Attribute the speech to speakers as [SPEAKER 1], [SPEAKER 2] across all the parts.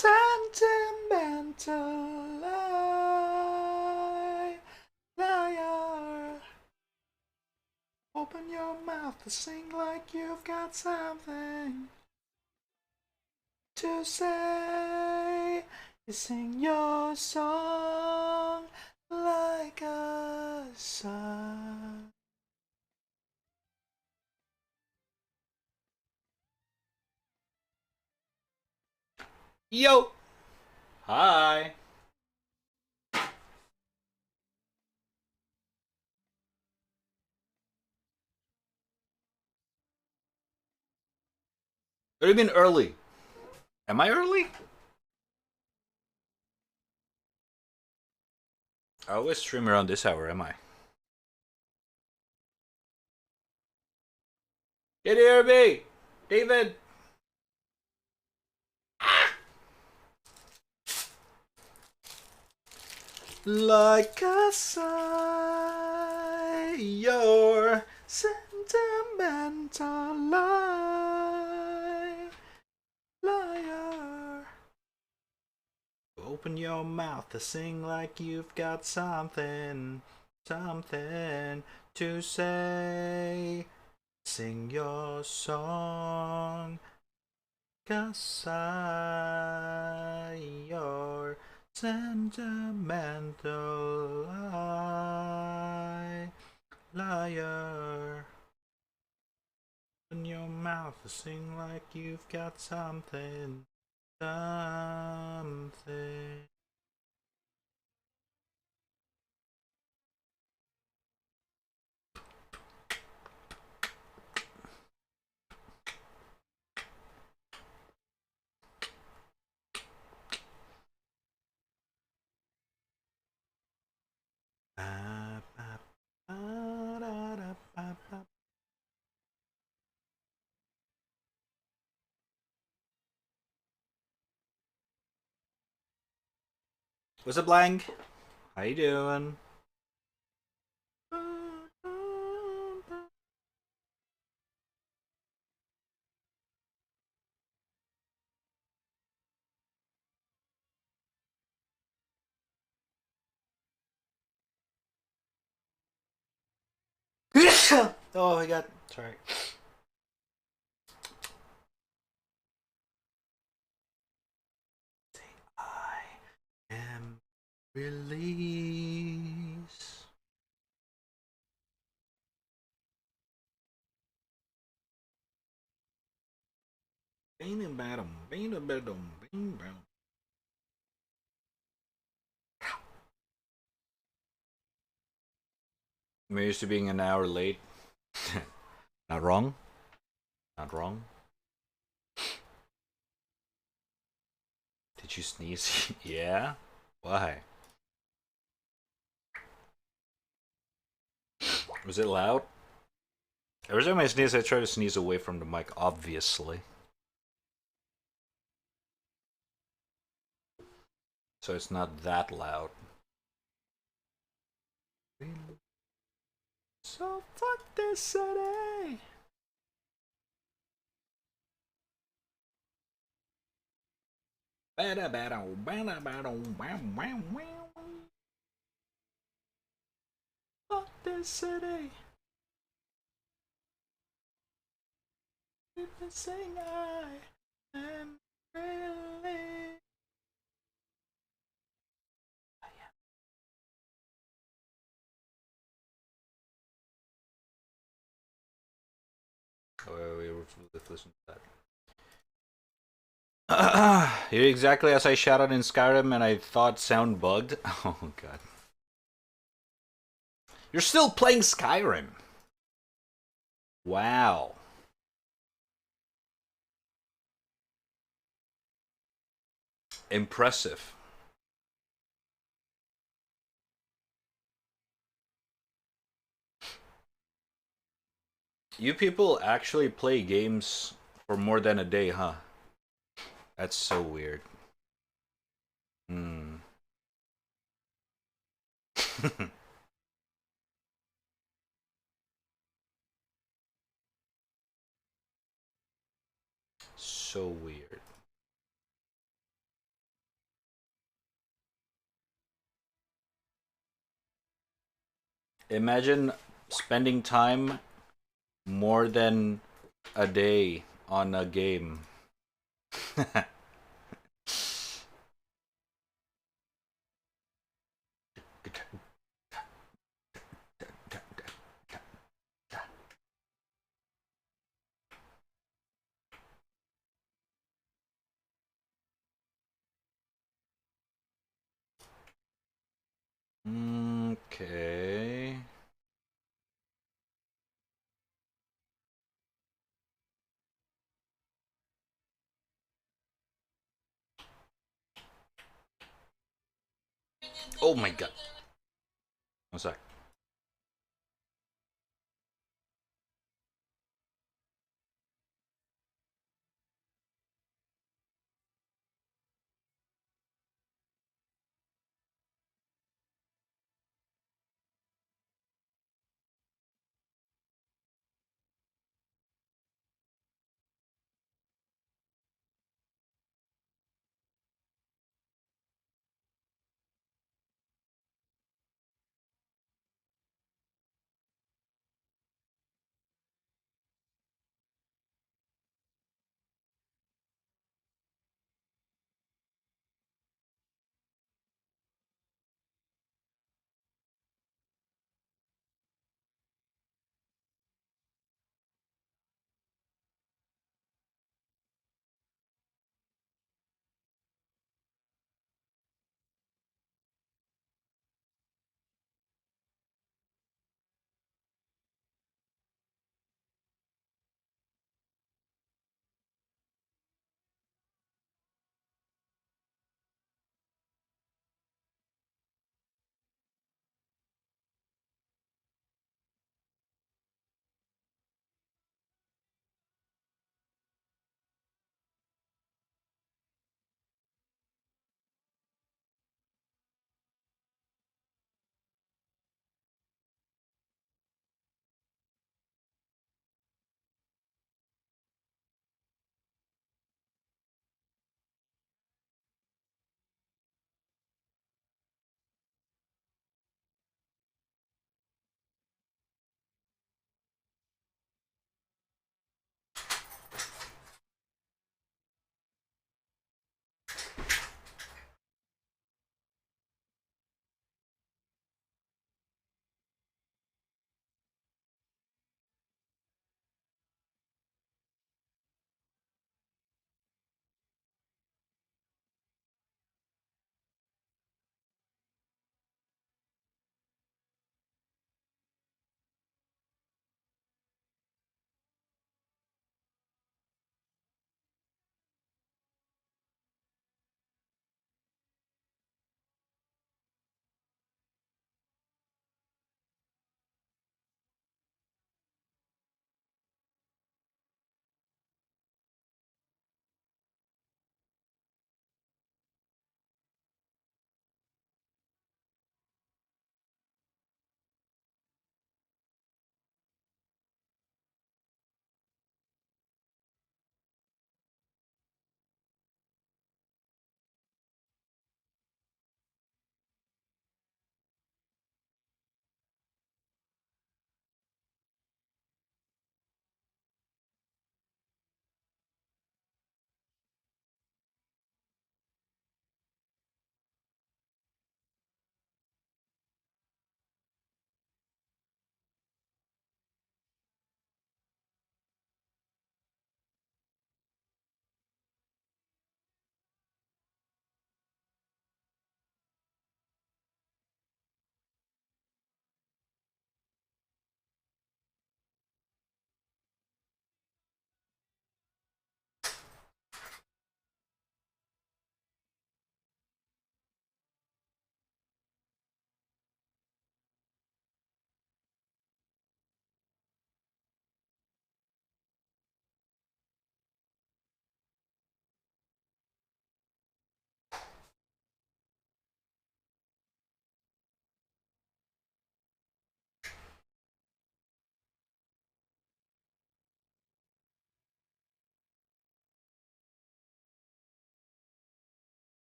[SPEAKER 1] Sentimental liar. Open your mouth to sing like you've got something to say. You sing your song like a song. Yo! Hi! What do you mean early? Am I early? I always stream around this hour, am I? Get here, me! David! Like a sigh, your sentimental liar. Open your mouth to sing like you've got something to say. Sing your song, 'cause your sentimental liar. Open your mouth to sing like you've got something. What's up, Blank? How you doing? Oh, I got. Sorry. I am release. Bing bam, bing bam, bing bam. I'm used to being an hour late. Not wrong. Not wrong. Did you sneeze? Yeah? Why? Was it loud? Every time I sneeze, I try to sneeze away from the mic, obviously. So it's not that loud. So fuck this city! Fuck this city! People sing I am really. Oh, let's listen to that. You're exactly as I shouted in Skyrim and I thought sound bugged. Oh god. You're still playing Skyrim. Wow. Impressive. You people actually play games for more than a day, huh? That's so weird. Hmm. So weird. Imagine spending time more than a day on a game. Okay. Oh my god. One sec.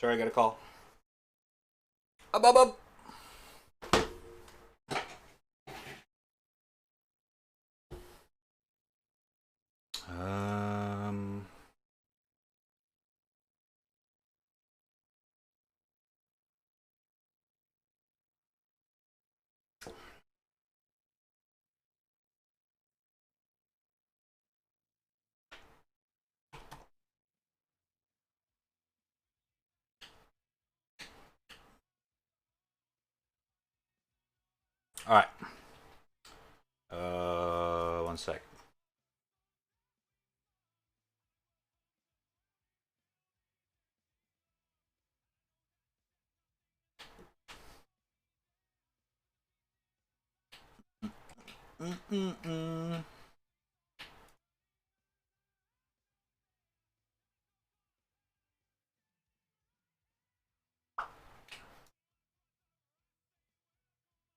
[SPEAKER 1] Sorry, I got a call. Up, up, up. Um. All right. One sec. Mm-mm-mm.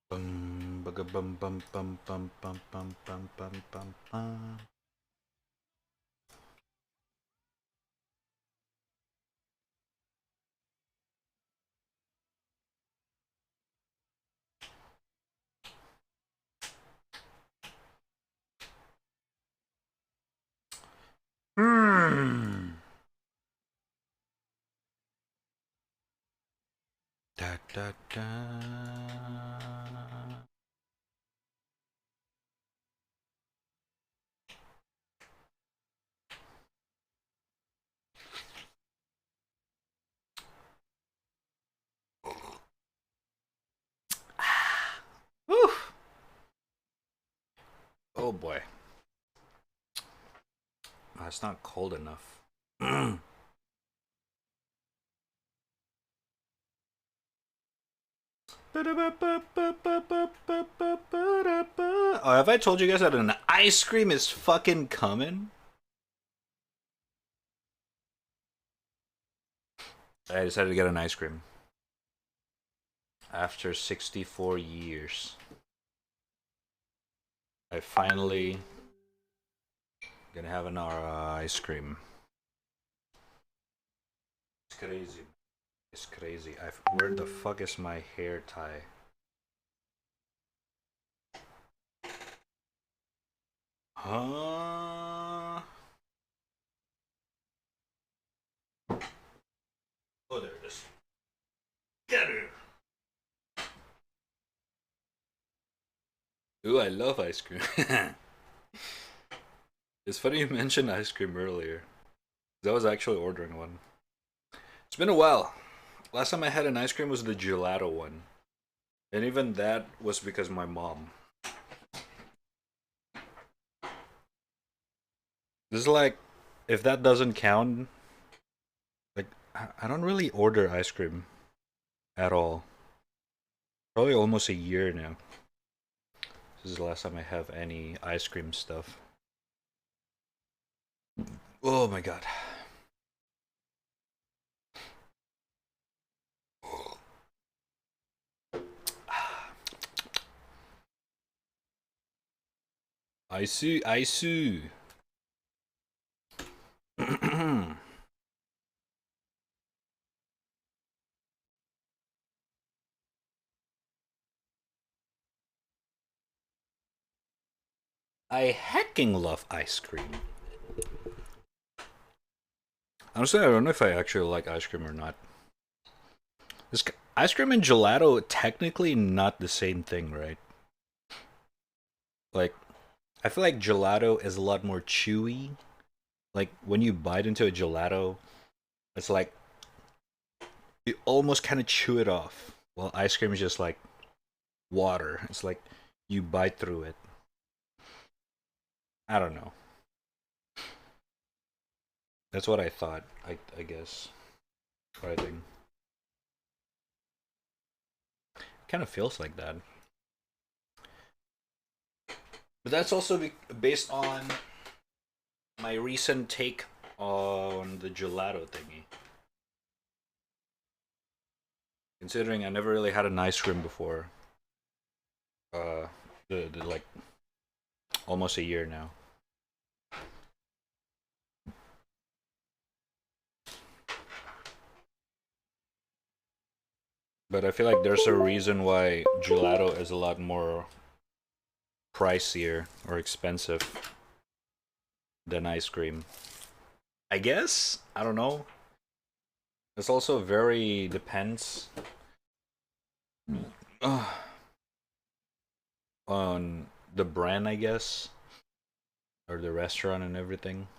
[SPEAKER 1] Bum, bugga, bum, bum, bum, bum, bum, bum, bum, bum, bum, bum. Hmm. Da da da. Whew. Oh boy. Oh, it's not cold enough. Oh, have I told you guys that an ice cream is fucking coming? I decided to get an ice cream. After 64 years. I finally gonna have an ice cream. It's crazy. It's crazy. Where the fuck is my hair tie? Huh? Oh, there it is. Get her. Ooh, I love ice cream. It's funny you mentioned ice cream earlier. I was actually ordering one. It's been a while. Last time I had an ice cream was the gelato one. And even that was because my mom. This is like, if that doesn't count, like, I don't really order ice cream at all. Probably almost a year now. This is the last time I have any ice cream stuff. Oh my god. I see, I see. I hecking love ice cream. Honestly, I don't know if I actually like ice cream or not. This ice cream and gelato technically not the same thing, right? Like, I feel like gelato is a lot more chewy. Like when you bite into a gelato, it's like you almost kind of chew it off. Well, ice cream is just like water. It's like you bite through it. I don't know. That's what I thought. I guess. What I think. Kind of feels like that. But that's also based on my recent take on the gelato thingy. Considering I never really had an ice cream before. Uh, the like almost a year now. But I feel like there's a reason why gelato is a lot more pricier or expensive than ice cream. I guess? I don't know. It's also very depends on the brand, I guess, or the restaurant and everything.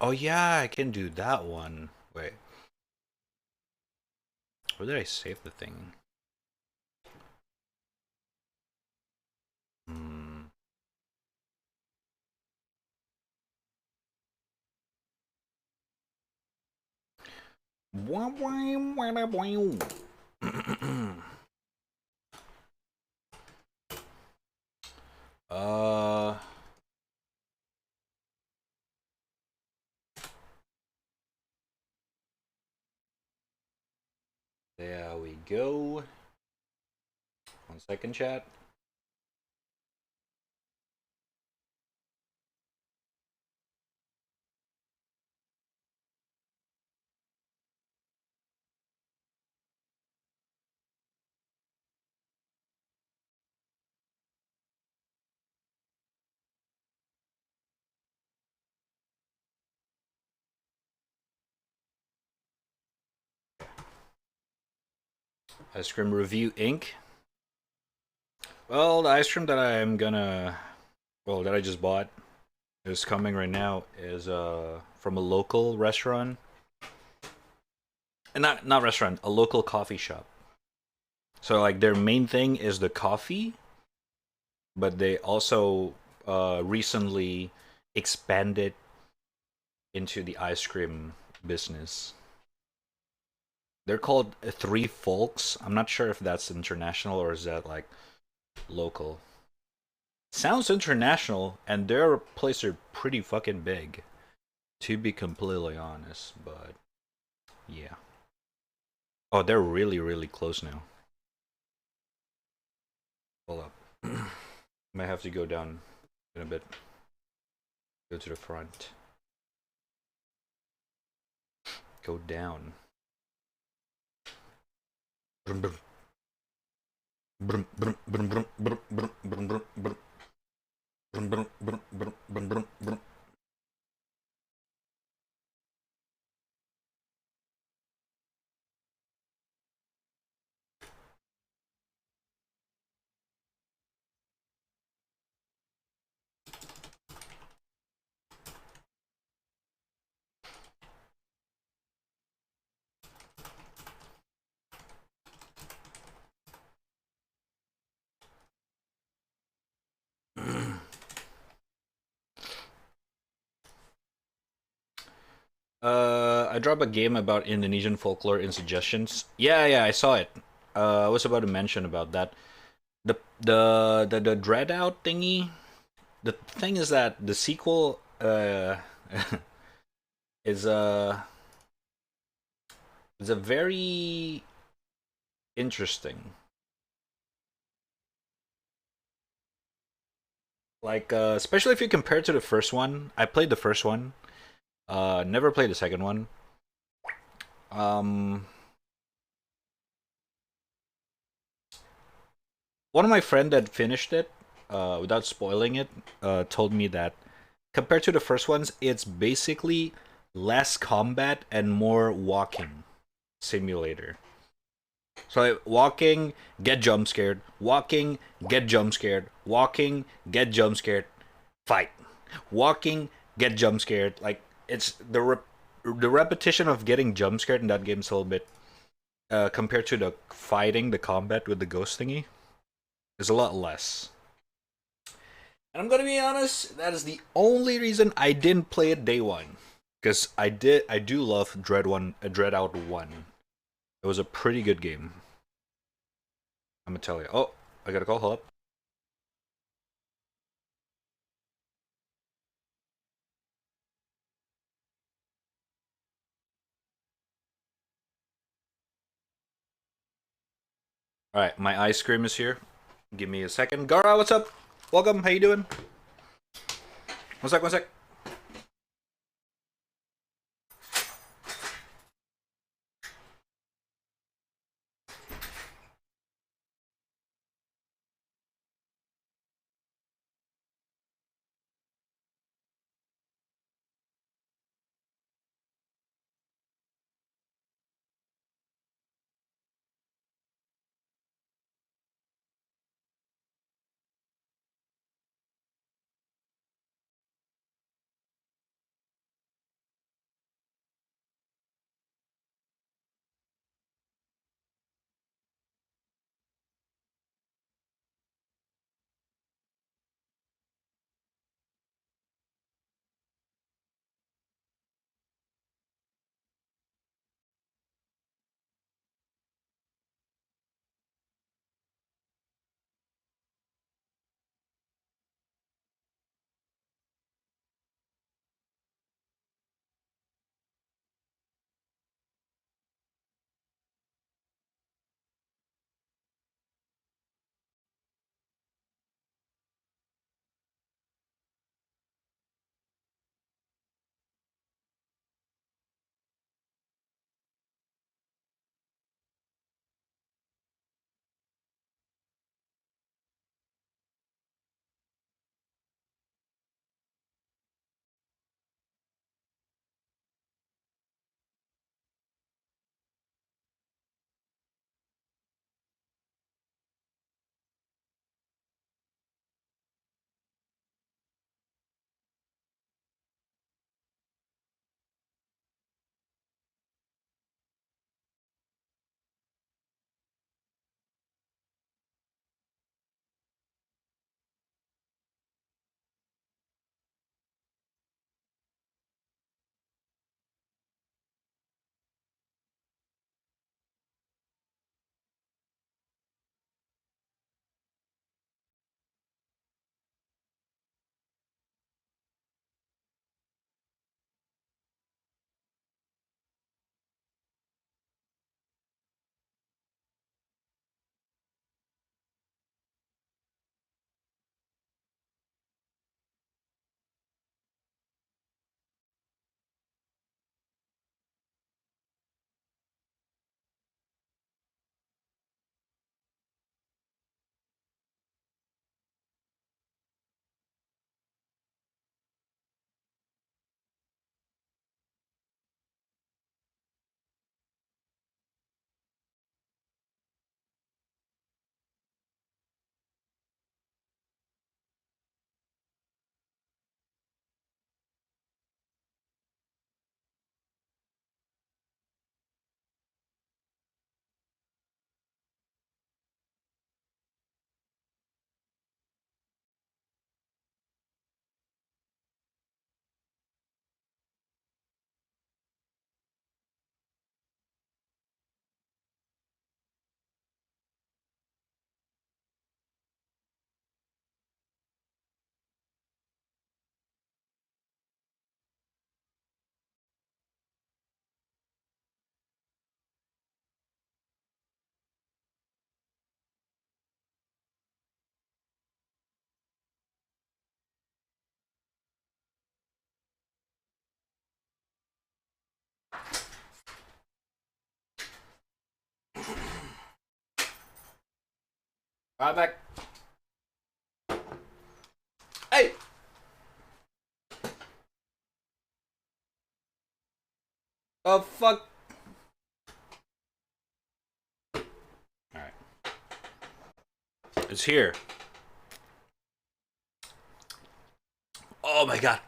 [SPEAKER 1] Oh yeah, I can do that one. Wait, where did I save the thing? Hmm. uh, there we go. 1 second, chat. Ice Cream Review Inc. Well, the ice cream that I'm gonna, well, that I just bought is coming right now is from a local restaurant, and not restaurant, a local coffee shop. So like their main thing is the coffee, but they also recently expanded into the ice cream business. They're called Three Folks. I'm not sure if that's international or is that like local. Sounds international, and their place are pretty fucking big, to be completely honest. But yeah. Oh, they're really, really close now. Hold up. Might have to go down in a bit. Go to the front. Go down. Brum, brum. Brum, brum, brum, brum, brum, brum, brum, brum, brum. Brum, brum, brum, brum, brum, brum, brum. I dropped a game about Indonesian folklore in suggestions. Yeah, yeah, I saw it. I was about to mention about that. The dread out thingy. The thing is that the sequel is is a very interesting. Like especially if you compare it to the first one. I played the first one. Never played the second one. Um, one of my friend that finished it, without spoiling it, told me that compared to the first ones, it's basically less combat and more walking simulator. So like, walking, get jump scared. Walking, get jump scared. Walking, get jump scared. Fight. Walking, get jump scared. Like it's the repetition of getting jump scared in that game is a little bit compared to the fighting, the combat with the ghost thingy is a lot less. And I'm gonna be honest, that is the only reason I didn't play it day one. Because I do love Dread Out 1. It was a pretty good game. tell you. Oh, I got a call. Hold up. All right, my ice cream is here. Give me a second. Gara, what's up? Welcome. How you doing? One sec. One sec. Right back. Hey. Oh fuck. All right. It's here. Oh my god.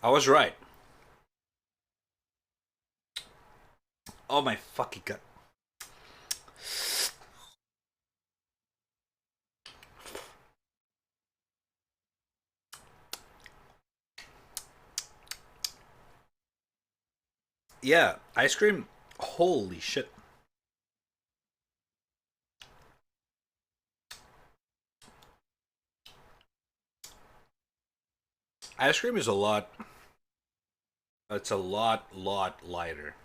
[SPEAKER 1] I was right. Oh my fucking god. Yeah, ice cream. Holy shit. Ice cream is a lot. It's a lot lighter.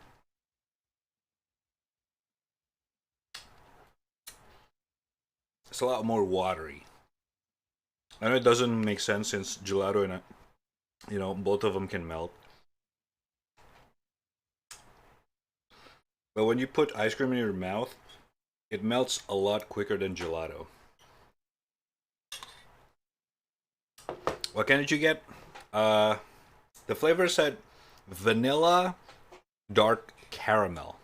[SPEAKER 1] It's a lot more watery. I know it doesn't make sense since gelato and both of them can melt. But when you put ice cream in your mouth, it melts a lot quicker than gelato. What kind did you get? Uh, the flavor said vanilla, dark caramel.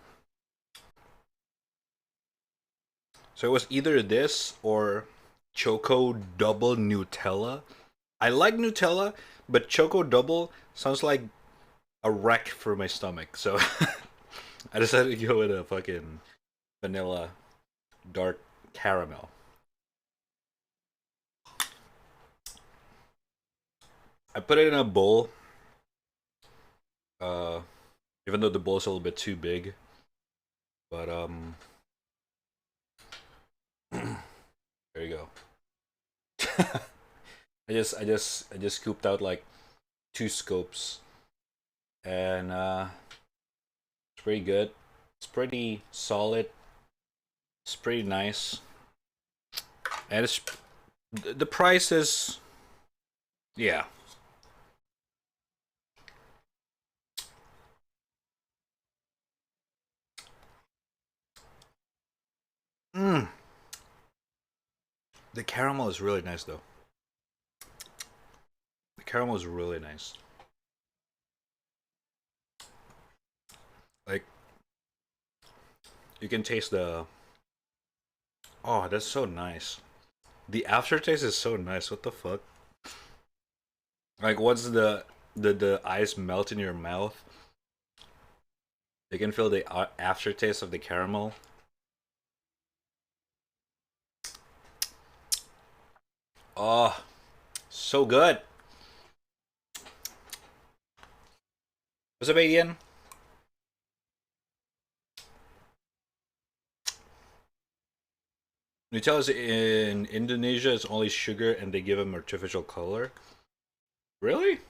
[SPEAKER 1] So it was either this or Choco Double Nutella. I like Nutella, but Choco Double sounds like a wreck for my stomach. So I decided to go with a fucking vanilla dark caramel. I put it in a bowl. Uh, Even though the bowl's a little bit too big, but there you go. I just scooped out like 2 scoops, and it's pretty good. It's pretty solid. It's pretty nice, and it's the price is, yeah. Mm. The caramel is really nice though. The caramel is really nice. Like you can taste the. Oh, that's so nice. The aftertaste is so nice. What the fuck? Like once the ice melt in your mouth, you can feel the aftertaste of the caramel. Oh, so good. What's up, Ian? Nutella's in Indonesia is only sugar and they give them artificial color. Really?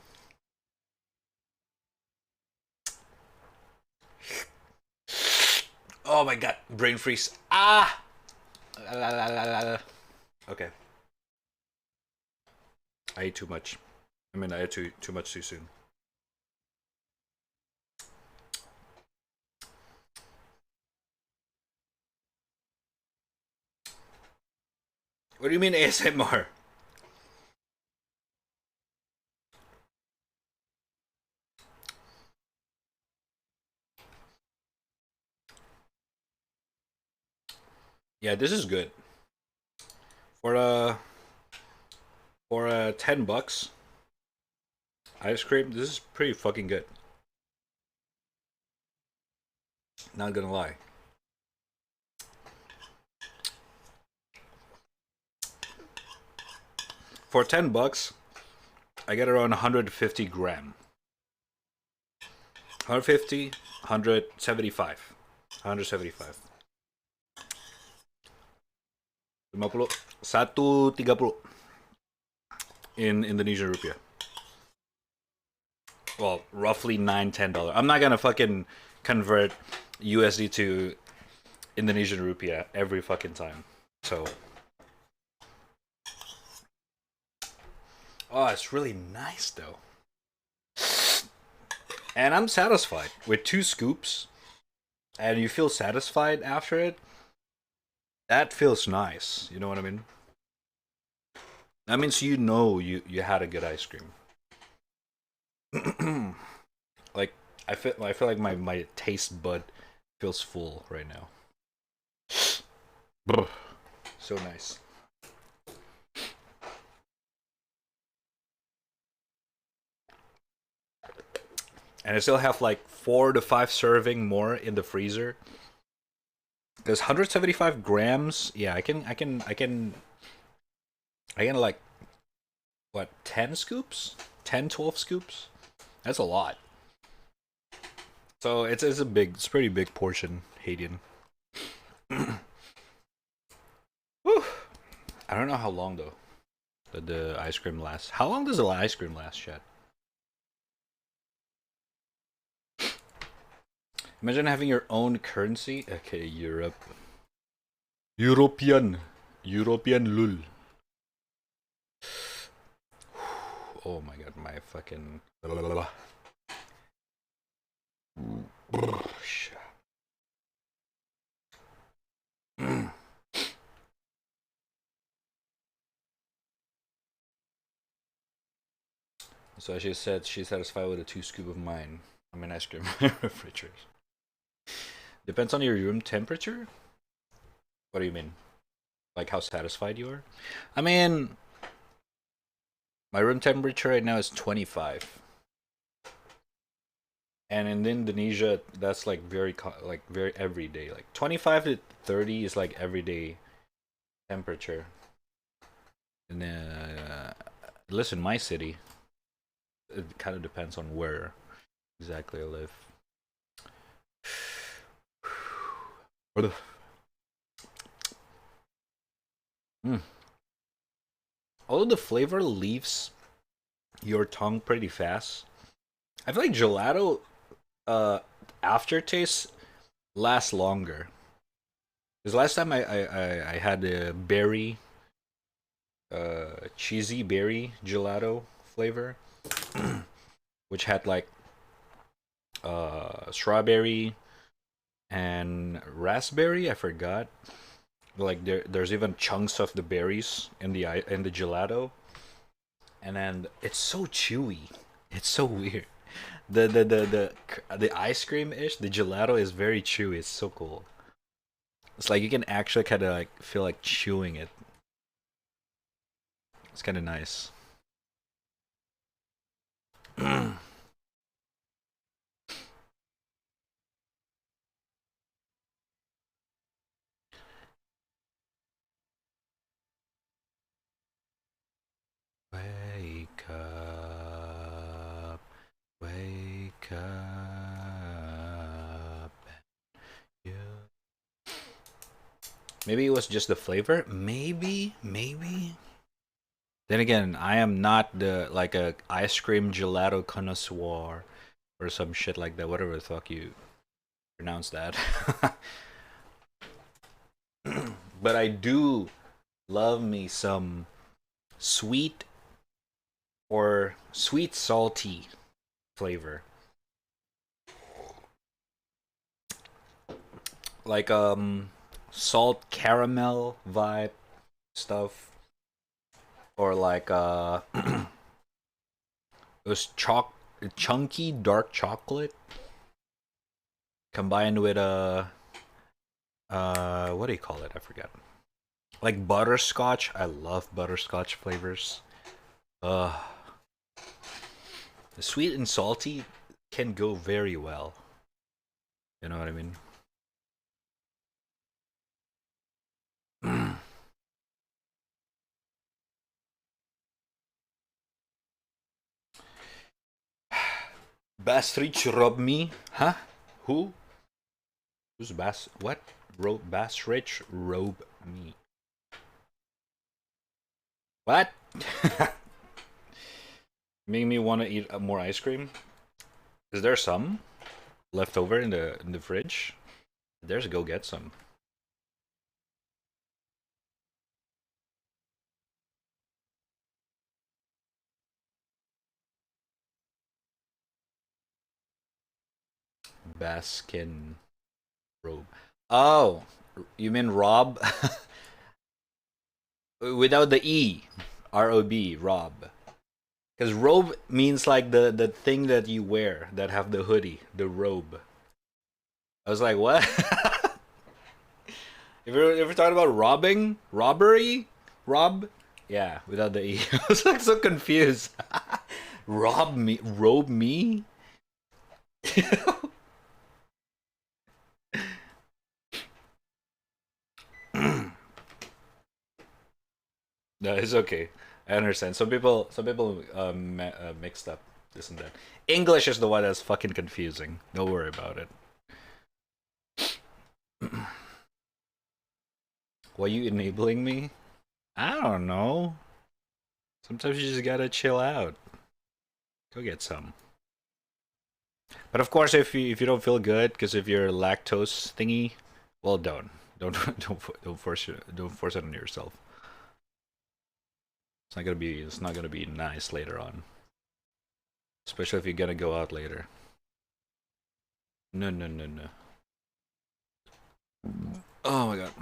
[SPEAKER 1] Oh my god, brain freeze. Ah! Okay. I ate too much. I mean, I ate too much too soon. What do you mean ASMR? Yeah, this is good. For $10 ice cream, this is pretty fucking good. Not gonna lie. For $10, I get around 150 gram. 150, 175. 175. 50, 130 in Indonesian rupiah. Well, roughly $9-10. I'm not gonna fucking convert USD to Indonesian rupiah every fucking time. So, oh, it's really nice though, and I'm satisfied with 2 scoops. And you feel satisfied after it. That feels nice. You know what I mean? That means you had a good ice cream. Like I feel like my taste bud feels full right now. So nice. And I still have like 4 to 5 serving more in the freezer. There's 175 grams. Yeah, I can like what, 10 scoops? 10, 12 scoops? That's a lot. So it's pretty big portion, Haitian. Whew. I don't know how long though the ice cream lasts. How long does the ice cream last, Chad? Imagine having your own currency. Okay, Europe. European lul. Oh my god, my fucking. So she said she's satisfied with a 2 scoop of mine. I mean, ice cream refrigerators. Depends on your room temperature? What do you mean? Like how satisfied you are? I mean, my room temperature right now is 25. And in Indonesia, that's like very everyday. Like 25 to 30 is like everyday temperature. And listen, my city, it kind of depends on where exactly I live. Although the flavor leaves your tongue pretty fast, I feel like gelato aftertaste lasts longer. Because last time I had a berry, cheesy berry gelato flavor, which had like strawberry and raspberry. I forgot. Like there's even chunks of the berries in the gelato, and then it's so chewy. It's so weird. The ice cream ish, the gelato is very chewy. It's so cool. It's like you can actually kind of like feel like chewing it. It's kind of nice. Wake up, wake up. Yeah. Maybe it was just the flavor. Maybe. Then again, I am not the like a ice cream gelato connoisseur or some shit like that. Whatever the fuck you pronounce that. But I do love me some sweet or sweet salty flavor. Like salt caramel vibe stuff, or like those chunky dark chocolate combined with what do you call it? I forgot. Like butterscotch. I love butterscotch flavors. The sweet and salty can go very well. You know what I mean? Bastrich rob me? Huh? Who? Who's Bass? What? Bastrich robe me? What? Making me want to eat more ice cream. Is there some left over in the fridge? There's go get some. Baskin robe. Oh, you mean Rob? Without the E. R-O-B, Rob. Because robe means like the thing that you wear that have the hoodie, the robe. I was like, what? if you're talking about robbery, rob, yeah, without the E. I was like so confused. Robe me? No, it's okay. I understand. Some people mixed up. this and that. English is the one that's fucking confusing. Don't worry about it. Why are you enabling me? I don't know. Sometimes you just gotta chill out. Go get some. But of course, if you don't feel good because of your lactose thingy, well, don't force it on yourself. It's not gonna be nice later on, especially if you're gonna go out later. No. Oh my god.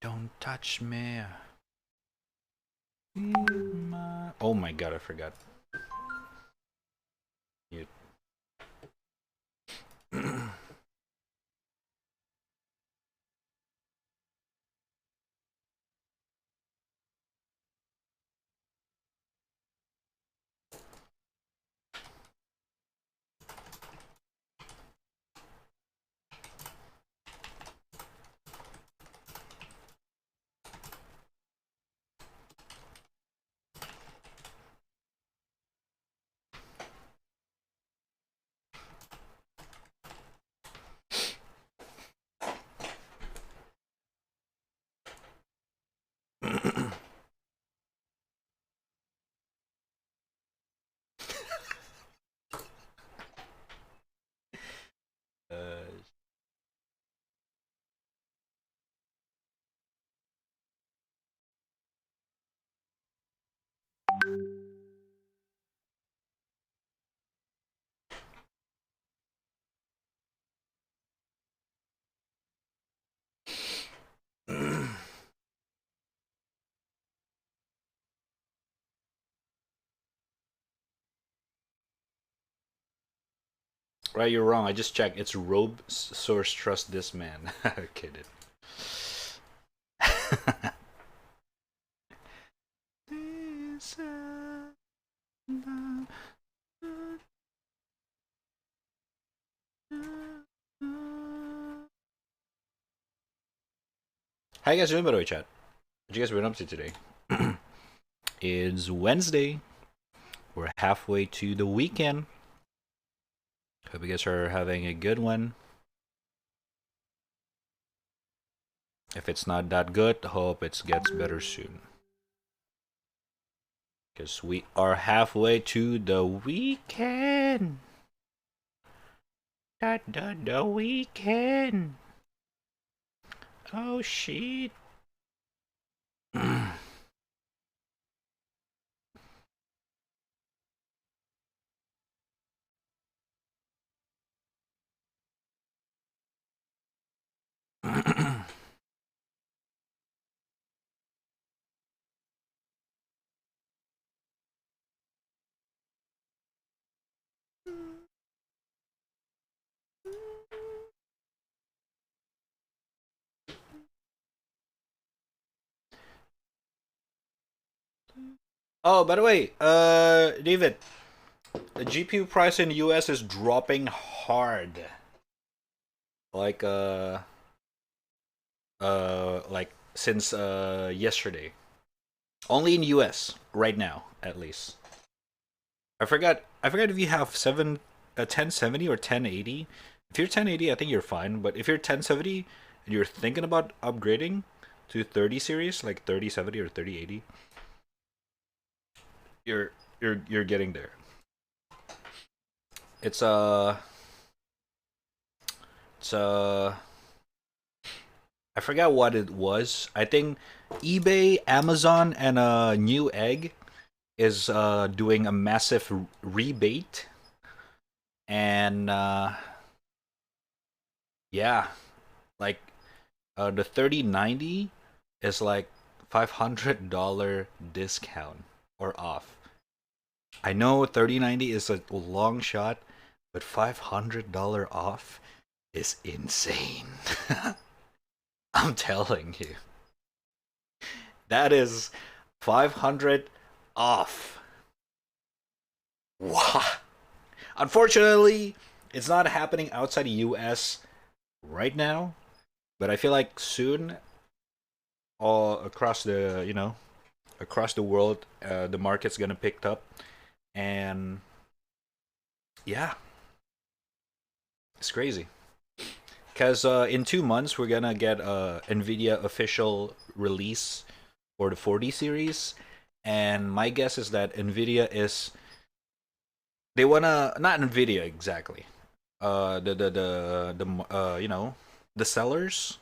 [SPEAKER 1] Don't touch me. Oh my god, I forgot. Mute. Right, you're wrong. I just checked. It's Robe Source Trust This Man. Kidding. How you guys doing, by the way, chat? What you guys been up to today? It's Wednesday. We're halfway to the weekend. Hope you guys are having a good one. If it's not that good, hope it gets better soon. Because we are halfway to the weekend. The weekend. Oh shit. Oh, by the way, David, the GPU price in the US is dropping hard. Like since yesterday. Only in US right now, at least. I forgot if you have 1070 or 1080. If you're 1080, I think you're fine, but if you're 1070 and you're thinking about upgrading to 30 series, like 3070 or 3080, you're getting there. It's I forgot what it was. I think eBay, Amazon, and Newegg is doing a massive rebate, and yeah, like the 3090 is like $500 discount or off. I know 3090 is a long shot, But $500 off is insane. I'm telling you. That is 500 off. Wow. Unfortunately, it's not happening outside the US right now, but I feel like soon all across the, across the world, the market's going to pick up, and yeah, it's crazy. Because in 2 months, we're going to get NVIDIA official release for the 40 series. And my guess is that NVIDIA is. They want to. Not NVIDIA exactly. The sellers,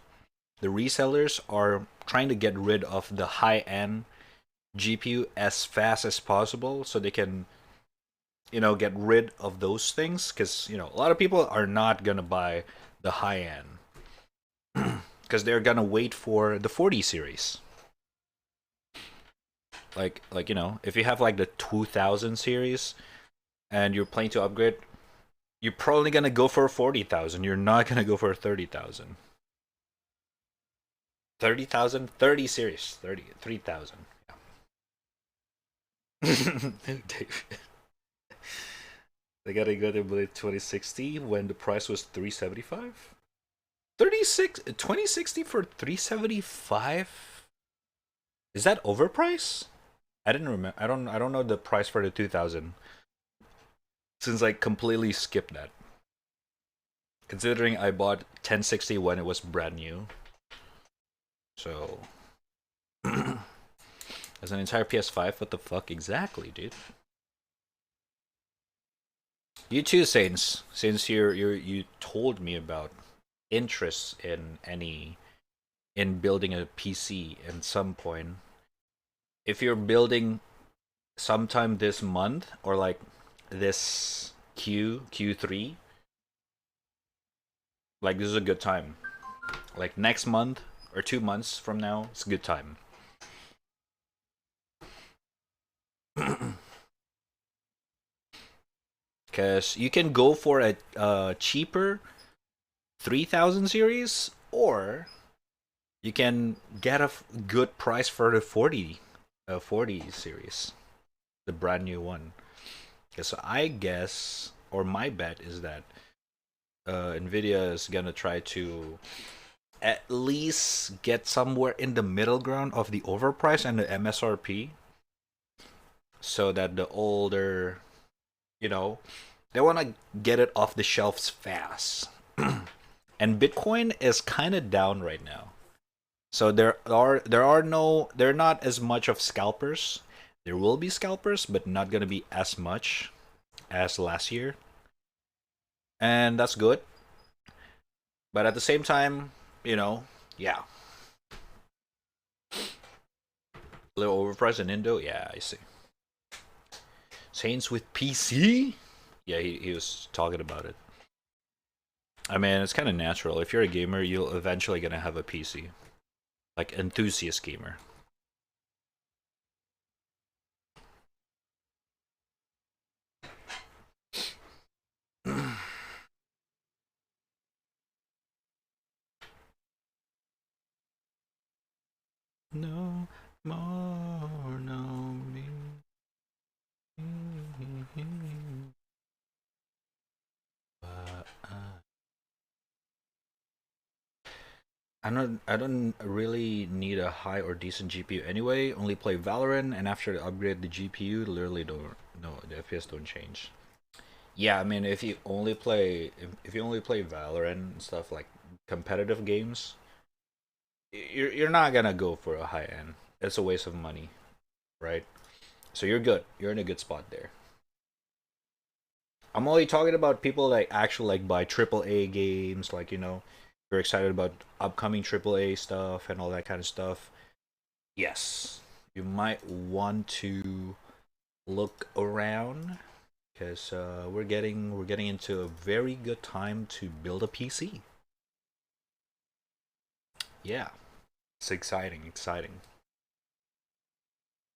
[SPEAKER 1] the resellers are trying to get rid of the high end GPU as fast as possible so they can, get rid of those things. Because, a lot of people are not going to buy the high end because they're gonna wait for the 40 series. Like if you have like the 2000 series and you're planning to upgrade, you're probably gonna go for 40,000. You're not gonna go for 30,000. 30,000, 30 series, 33,000. Yeah. They gotta go to 2060 when the price was 375. 2060 for 375. Is that overpriced? I didn't remember. I don't know the price for the 2000 since I completely skipped that. Considering I bought 1060 when it was brand new. So as an entire PS5, what the fuck exactly, dude? You too, Saints. Since you told me about interest in building a PC at some point. If you're building sometime this month or like this Q3, like this is a good time. Like next month or 2 months from now, it's a good time. Because you can go for a cheaper 3000 series, or you can get a good price for the 40 series, the brand new one. So I guess, or my bet is that Nvidia is gonna try to at least get somewhere in the middle ground of the overprice and the MSRP, so that the older, they want to get it off the shelves fast. And Bitcoin is kind of down right now. So they're not as much of scalpers. There will be scalpers, but not going to be as much as last year. And that's good. But at the same time, yeah. A little overpriced in Indo? Yeah, I see. Saints with PC? Yeah, he was talking about it. I mean, it's kind of natural. If you're a gamer, you'll eventually gonna have a PC. Like, enthusiast gamer. No more, no me. I don't really need a high or decent GPU anyway. Only play Valorant, and after I upgrade the GPU, literally don't no the FPS don't change. Yeah, I mean if you only play Valorant and stuff like competitive games, you're not gonna go for a high end. It's a waste of money, right? So you're good. You're in a good spot there. I'm only talking about people that actually like buy AAA games, like you're excited about upcoming AAA stuff and all that kind of stuff. Yes, you might want to look around because we're getting into a very good time to build a PC. Yeah, it's exciting, exciting.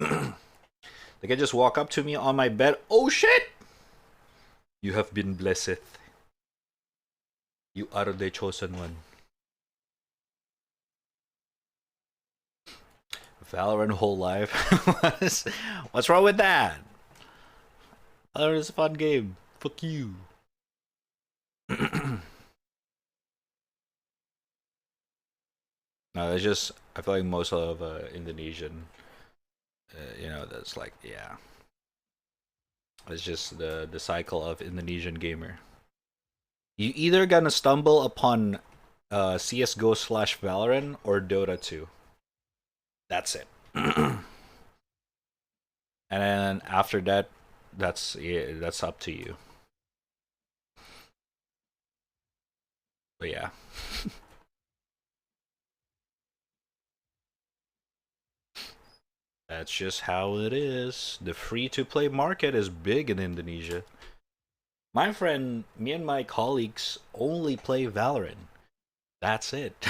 [SPEAKER 1] They can just walk up to me on my bed. Oh shit! You have been blessed. You are the chosen one. Valorant whole life? What's wrong with that? Valorant is a fun game. Fuck you. No, it's just I feel like most of Indonesian, that's like yeah, it's just the cycle of Indonesian gamer. You either gonna stumble upon CS:GO slash Valorant or Dota 2. That's it. And then after that, that's up to you. But yeah. That's just how it is. The free-to-play market is big in Indonesia. My friend, me and my colleagues only play Valorant. That's it.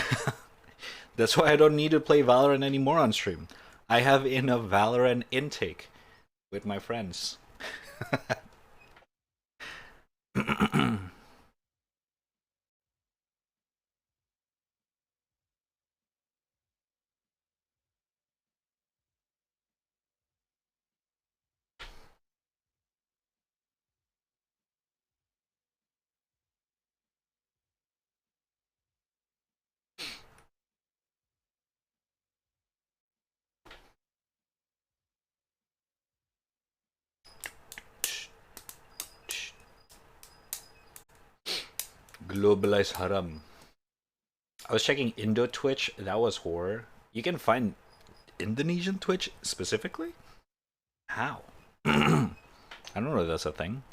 [SPEAKER 1] That's why I don't need to play Valorant anymore on stream. I have enough Valorant intake with my friends. Globalized haram. I was checking Indo Twitch. That was horror. You can find Indonesian Twitch specifically? How? I don't know if that's a thing.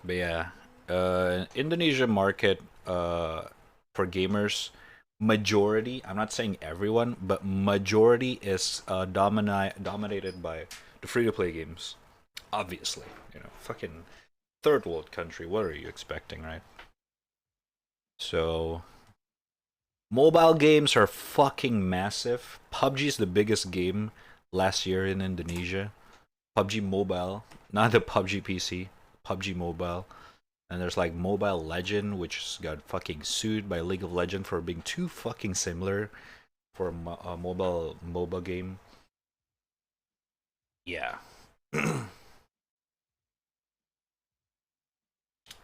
[SPEAKER 1] But yeah, Indonesia market for gamers, majority, I'm not saying everyone, but majority is dominated by the free-to-play games. Obviously, fucking third world country. What are you expecting, right? So, mobile games are fucking massive. PUBG is the biggest game last year in Indonesia. PUBG Mobile, not the PUBG PC, PUBG Mobile. And there's like Mobile Legend, which got fucking sued by League of Legends for being too fucking similar for a mobile MOBA game. Yeah.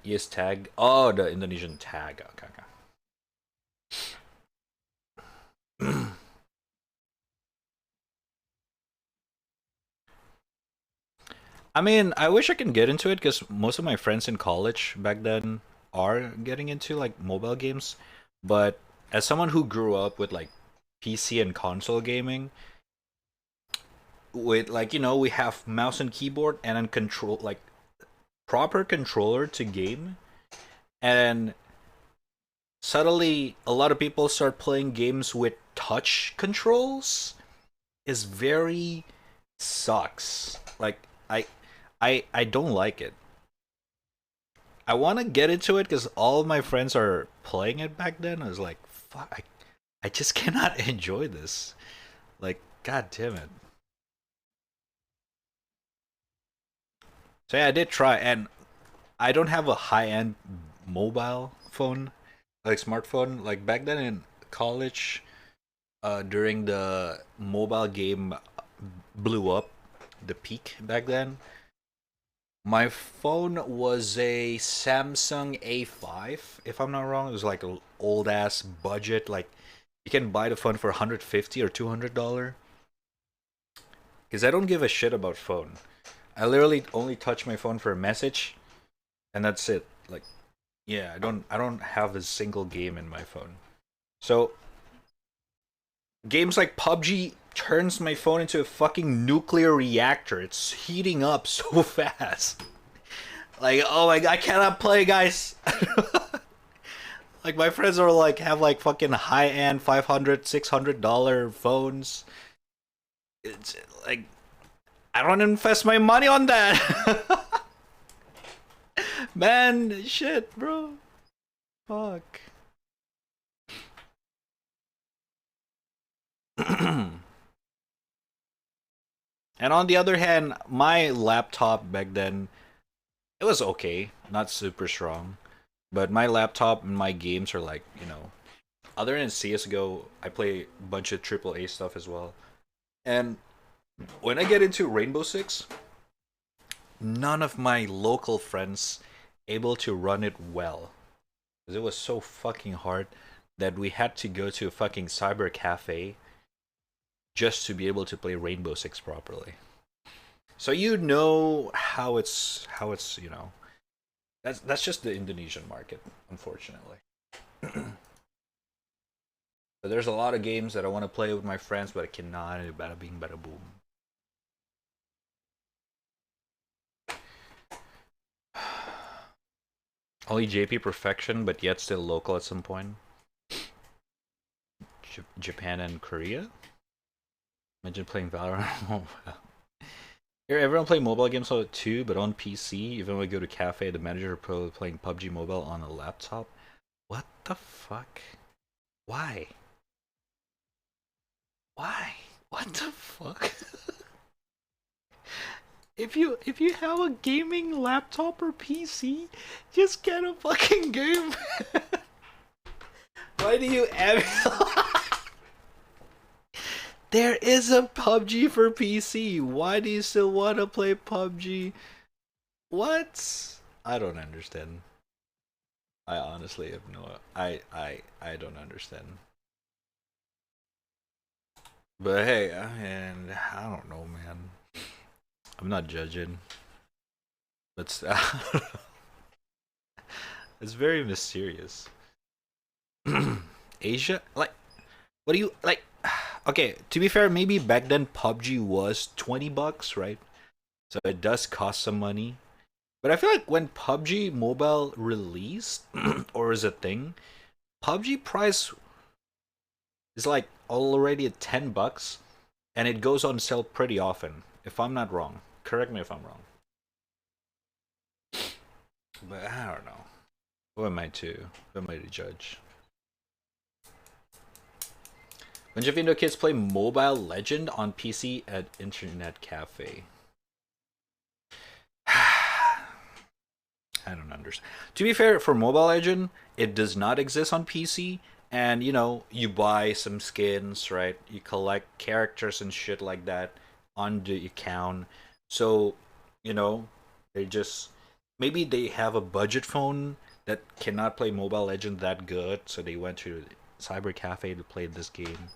[SPEAKER 1] Yes, tag. Oh, the Indonesian tag. Okay, okay. I mean, I wish I can get into it because most of my friends in college back then are getting into like mobile games. But as someone who grew up with like PC and console gaming, with like we have mouse and keyboard and then control like proper controller to game, and suddenly a lot of people start playing games with touch controls is very sucks. Like I don't like it. I want to get into it because all of my friends are playing it back then. I was like, fuck, I just cannot enjoy this. Like, god damn it. So yeah, I did try, and I don't have a high-end mobile phone, like smartphone. Like back then in college, during the mobile game blew up, the peak back then. My phone was a Samsung A5, if I'm not wrong. It was like an old ass budget. Like you can buy the phone for $150 or $200. Because I don't give a shit about phone. I literally only touch my phone for a message, and that's it. Like, yeah, I don't have a single game in my phone. So games like PUBG turns my phone into a fucking nuclear reactor. It's heating up so fast. Like, oh my god, I cannot play, guys. Like my friends are like have like fucking high end $500, $600 phones. It's like I don't invest my money on that. Man, shit, bro. Fuck. And on the other hand, my laptop back then, it was okay, not super strong. But my laptop and my games are like, other than CSGO, I play a bunch of AAA stuff as well. And when I get into Rainbow Six, none of my local friends able to run it well. Because it was so fucking hard that we had to go to a fucking cyber cafe just to be able to play Rainbow Six properly. So you know how it's. That's just the Indonesian market, unfortunately. But there's a lot of games that I want to play with my friends, but I cannot. Bada bing, bada boom. Only JP perfection, but yet still local at some point. Japan and Korea? Imagine playing Valorant mobile. Here, everyone play mobile games too, but on PC. Even when we go to cafe, the manager are probably playing PUBG Mobile on a laptop. What the fuck? Why? Why? What the fuck? If you have a gaming laptop or PC, just get a fucking game. Why do you ever? There is a PUBG for PC. Why do you still want to play PUBG? What? I don't understand. I honestly have no. I don't understand. But hey, and I don't know, man. I'm not judging. But it's very mysterious. Asia, like, what do you like? Okay, to be fair, maybe back then PUBG was $20, right? So it does cost some money. But I feel like when PUBG Mobile released or is a thing, PUBG price is like already at $10, and it goes on sale pretty often. If I'm not wrong, correct me if I'm wrong. But I don't know. Who am I to? Who am I to judge? When Javino kids play Mobile Legend on PC at Internet Cafe. I don't understand. To be fair, for Mobile Legend, it does not exist on PC. And, you buy some skins, right? You collect characters and shit like that on the account. So, they just. Maybe they have a budget phone that cannot play Mobile Legend that good. So they went to Cyber Cafe to play this game.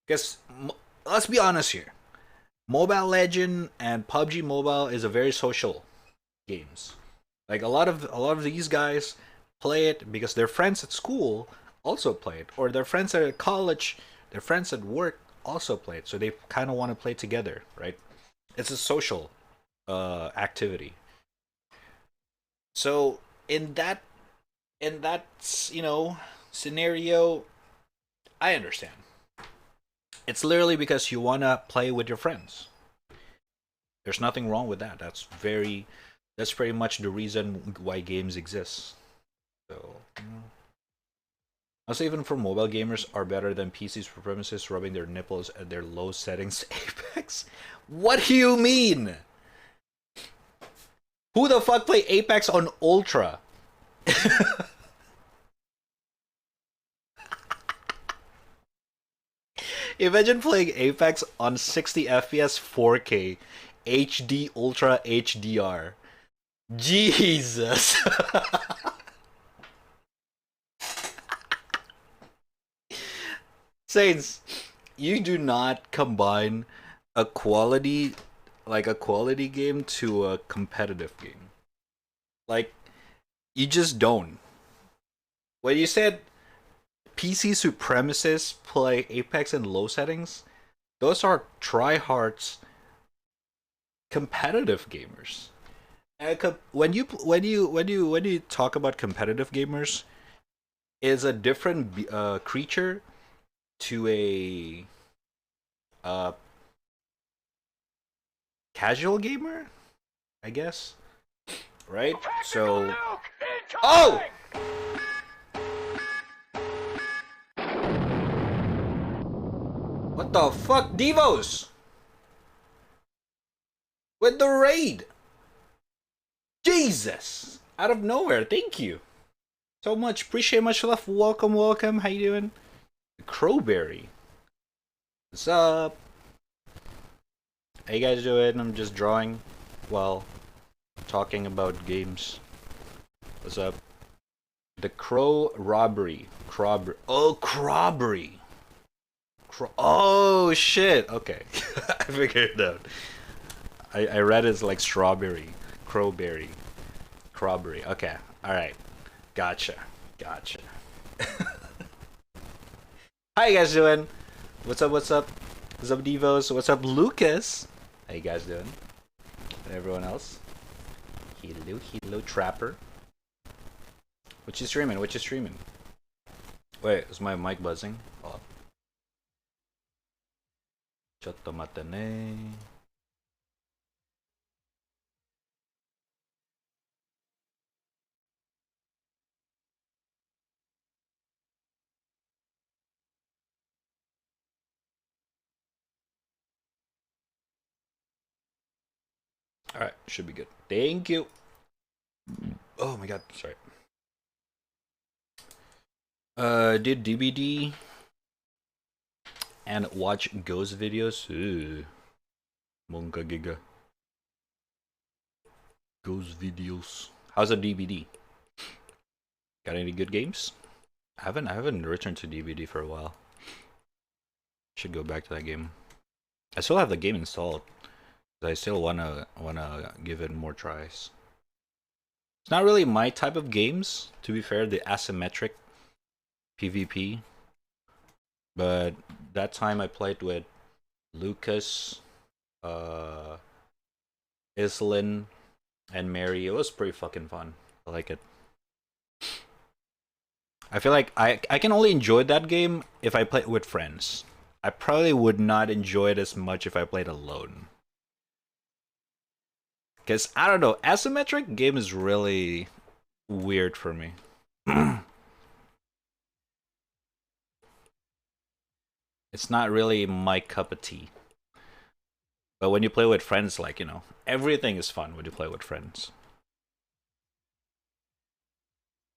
[SPEAKER 1] Because, let's be honest here. Mobile Legend and PUBG Mobile is a very social games. Like a lot of these guys play it because their friends at school also play it, or their friends at college, their friends at work also play it. So they kind of want to play together, right? It's a social activity. So in that scenario, I understand. It's literally because you wanna play with your friends. There's nothing wrong with that. That's pretty much the reason why games exist. So, also even for mobile gamers are better than PCs for premises rubbing their nipples at their low settings Apex. What do you mean? Who the fuck play Apex on Ultra? Imagine playing Apex on 60 FPS 4K HD Ultra HDR. Jesus. Saints, you do not combine a quality a quality game to a competitive game. Like you just don't. When you said PC supremacists play Apex in low settings, those are tryhards competitive gamers. When you talk about competitive gamers, is a different creature to a uh, casual gamer, I guess. Right? So, oh, what the fuck, Devos? with the raid. Jesus! Out of nowhere, thank you so much. Appreciate much love. Welcome, welcome. How you doing? Crowberry. What's up? How you guys doing? I'm just drawing while talking about games. What's up? The Crow Robbery. Oh, Crobbery. Oh, shit. Okay. I figured it out. I read it's like strawberry. Crowberry. Crobbery. Okay. Alright. Gotcha. Gotcha. How you guys doing? What's up, what's up? What's up, Devos? What's up, Lucas? How you guys doing? And everyone else? Hello, hello, Trapper. What you streaming? What you streaming? Wait, is my mic buzzing? Oh. Chotto matane. Alright, should be good. Thank you. Oh my god, sorry. Did DBD and watch ghost videos. Monka giga. Ghost videos. How's a DBD? Got any good games? I haven't returned to DBD for a while. Should go back to that game. I still have the game installed. I still wanna give it more tries. It's not really my type of games, to be fair, the asymmetric PvP. But that time I played with Lucas, Islin, and Mary. It was pretty fucking fun. I like it. I feel like I can only enjoy that game if I play it with friends. I probably would not enjoy it as much if I played alone. Because, I don't know, asymmetric game is really weird for me. It's not really my cup of tea. But when you play with friends, like, you know, everything is fun when you play with friends.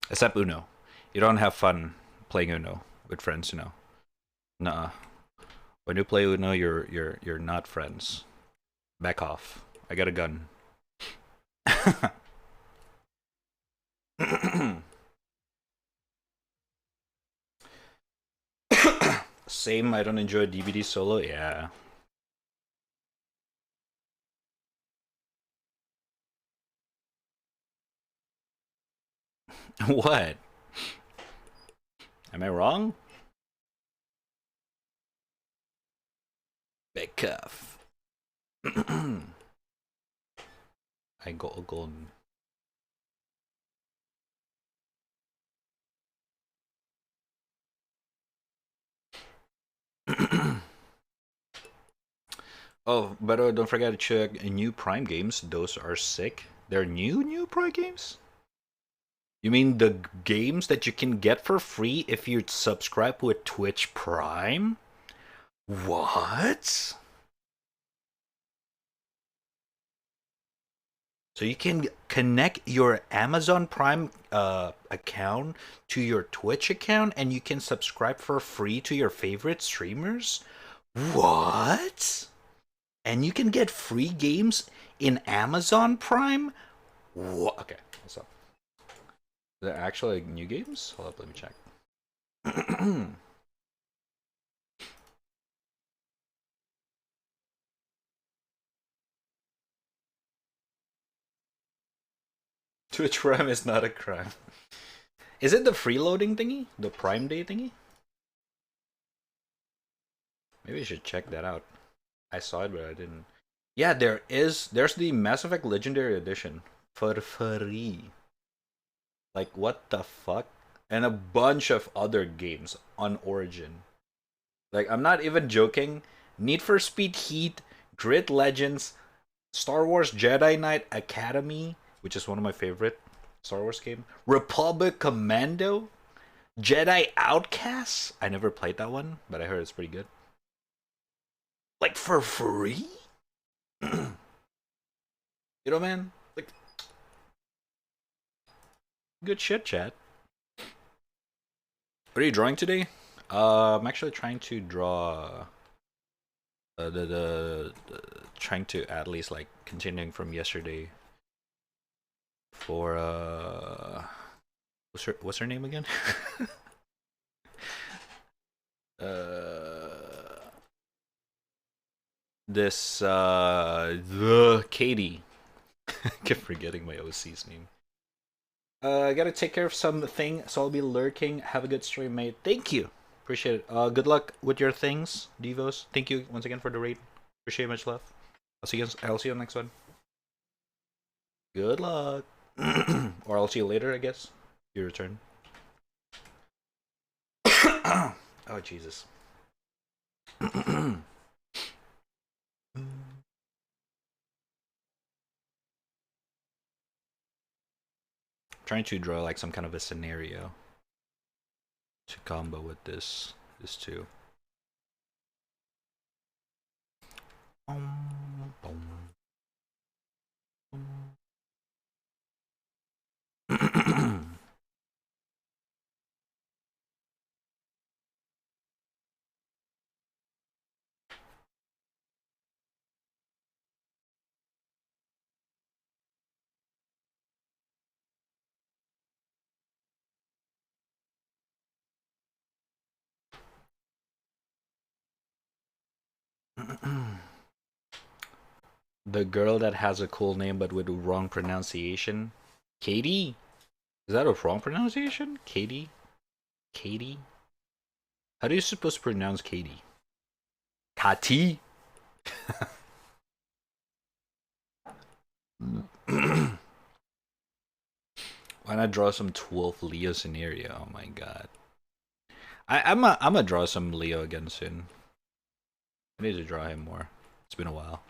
[SPEAKER 1] Except Uno. You don't have fun playing Uno with friends, you know. Nuh-uh. When you play Uno, you're not friends. Back off. I got a gun. Same, I don't enjoy DVD solo, yeah. What? Am I wrong? Back off. I got a gun. Oh, but don't forget to check new Prime games. Those are sick. They're new Prime games? You mean the games that you can get for free if you subscribe with Twitch Prime? What? So you can connect your Amazon Prime account to your Twitch account and you can subscribe for free to your favorite streamers? What? And you can get free games in Amazon Prime? What? Okay, what's up? Are there actually new games? Hold up, let me check. Twitch Prime is not a crime. Is it the freeloading thingy? The Prime Day thingy? Maybe I should check that out. I saw it, but I didn't. Yeah, there's the Mass Effect Legendary Edition for free. Like, what the fuck? And a bunch of other games on Origin. Like, I'm not even joking. Need for Speed Heat, Grid Legends, Star Wars Jedi Knight Academy, which is one of my favorite Star Wars game. Republic Commando, Jedi Outcasts. I never played that one, but I heard it's pretty good. Like, for free? You know, man? Like, good shit, chat. What are you drawing today? I'm actually trying to draw trying to at least like continuing from yesterday for what's her name again? This the Katie. Keep forgetting my OC's name. I gotta take care of something, so I'll be lurking. Have a good stream, mate. Thank you. Appreciate it. Good luck with your things, Devos. Thank you once again for the raid. Appreciate much love. I'll see you on the next one. Good luck. Or I'll see you later, I guess. Your return. Oh Jesus. Trying to draw like some kind of a scenario to combo with this too. The girl that has a cool name but with a wrong pronunciation. Katie? Is that a wrong pronunciation? Katie? Katie? How do you supposed to pronounce Katie? Kati? Why not draw some 12th Leo scenario? Oh my god. I'm gonna draw some Leo again soon. I need to draw him more. It's been a while.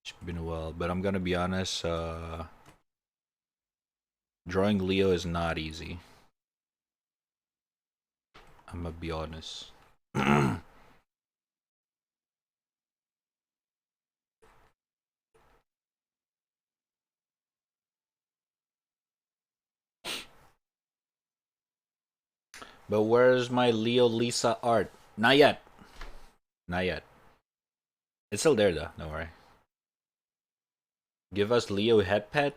[SPEAKER 1] It's been a while, but I'm gonna be honest, drawing Leo is not easy. I'm gonna be honest. But where's my Leo Lisa art? Not yet. Not yet. It's still there though, don't worry. Give us Leo head pet?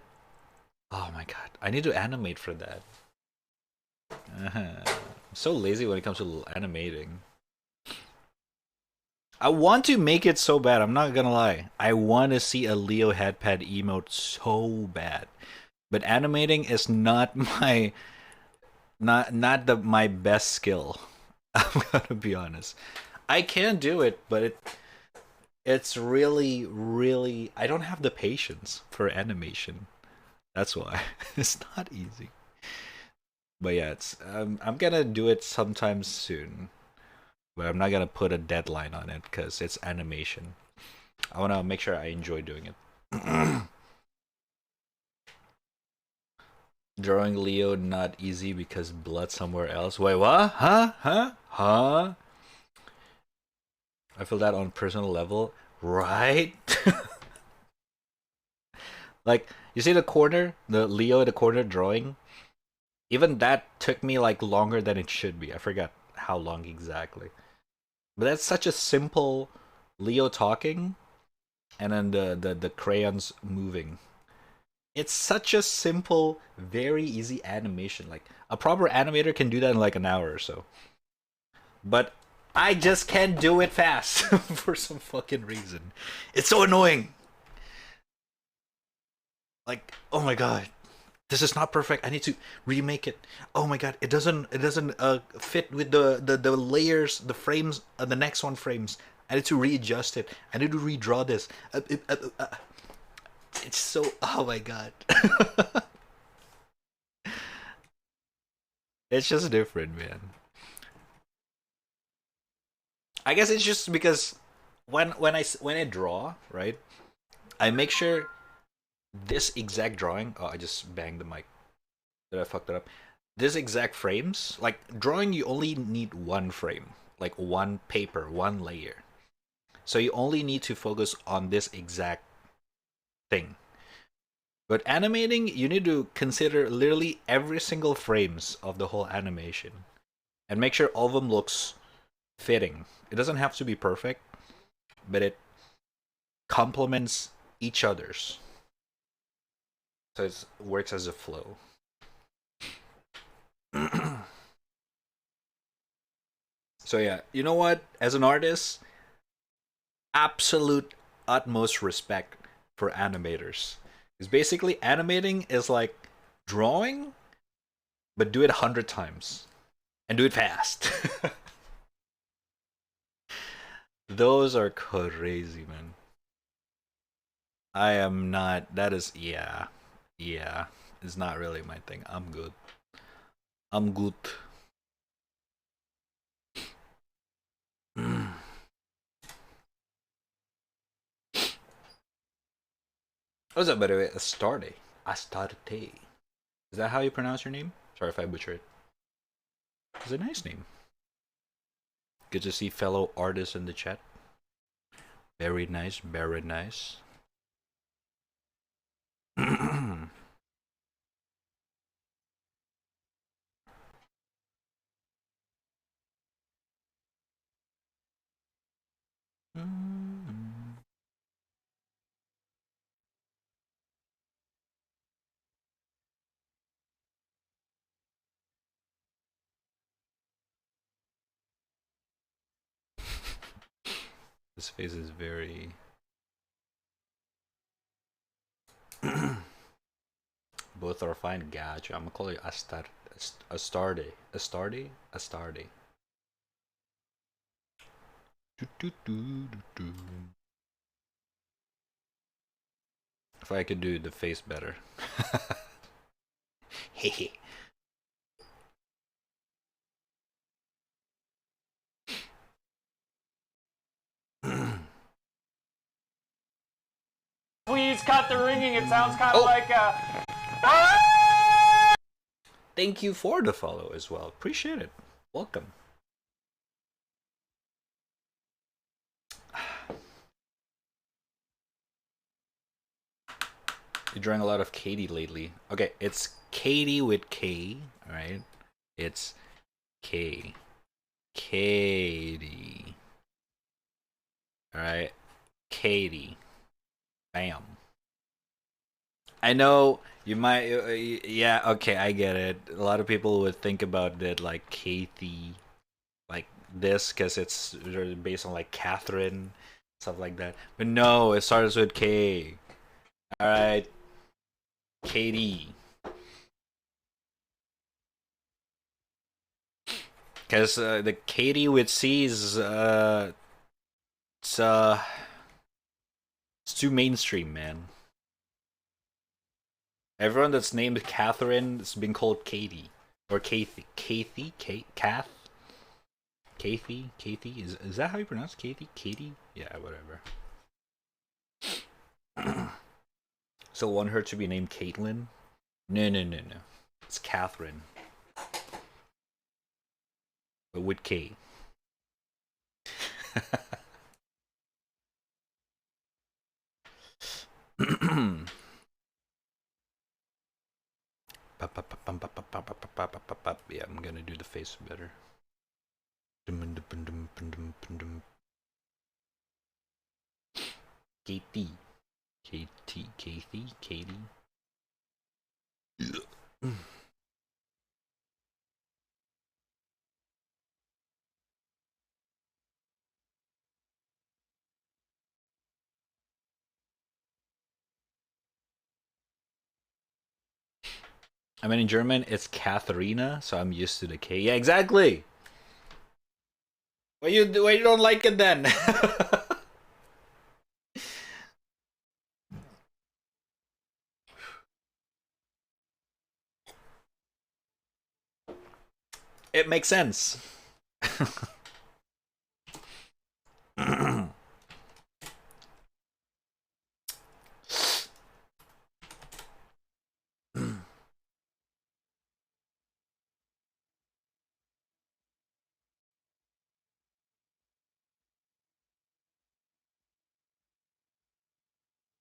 [SPEAKER 1] Oh my god, I need to animate for that. I'm so lazy when it comes to animating. I want to make it so bad, I'm not gonna lie. I want to see a Leo headpad emote so bad. But animating is not my my best skill. I'm gonna be honest. I can do it, but it's really I don't have the patience for animation. That's why. It's not easy. But yeah, it's I'm gonna do it sometime soon. But I'm not gonna put a deadline on it because it's animation. I wanna make sure I enjoy doing it. Drawing Leo not easy because blood somewhere else. Wait, what? Huh? I feel that on personal level, right? Like, you see the corner, the Leo in the corner drawing? Even that took me like longer than it should be. I forgot how long exactly. But that's such a simple Leo talking and then the crayons moving. It's such a simple, very easy animation. Like a proper animator can do that in like an hour or so. But I just can't do it fast for some fucking reason. It's so annoying. Like, oh my god. This is not perfect. I need to remake it. Oh my god, it doesn't fit with the layers, the frames, the next one frames. I need to readjust it. I need to redraw this. It's so, oh my god. It's just different, man. I guess it's just because when I draw, right? I make sure this exact drawing. Oh, I just banged the mic. Did I fucked it up? This exact frames, like drawing, you only need one frame, like one paper, one layer. So you only need to focus on this exact thing. But animating, you need to consider literally every single frames of the whole animation and make sure all of them looks fitting. It doesn't have to be perfect, but it complements each other's. So it works as a flow. So yeah, you know what? As an artist, absolute utmost respect for animators. Because basically animating is like drawing, but do it 100 times. And do it fast. Those are crazy, man. I am not. That is, yeah. Yeah. It's not really my thing. I'm good. I'm good. What's up, by the way? Astarte. Astarte. Is that how you pronounce your name? Sorry if I butcher it. It's a nice name. Good to see fellow artists in the chat. Very nice, very nice. This face is very... Both are fine. Gotcha. I'm gonna call you Astarte. Astarte? Astarte. If I could do the face better. Hehe.
[SPEAKER 2] Please cut the ringing. It sounds kind of like
[SPEAKER 1] Thank you for the follow as well. Appreciate it. Welcome. You're drawing a lot of Katie lately. Okay, it's Katie with K, alright? It's K. Katie. Alright? Katie. Bam. I know you might, yeah, okay, I get it. A lot of people would think about it like Kathy, like this, because it's based on like Catherine, stuff like that. But no, it starts with K. Alright, Katie. Because the Katie with C is, it's too mainstream, man. Everyone that's named Catherine has been called Katie. Or Kathy. Kathy? Kath? Kathy? Kathy? Is that how you pronounce Kathy? Katie? Yeah, whatever. So want her to be named Caitlin? No, no, no, no. It's Catherine. But with K. Yeah, I'm gonna do the face better. Katie. Katie. I mean, in German, it's Katharina, so I'm used to the K. Yeah, exactly. Why you don't like it then? It makes sense.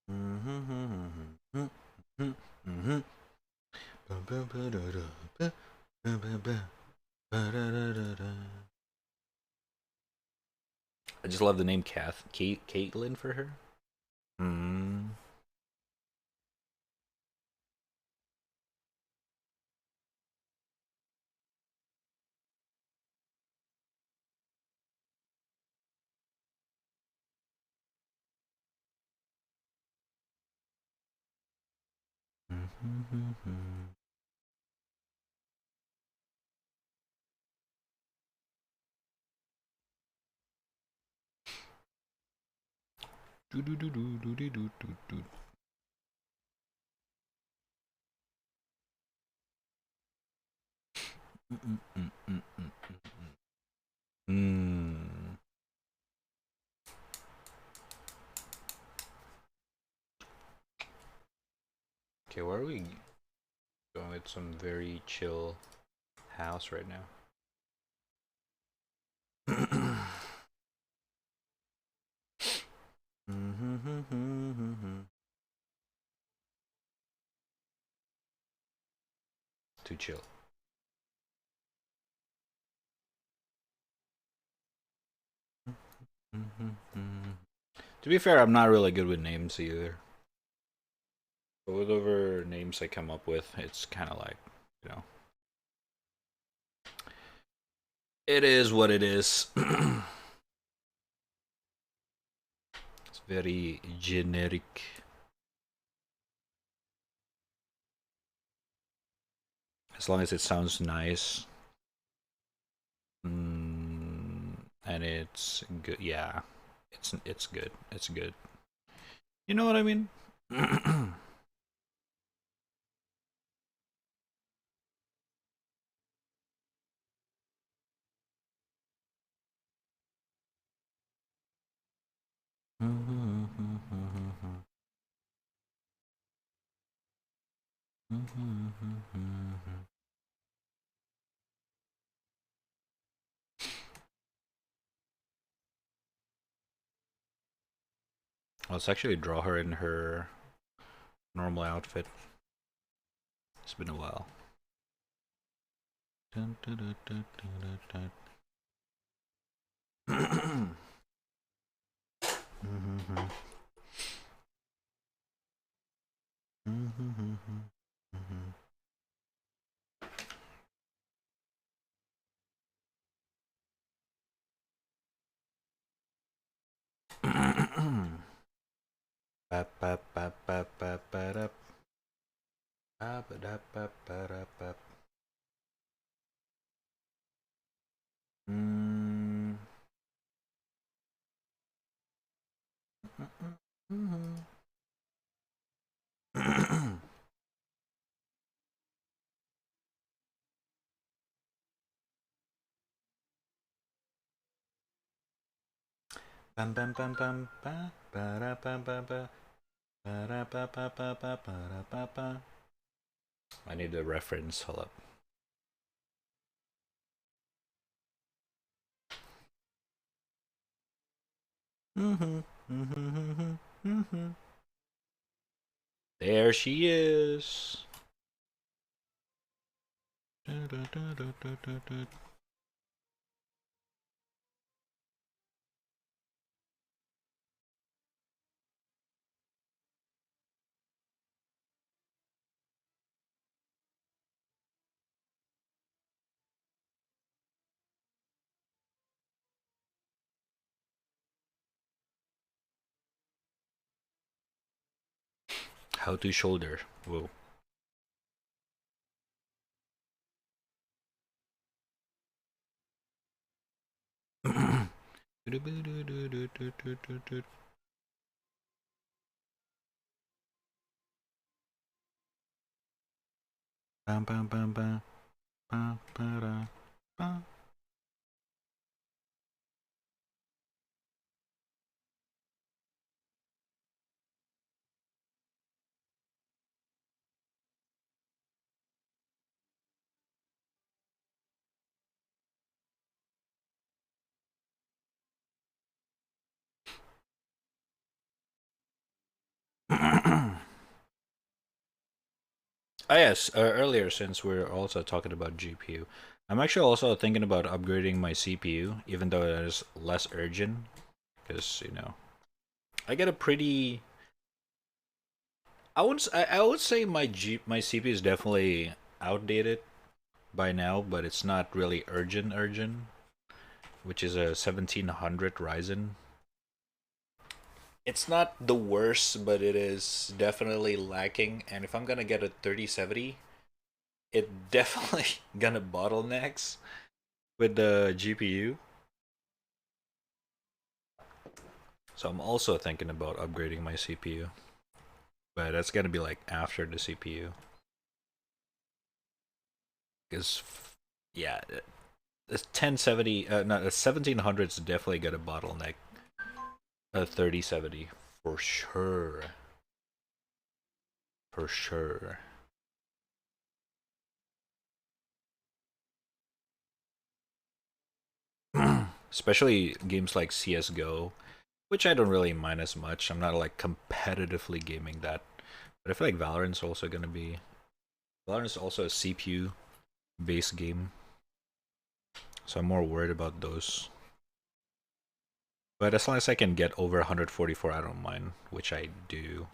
[SPEAKER 1] I just love the name Caitlin for her. Hmm. Hmm. Okay, where are we going with some very chill house right now? Too chill. To be fair, I'm not really good with names either. But whatever names I come up with, it's kind of like, you know, it is what it is. It's very generic. As long as it sounds nice. And it's good. Yeah, it's good. It's good. You know what I mean? Let's actually draw her in her normal outfit. It's been a while. Bam bam bam bam ba ba da ba ba ba ba da ba ba ba ba ba da ba ba. I need the reference. Hold up. There she is. How to shoulder. Whoa. Bam bam bam bam bam ba da ba. Yes, earlier since we're also talking about GPU, I'm actually also thinking about upgrading my CPU, even though it is less urgent, because I get a pretty. I would say my CPU is definitely outdated by now, but it's not really urgent, which is a 1700 Ryzen. It's not the worst, but it is definitely lacking. And if I'm gonna get a 3070, it definitely gonna bottlenecks with the GPU. So I'm also thinking about upgrading my CPU, but that's gonna be like after the CPU, because yeah, the 1070, no, the 1700 is definitely gonna bottleneck a 3070 for sure, for sure. Especially games like CS:GO, which I don't really mind as much. I'm not like competitively gaming that, but I feel like Valorant's also a CPU based game, so I'm more worried about those. But as long as I can get over 144, I don't mind, which I do.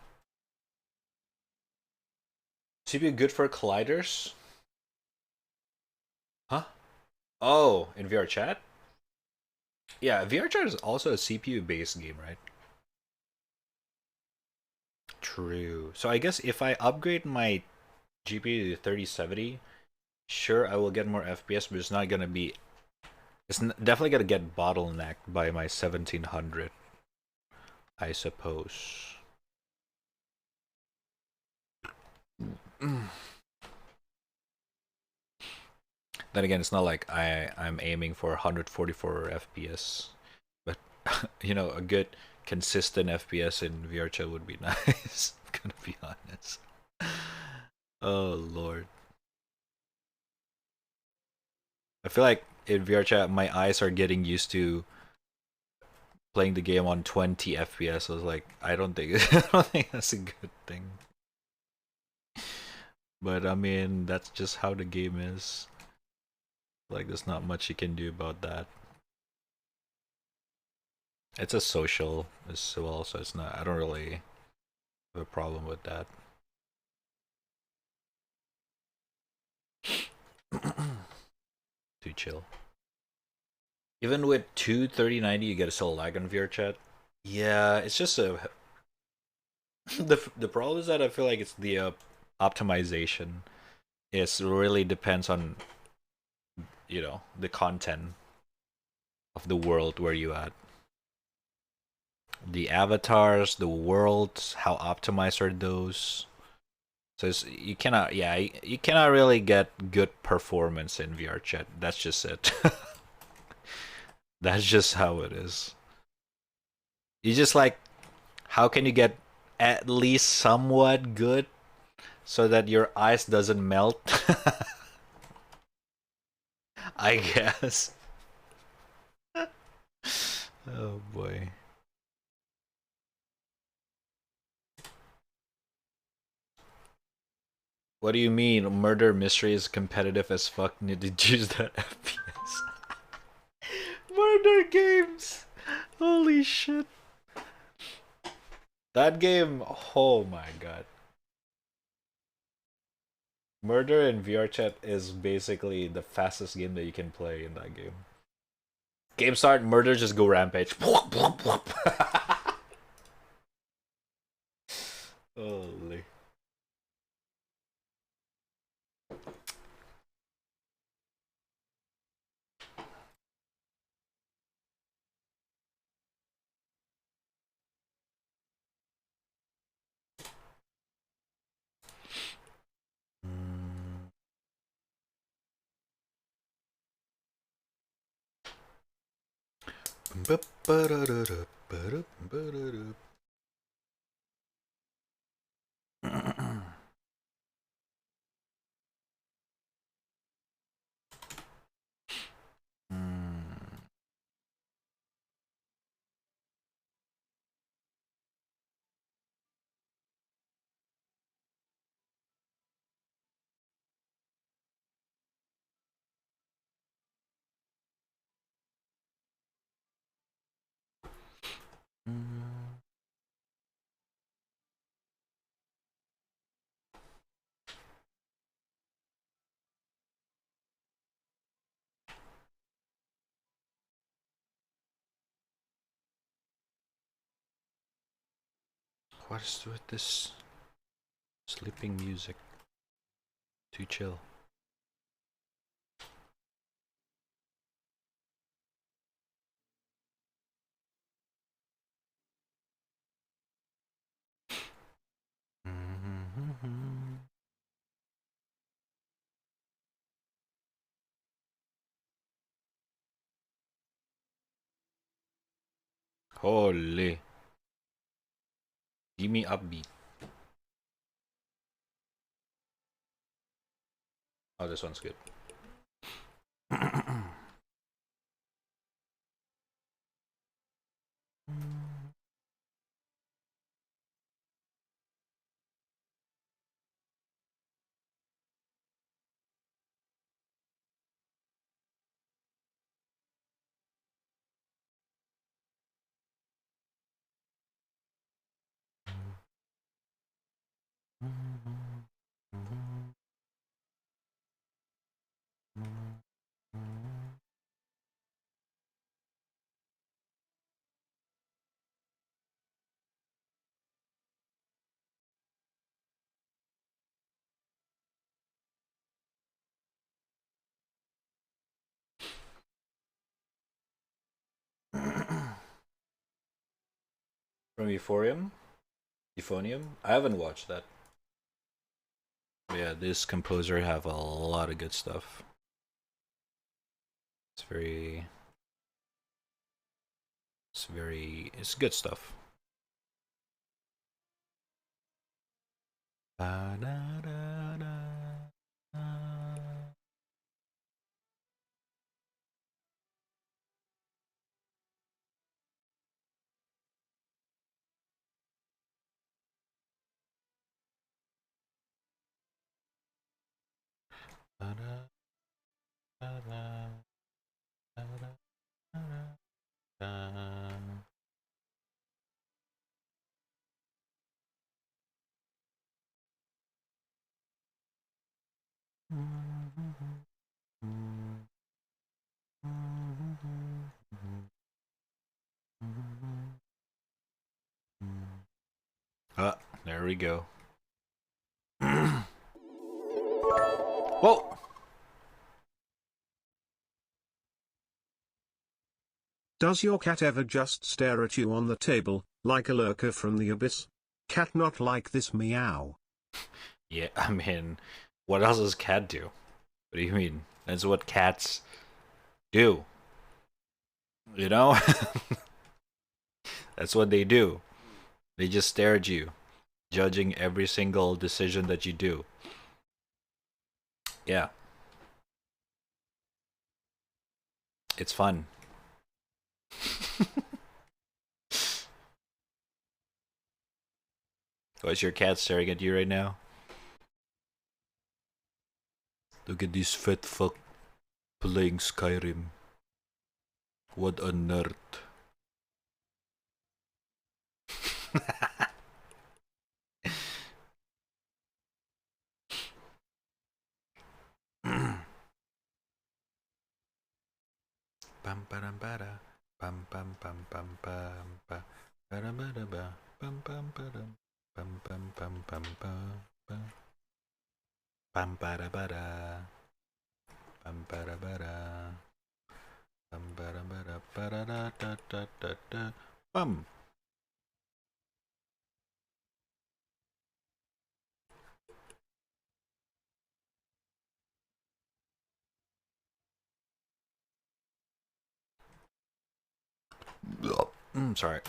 [SPEAKER 1] CPU good for colliders? Huh? Oh, in VR chat? Yeah, VR chat is also a CPU based game, right? True. So I guess if I upgrade my GPU to 3070, sure I will get more FPS, but it's not gonna be. Definitely gonna get bottlenecked by my 1700, I suppose. Then again, it's not like I'm aiming for 144 FPS, but a good consistent FPS in VR chat would be nice. I'm gonna be honest. Oh lord, I feel like in VR chat my eyes are getting used to playing the game on 20 FPS. I was like, I don't think I don't think that's a good thing. But I mean, that's just how the game is. Like, there's not much you can do about that. It's a social as well, so it's not. I don't really have a problem with that. Too chill. Even with two 3090, you get a still lag on VR chat. Yeah, it's just a the problem is that I feel like it's the optimization. It really depends on the content of the world where you at. The avatars, the worlds, how optimized are those? So you cannot, yeah, you cannot really get good performance in VR chat. That's just it. That's just how it is. You just like, how can you get at least somewhat good so that your ice doesn't melt? I guess. Oh boy. What do you mean? Murder mystery is competitive as fuck. Need to choose that FPS. Murder games. Holy shit. That game. Oh my god. Murder in VR chat is basically the fastest game that you can play in that game. Game start, murder, just go rampage. Holy. What is with this sleeping music? Too chill. Holy. Give me upbeat. Oh, this one's good. From Euphonium? I haven't watched that. But yeah, this composer have a lot of good stuff. It's good stuff. Ah, there we go. Whoa!
[SPEAKER 3] Does your cat ever just stare at you on the table, like a lurker from the abyss? Cat not like this, meow.
[SPEAKER 1] Yeah, I mean, what else does cat do? What do you mean? That's what cats do. You know? That's what they do. They just stare at you, judging every single decision that you do. Yeah. It's fun. What's your cat staring at you right now? Look at this fat fuck playing Skyrim. What a nerd. Pam pam para pam pam pam pam pam pam para para ba pam pam para pam pam pam pam pam pam para para pam para para pam para para da da da da da pam. Sorry.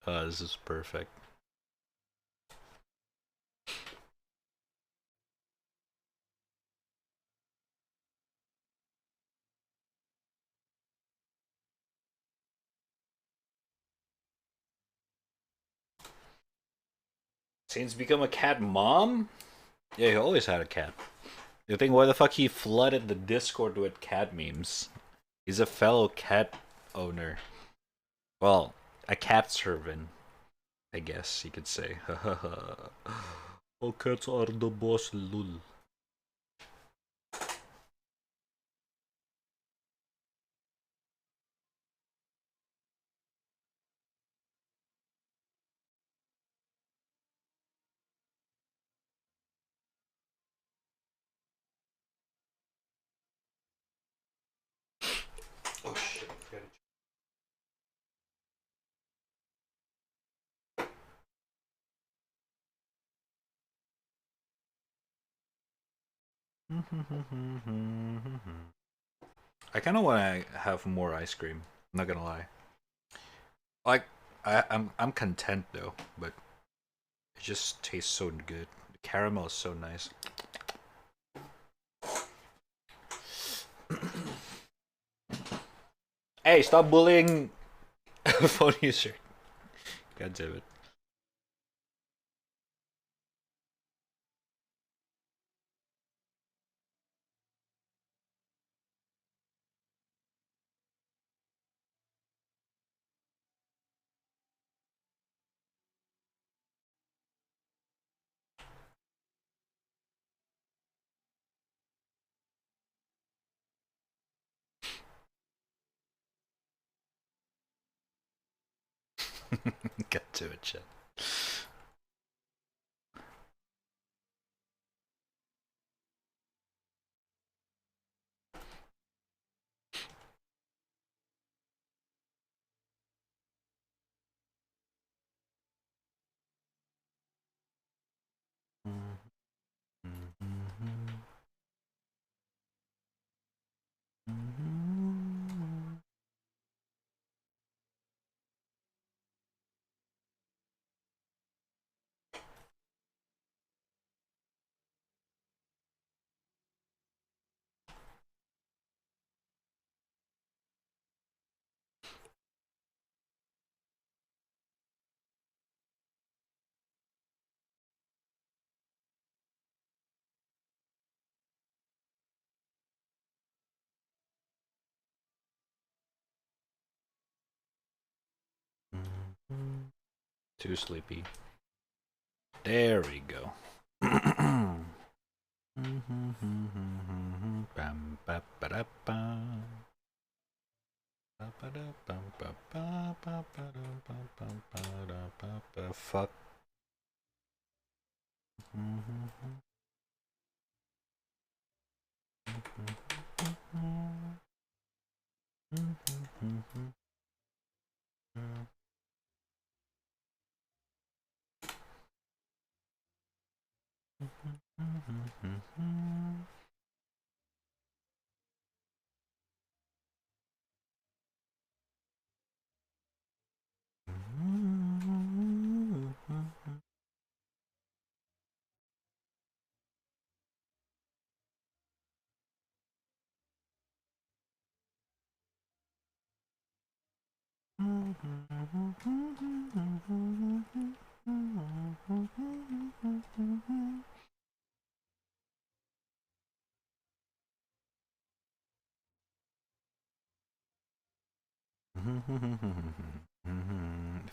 [SPEAKER 1] This is perfect. Saints become a cat mom? Yeah, he always had a cat. You think why the fuck he flooded the Discord with cat memes? He's a fellow cat owner. Well, a cat servant, I guess you could say. All cats are the boss, lul. Oh shit, I kind of want to have more ice cream. I'm not gonna lie. Like, I'm content though, but it just tastes so good. The caramel is so nice. Hey, stop bullying phone user. God damn it. Get to it, chat. Too sleepy. There we go. Fuck.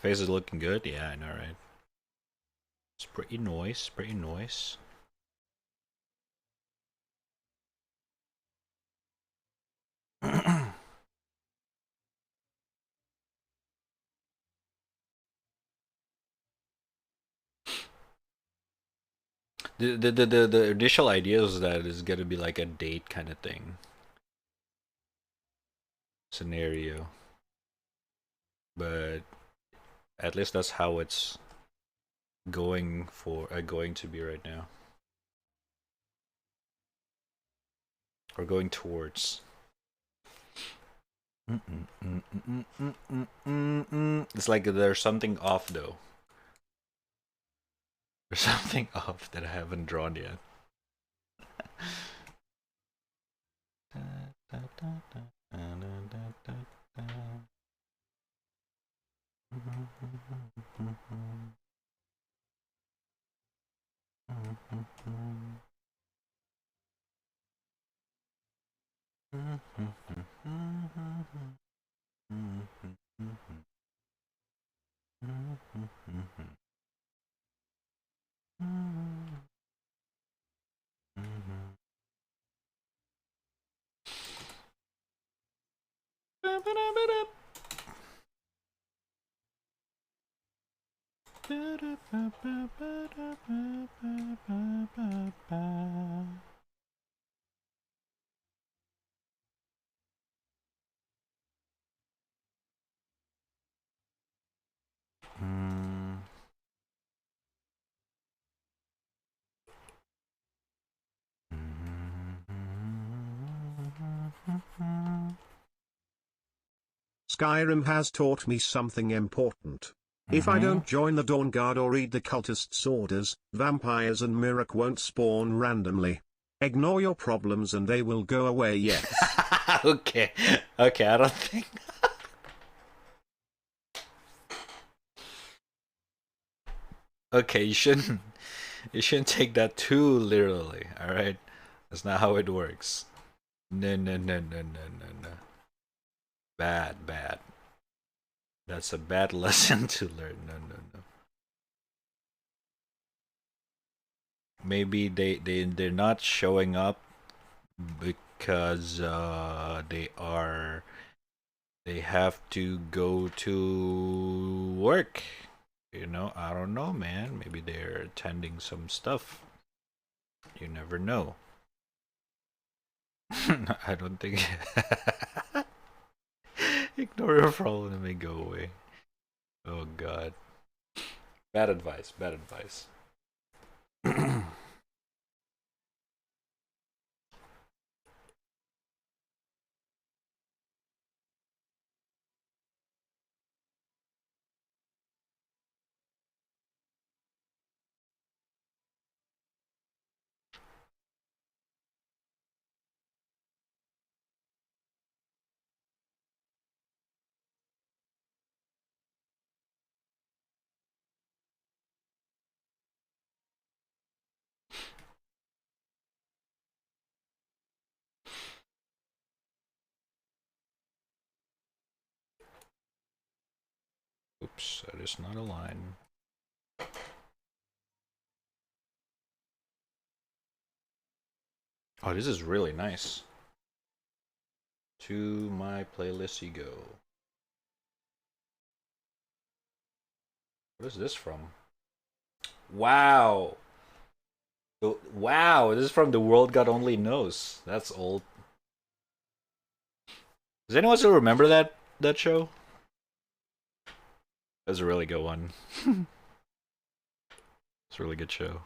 [SPEAKER 1] Face is looking good. Yeah, I know, right? It's pretty nice. Pretty nice. The initial idea is that it's gonna be like a date kind of thing scenario, but at least that's how it's going to be right now, or going towards. It's like there's something off though. There's something off that I haven't drawn yet.
[SPEAKER 3] Skyrim has taught me something important. If I don't join the Dawn Guard or read the cultists' orders, vampires and Mirok won't spawn randomly. Ignore your problems and they will go away, yes.
[SPEAKER 1] Okay, okay, I don't think... Okay, you shouldn't take that too literally, alright? That's not how it works. No. Bad. That's a bad lesson to learn. No. Maybe they're not showing up because they have to go to work. You know, I don't know, man. Maybe they're attending some stuff. You never know. I don't think. Ignore your problem and they go away. Oh god. Bad advice. Oops, that is not a line. Oh, this is really nice. To my playlist you go. What is this from? Wow. Wow, this is from The World God Only Knows. That's old. Does anyone still remember that show? That was a really good one. It's a really good show.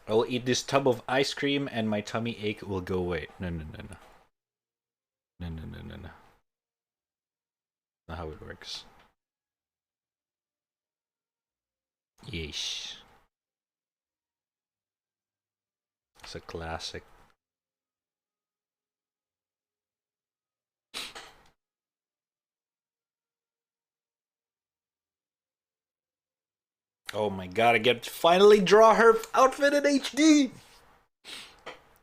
[SPEAKER 1] I will eat this tub of ice cream and my tummy ache will go away. No. Not how it works. Yeesh. It's a classic. Oh my god, I get to finally draw her outfit in HD!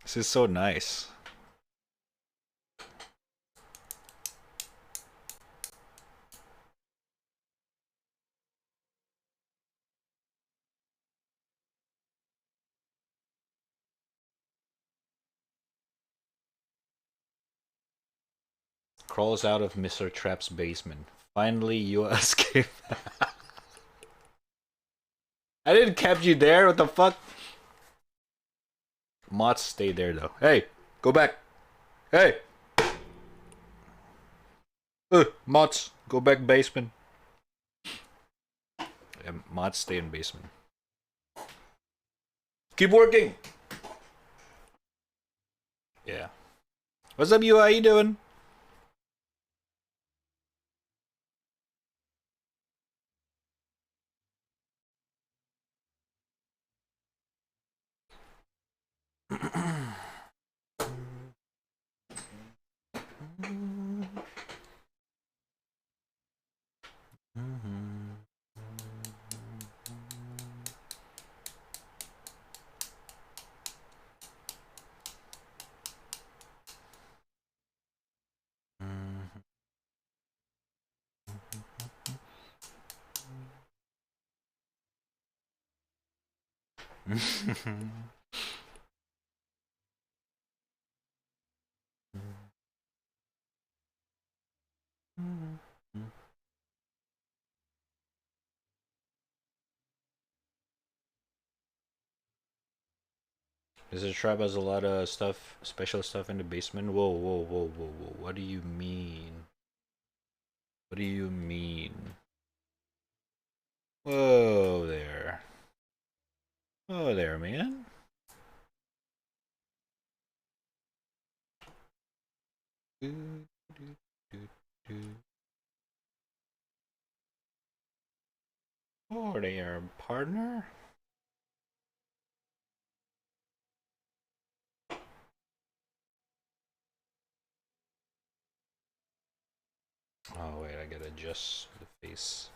[SPEAKER 1] This is so nice. Crawls out of Mr. Trap's basement. Finally, you escape. I didn't kept you there, what the fuck? Mods stay there though. Hey, go back. Hey! Mods, go back basement. Yeah, mods stay in basement. Keep working! Yeah. What's up, you? How you doing? This tribe has a lot of stuff, special stuff in the basement. Whoa, whoa, whoa, whoa, whoa. What do you mean? What do you mean? Whoa there. Whoa there, man. Oh there, partner. Oh wait, I gotta adjust the face.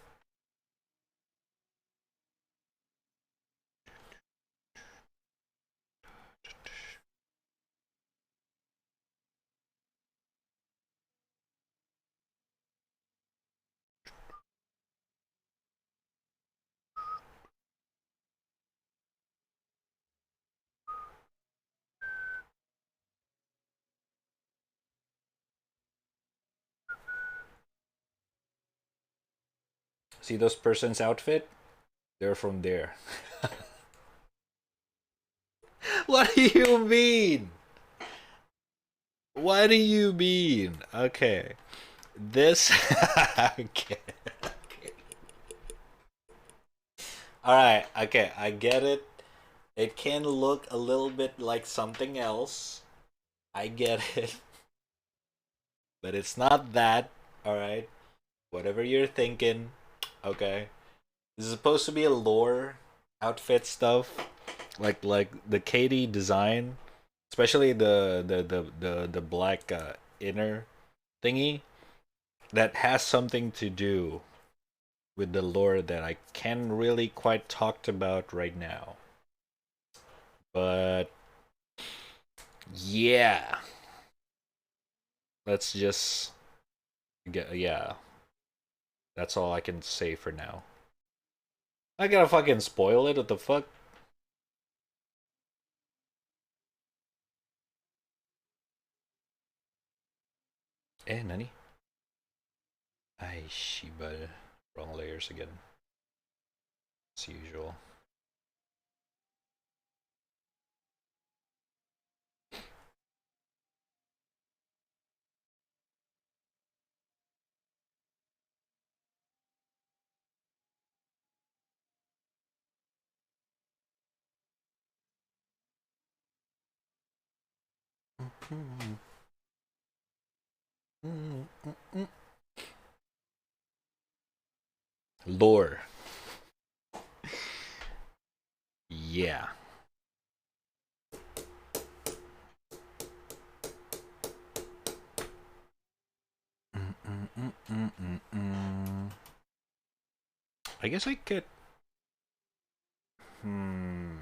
[SPEAKER 1] See those person's outfit? They're from there. What do you mean? What do you mean? Okay. This okay. Alright, okay, I get it. It can look a little bit like something else. I get it. But it's not that, alright? Whatever you're thinking, okay? This is supposed to be a lore outfit stuff. Like the Katie design. Especially the black inner thingy. That has something to do with the lore that I can't really quite talk about right now. But yeah, let's just get, yeah, that's all I can say for now. I gotta fucking spoil it. What the fuck? Nani? Ay, shiba. Wrong layers again. As usual. Lore. Yeah. I guess I could. Hmm.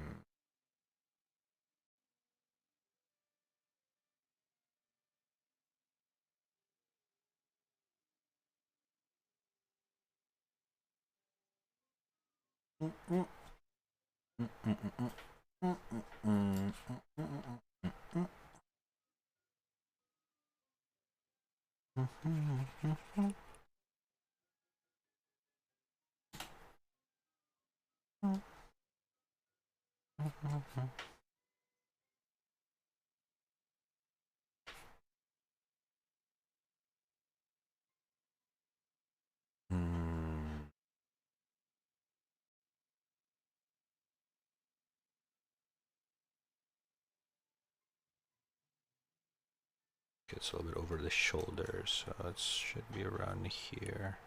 [SPEAKER 1] It's a little bit over the shoulders, so it should be around here.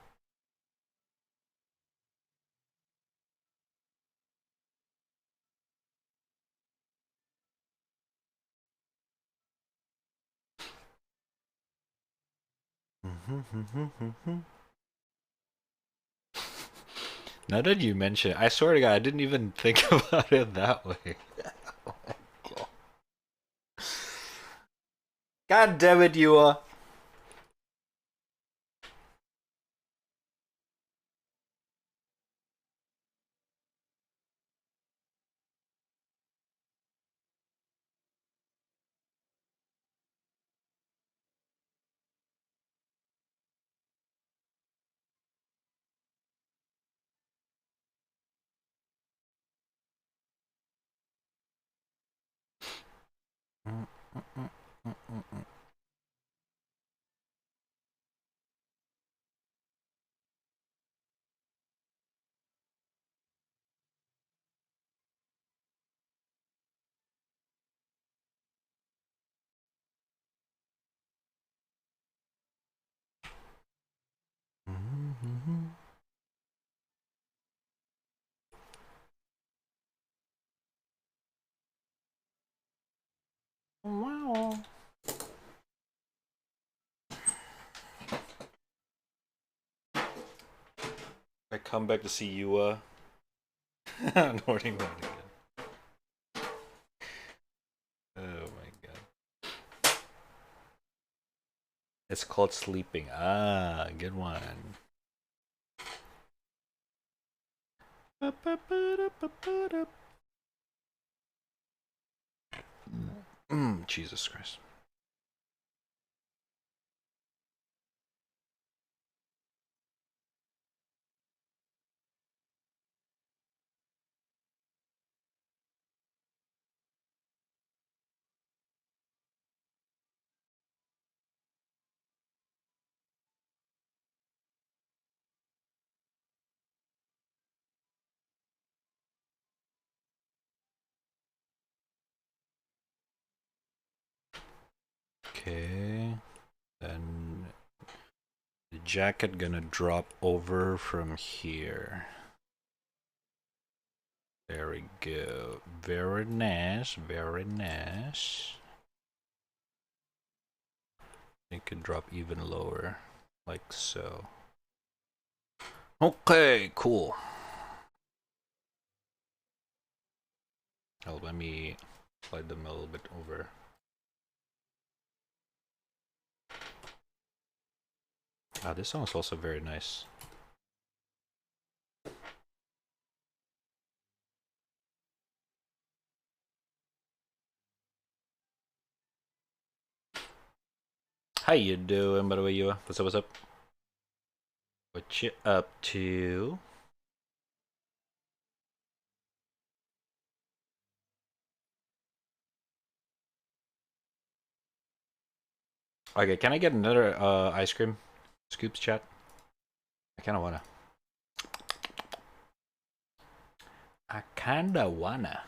[SPEAKER 1] Now that you mention it, I swear to God, I didn't even think about it that way. God damn it, you are.
[SPEAKER 2] Wow.
[SPEAKER 1] I come back to see you, Northern again. Oh my god. It's called sleeping. Ah, good one. Jesus Christ. Okay. Then the jacket gonna drop over from here. There we go. Very nice, very nice. It could drop even lower, like so. Okay, cool. Oh, let me slide them a little bit over. Ah, this song is also very nice. How you doing, by the way, you? What's up, what's up? What you up to? Okay, can I get another ice cream scoops chat? I kinda wanna. I kinda wanna.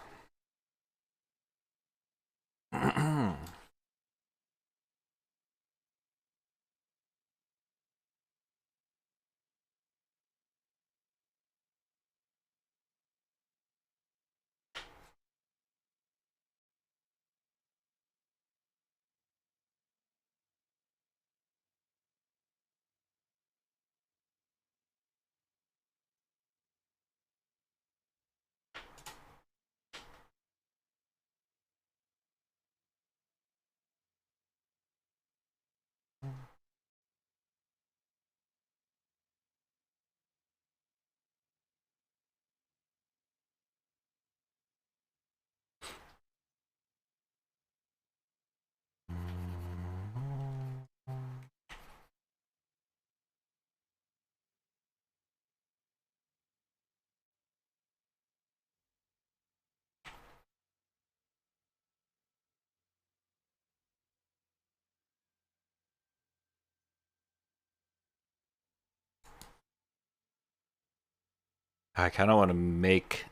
[SPEAKER 1] I kind of want to make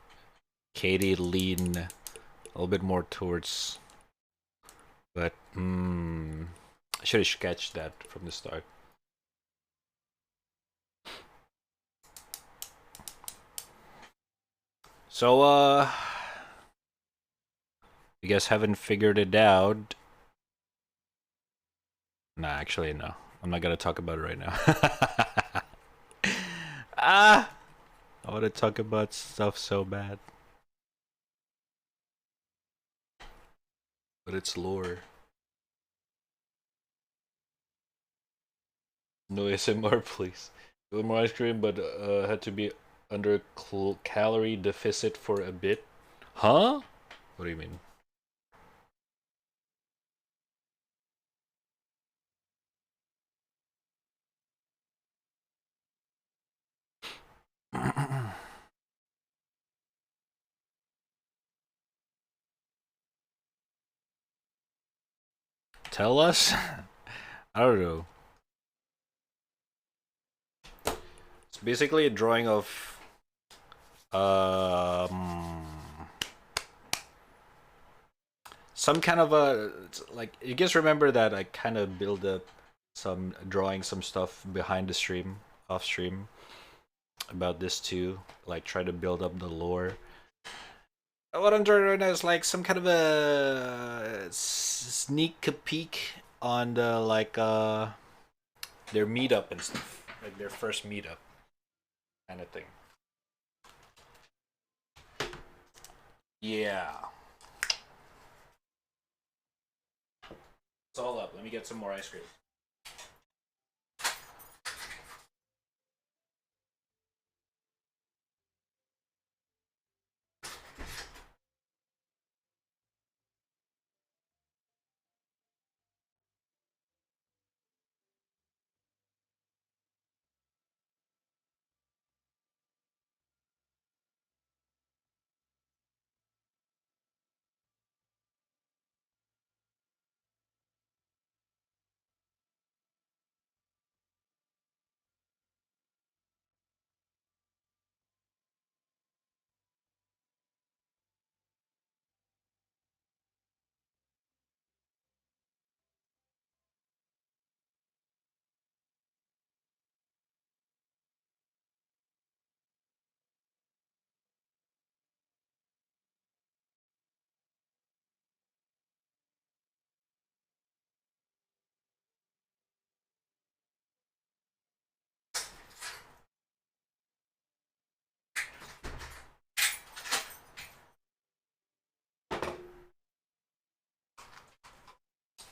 [SPEAKER 1] Katie lean a little bit more towards, but I should have sketched that from the start. So, you guys haven't figured it out. Nah, actually, no. I'm not gonna talk about it right now. Ah! I want to talk about stuff so bad. But it's lore. No ASMR, please. A little more ice cream, but had to be under calorie deficit for a bit. Huh? What do you mean? tell us? I don't know. It's basically a drawing of some kind of a, like, you guys remember that I kind of build up some drawing some stuff behind the stream, off stream, about this too, like try to build up the lore. What I'm doing right now is like some kind of a sneak peek on the like their meetup and stuff, like their first meetup kind of thing. Yeah. It's all up. Let me get some more ice cream.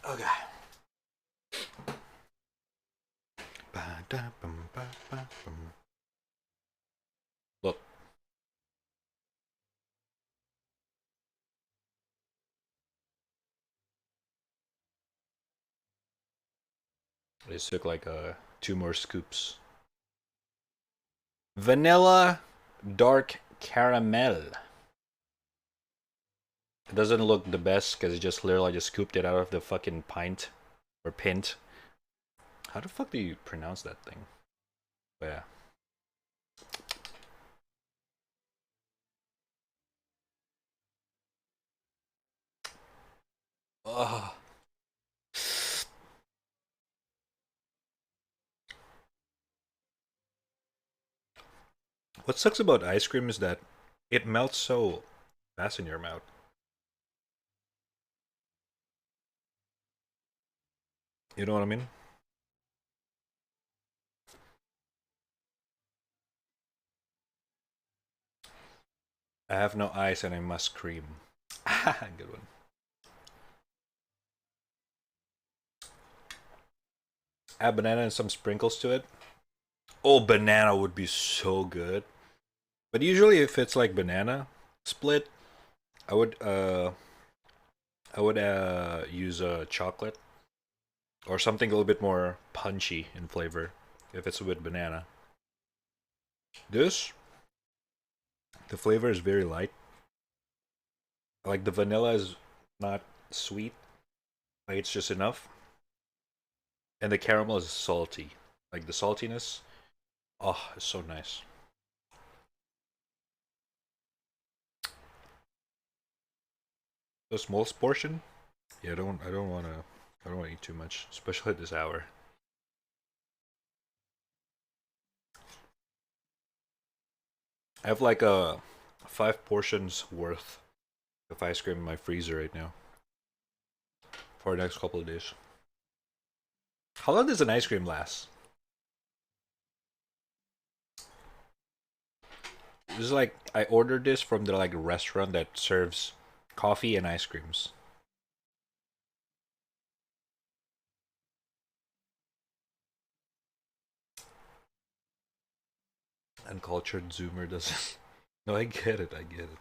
[SPEAKER 1] Okay. Look. I just took like 2 more scoops. Vanilla dark caramel. It doesn't look the best because it just literally just scooped it out of the fucking pint or pint. How the fuck do you pronounce that thing? But yeah. Ugh. What sucks about ice cream is that it melts so fast in your mouth. You know what I mean? I have no ice and I must cream. Good one. Add banana and some sprinkles to it. Oh, banana would be so good. But usually if it's like banana split, I would use chocolate or something a little bit more punchy in flavor if it's with banana. This, the flavor is very light. Like the vanilla is not sweet, like it's just enough. And the caramel is salty. Like the saltiness, oh, it's so nice. The smallest portion? Yeah, I don't wanna eat too much, especially at this hour. I have like a 5 portions worth of ice cream in my freezer right now for the next couple of days. How long does an ice cream last? This is like I ordered this from the like restaurant that serves coffee and ice creams. Uncultured Zoomer doesn't. No, I get it. I get it.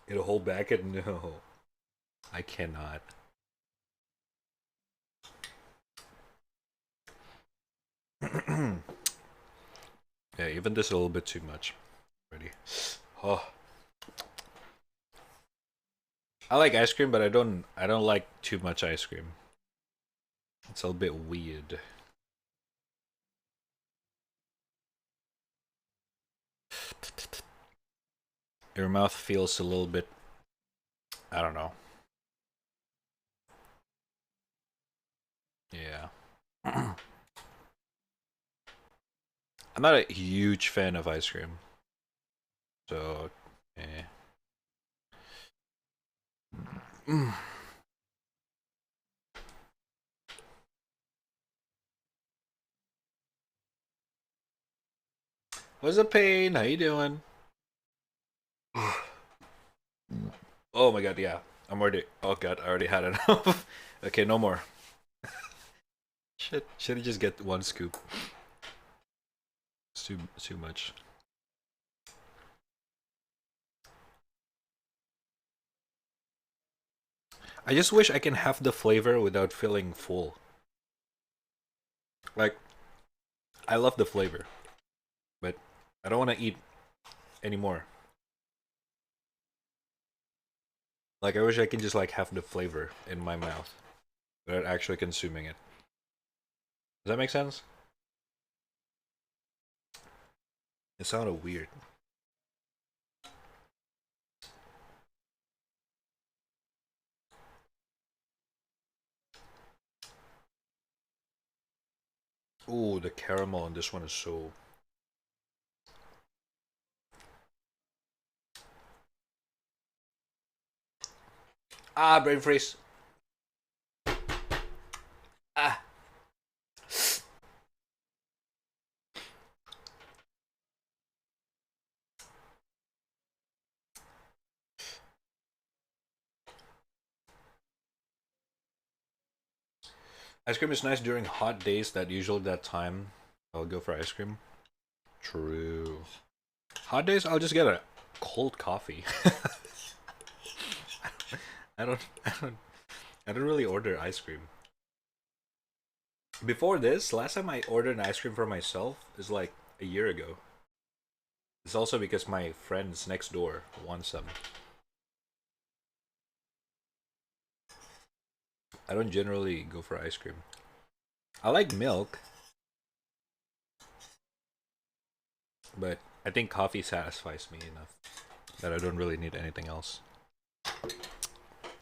[SPEAKER 1] In a whole bucket? No, I cannot. Yeah, even this is a little bit too much. Ready? Oh, I like ice cream, but I don't like too much ice cream. It's a bit weird. Your mouth feels a little bit, I don't know. Yeah. I'm not a huge fan of ice cream. So, eh. What's the pain? How you doing? Oh my god, yeah. I'm already. Oh god, I already had enough. Okay, no more. Shit, should have just get one scoop. It's too much. I just wish I can have the flavor without feeling full. Like, I love the flavor, but I don't want to eat anymore. Like, I wish I can just like have the flavor in my mouth without actually consuming it. Does that make sense? It sounded weird. Ooh, the caramel on this one is so... Ah, brain freeze. Ah. Ice cream is nice during hot days. That usually that time I'll go for ice cream. True. Hot days I'll just get a cold coffee. I don't really order ice cream. Before this, last time I ordered an ice cream for myself is like a year ago. It's also because my friends next door want some. I don't generally go for ice cream. I like milk, but I think coffee satisfies me enough that I don't really need anything else,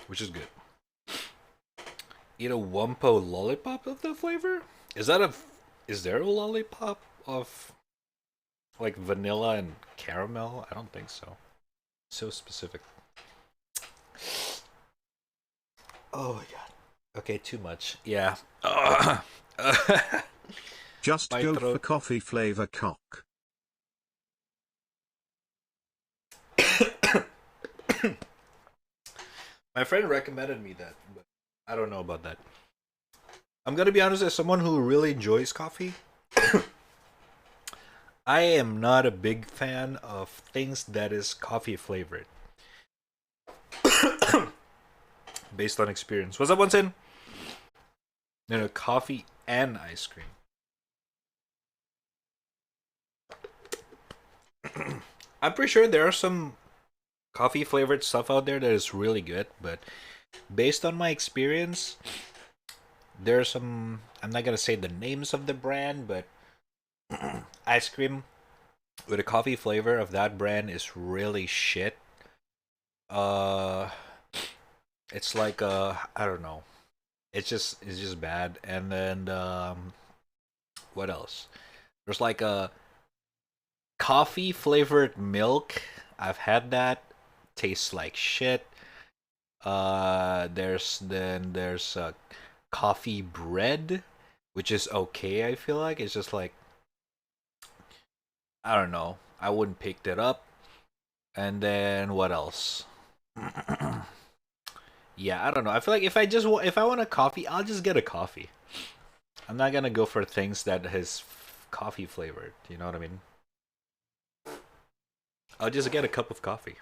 [SPEAKER 1] which is good. Eat a Wumpo lollipop of the flavor? Is there a lollipop of like vanilla and caramel? I don't think so. So specific. Oh my god. Okay, too much. Yeah.
[SPEAKER 3] Just
[SPEAKER 1] My
[SPEAKER 3] go
[SPEAKER 1] throat.
[SPEAKER 3] for coffee flavor cock.
[SPEAKER 1] My friend recommended me that, but I don't know about that. I'm gonna be honest, as someone who really enjoys coffee, I am not a big fan of things that is coffee flavored. Based on experience. What's up, once in? No, coffee and ice cream. I'm pretty sure there are some coffee flavored stuff out there that is really good, but based on my experience, there's some, I'm not gonna say the names of the brand, but ice cream with a coffee flavor of that brand is really shit. Uh, it's like I don't know. It's just bad. And then what else? There's like a coffee flavored milk. I've had that. Tastes like shit. There's coffee bread, which is okay. I feel like it's just like, I don't know. I wouldn't pick that up. And then what else? Yeah, I don't know. I feel like if I want a coffee, I'll just get a coffee. I'm not gonna go for things that has coffee flavored. You know what I mean? I'll just get a cup of coffee.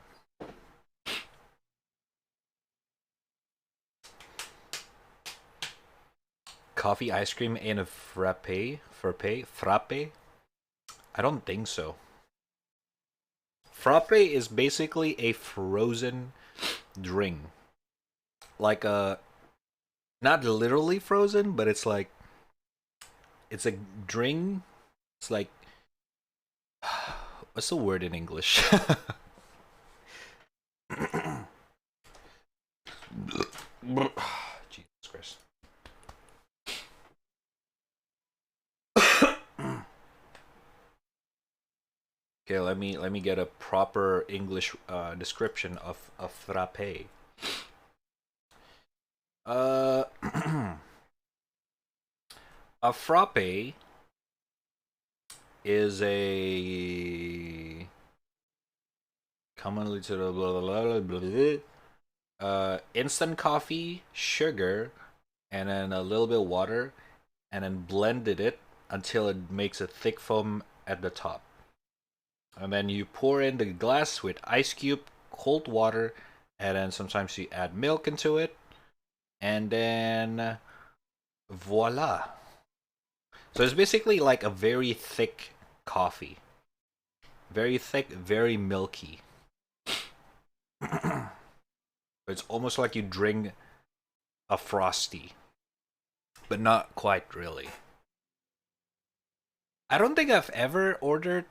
[SPEAKER 1] Coffee ice cream in a frappe? I don't think so. Frappe is basically a frozen drink. like a not literally frozen, but it's like it's a drink. It's like what's the word in English? Jesus Christ. Okay, let me get a proper English description of a frappe. Uh, a frappe is a commonly to the blah, blah, blah, blah, instant coffee, sugar, and then a little bit of water, and then blended it until it makes a thick foam at the top. And then you pour in the glass with ice cube, cold water, and then sometimes you add milk into it, and then voila. So it's basically like a very thick coffee. Very thick, very milky. It's almost like you drink a frosty, but not quite really. I don't think I've ever ordered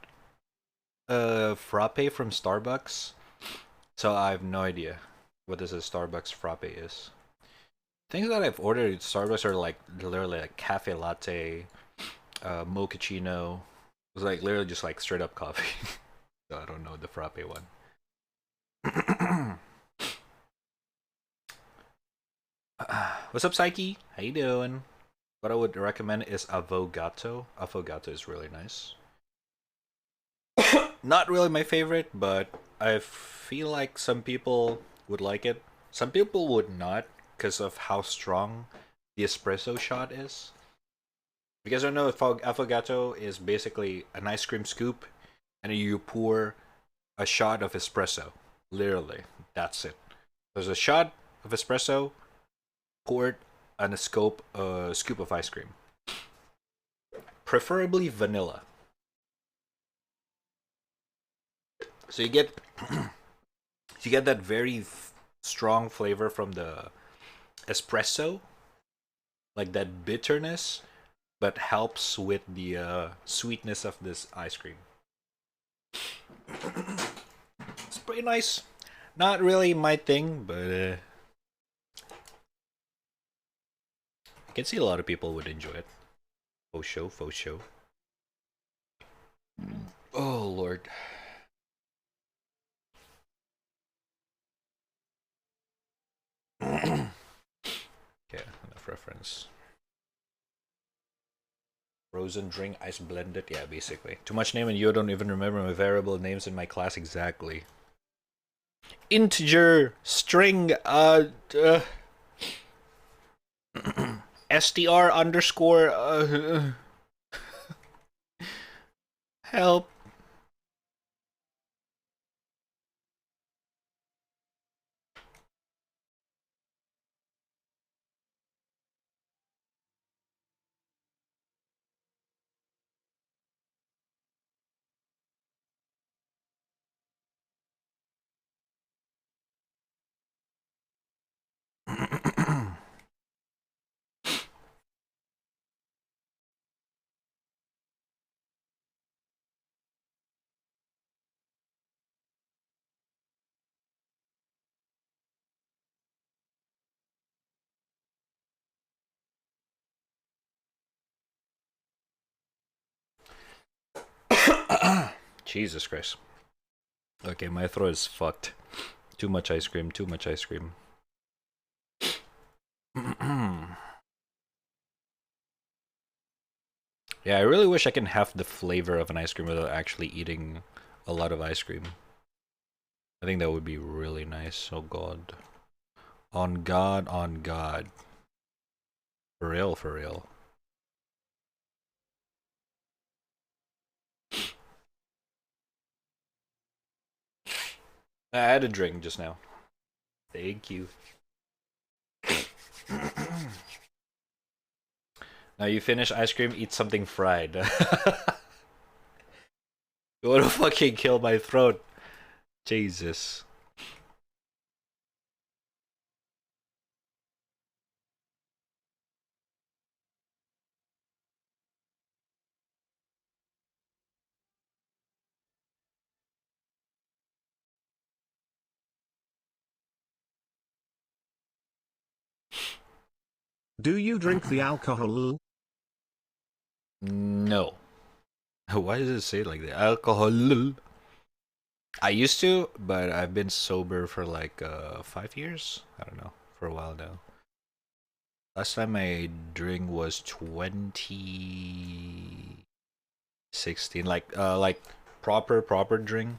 [SPEAKER 1] a frappe from Starbucks, so I have no idea what this is Starbucks frappe is. Things that I've ordered at Starbucks are like literally like cafe latte, mochaccino. It's like literally just like straight up coffee. So I don't know the frappe one. What's up, Psyche? How you doing? What I would recommend is avocado. Avocado is really nice. Not really my favorite, but I feel like some people would like it. Some people would not because of how strong the espresso shot is. Because I know affogato is basically an ice cream scoop, and then you pour a shot of espresso. Literally, that's it. There's a shot of espresso, poured on a scoop of ice cream. Preferably vanilla. So you get that very strong flavor from the espresso, like that bitterness, but helps with the sweetness of this ice cream. It's pretty nice. Not really my thing, but I can see a lot of people would enjoy it. Faux show, faux show. Oh Lord. Okay, enough reference. Frozen drink, ice blended. Yeah, basically. Too much name and you don't even remember my variable names in my class exactly. Integer, string, str underscore, help. Jesus Christ. Okay, my throat is fucked. Too much ice cream, too much ice cream. Yeah, I really wish I can have the flavor of an ice cream without actually eating a lot of ice cream. I think that would be really nice. Oh God. On God, on God. For real, for real. I had a drink just now. Thank you. Now you finish ice cream, eat something fried. You wanna fucking kill my throat. Jesus.
[SPEAKER 3] Do you drink the alcohol?
[SPEAKER 1] No. Why does it say like that? Alcohol. I used to, but I've been sober for like 5 years. I don't know, for a while now. Last time I drink was 2016, like proper drink.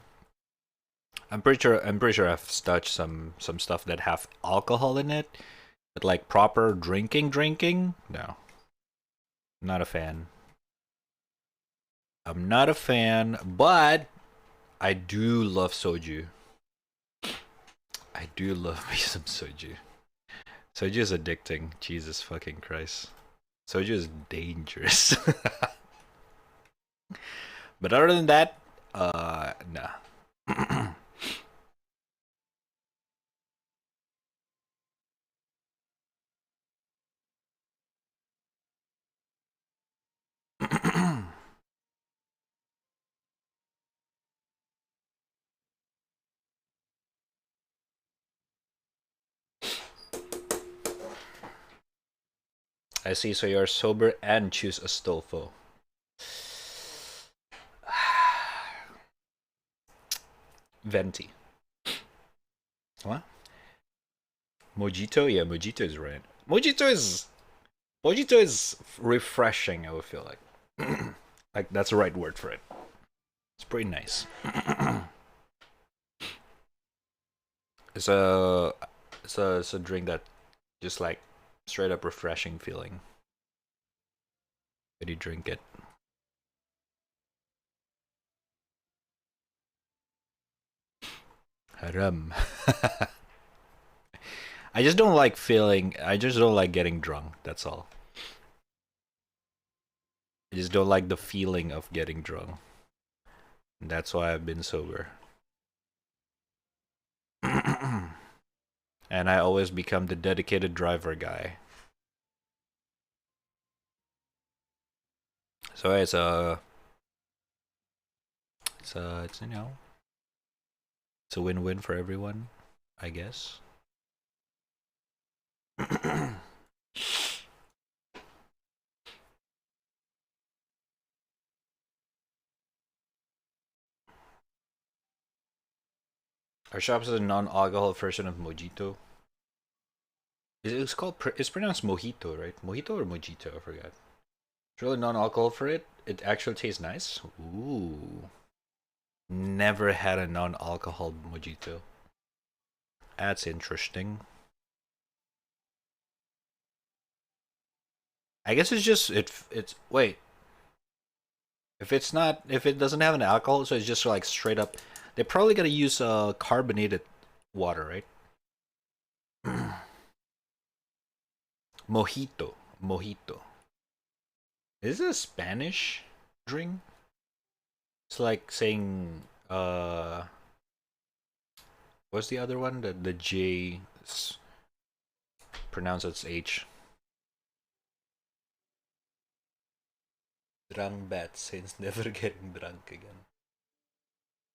[SPEAKER 1] I'm pretty sure I've touched some stuff that have alcohol in it, but like proper drinking, no. Not a fan. I'm not a fan, but I do love soju. I do love me some soju. Soju is addicting. Jesus fucking Christ. Soju is dangerous. But other than that, nah. I see, so you're sober and choose Astolfo. Venti. What? Mojito? Yeah, Mojito is right. Mojito is refreshing, I would feel like. Like, that's the right word for it. It's pretty nice. It's a drink that just like straight up refreshing feeling when you drink it. Haram. I just don't like getting drunk, that's all. I just don't like the feeling of getting drunk. And that's why I've been sober. And I always become the dedicated driver guy. So it's you know, it's a win-win for everyone, I guess. Our shop is a non-alcohol version of Mojito. It's pronounced Mojito, right? Mojito or Mojito, I forgot. It's really non-alcohol for it. It actually tastes nice. Ooh. Never had a non-alcohol Mojito. That's interesting. I guess it's just it's wait. If it doesn't have an alcohol, so it's just like straight up. They're probably gonna use carbonated water, right? Mojito. Is this a Spanish drink? It's like saying what's the other one? The J pronounce it's H. Drunk bat since never getting drunk again.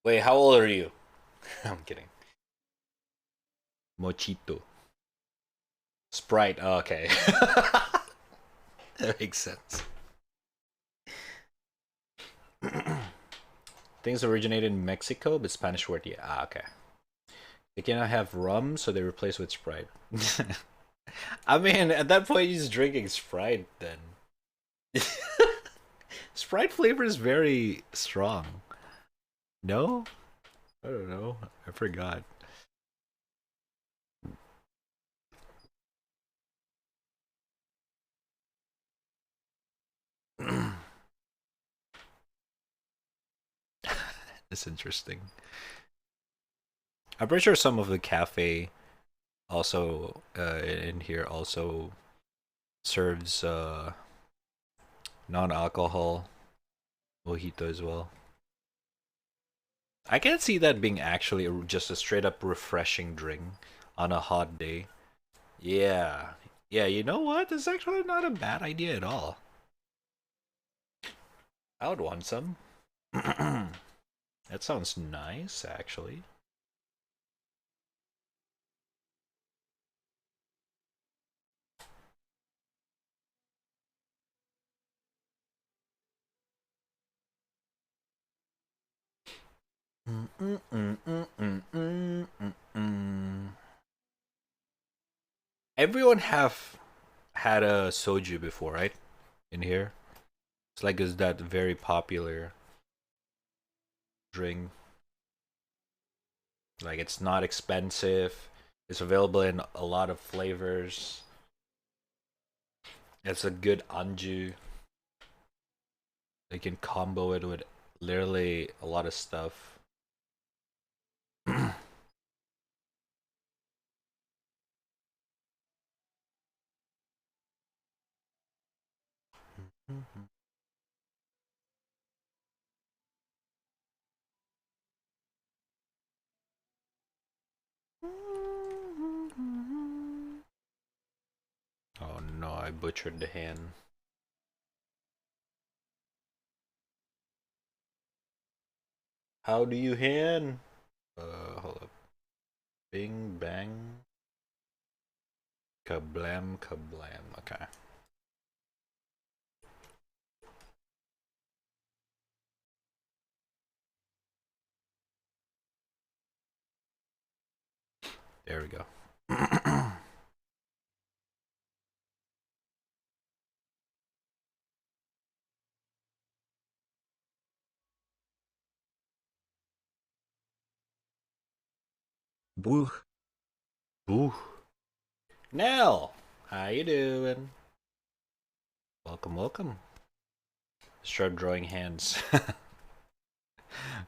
[SPEAKER 1] Wait, how old are you? I'm kidding. Mochito. Sprite. Oh, okay. That makes sense. Things originated in Mexico, but Spanish word, yeah. Ah, okay. They cannot have rum, so they replace with Sprite. I mean, at that point, he's drinking Sprite then. Sprite flavor is very strong. No? I don't know. I forgot. It's interesting. I'm pretty sure some of the cafe also in here also serves non-alcohol mojito as well. I can see that being actually just a straight up refreshing drink on a hot day. Yeah. Yeah, you know what? It's actually not a bad idea at all. I would want some. That sounds nice, actually. Everyone have had a soju before, right? In here, it's like is that very popular drink. Like it's not expensive. It's available in a lot of flavors. It's a good anju. They can combo it with literally a lot of stuff. Oh no, I butchered the hand. How do you hand? Hold up. Bing bang. Kablam kablam. Okay. There we go.
[SPEAKER 3] Boo.
[SPEAKER 1] Boo. Nell, how you doing? Welcome, welcome. Start drawing hands.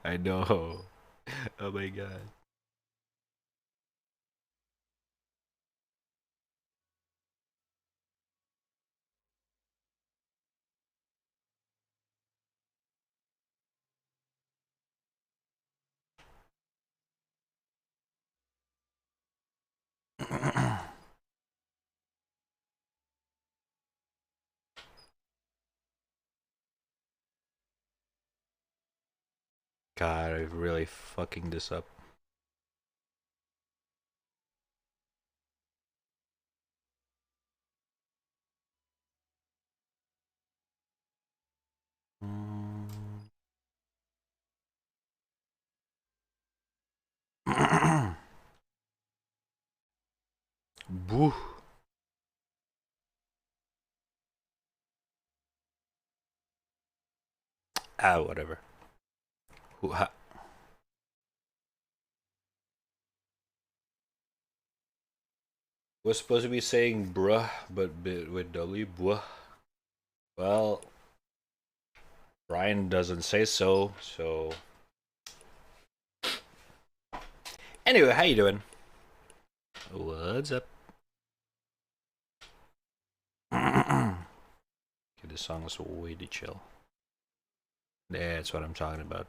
[SPEAKER 1] I know. Oh my god. God, I'm really fucking this up. Boo. Ah, whatever. Was supposed to be saying bruh, but with W, buh. Well, Brian doesn't say so, so. Anyway, how you doing? What's up? Okay, this song is way too chill. Yeah, that's what I'm talking about.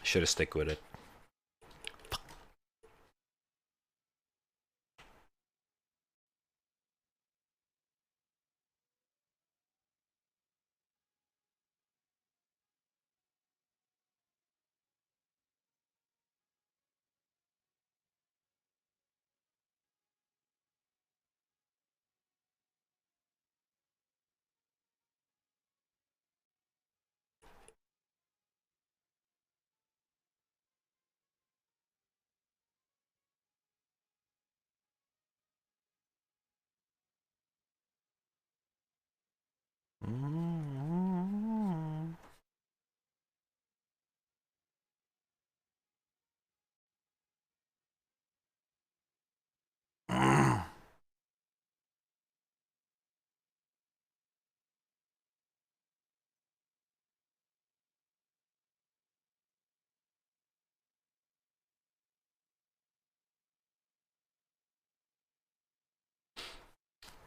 [SPEAKER 1] Should have stick with it.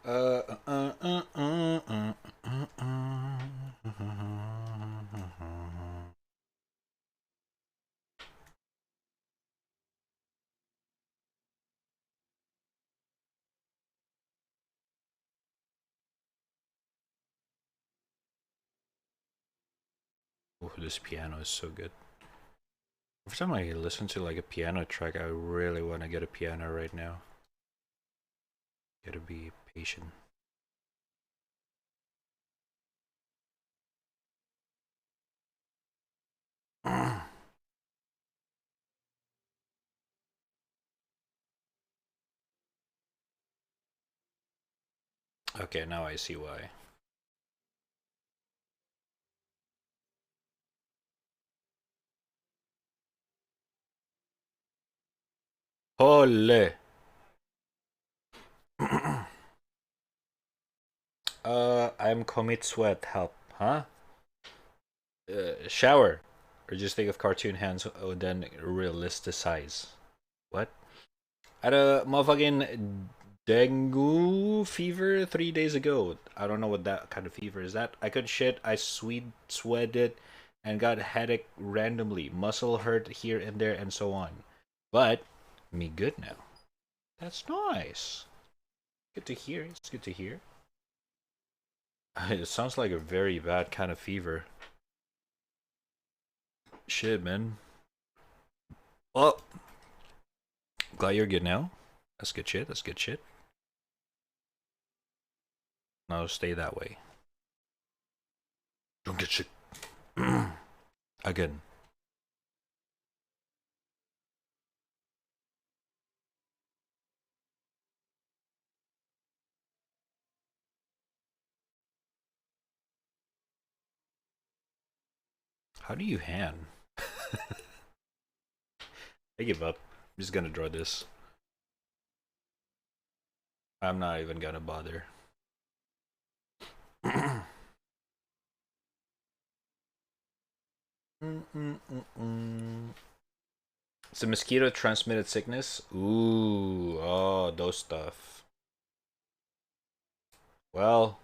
[SPEAKER 1] Oh, this piano is so good. Every time I listen to like a piano track, I really want to get a piano right now. Gotta be patient. Okay, now I see why. Holy! I'm commit sweat, help, huh? Shower. Or just think of cartoon hands, then realisticize. What? I had a motherfucking dengue fever 3 days ago. I don't know what that kind of fever is. That I could shit. I sweated, and got headache randomly. Muscle hurt here and there, and so on. But me good now. That's nice. Good to hear. It's good to hear. It sounds like a very bad kind of fever. Shit, man. Well, glad you're good now. That's good shit. That's good shit. Now stay that way. Don't get shit. Again. How do you hand? I give up. I'm just gonna draw this. I'm not even gonna bother. It's a mosquito transmitted sickness. Ooh, oh, those stuff. Well,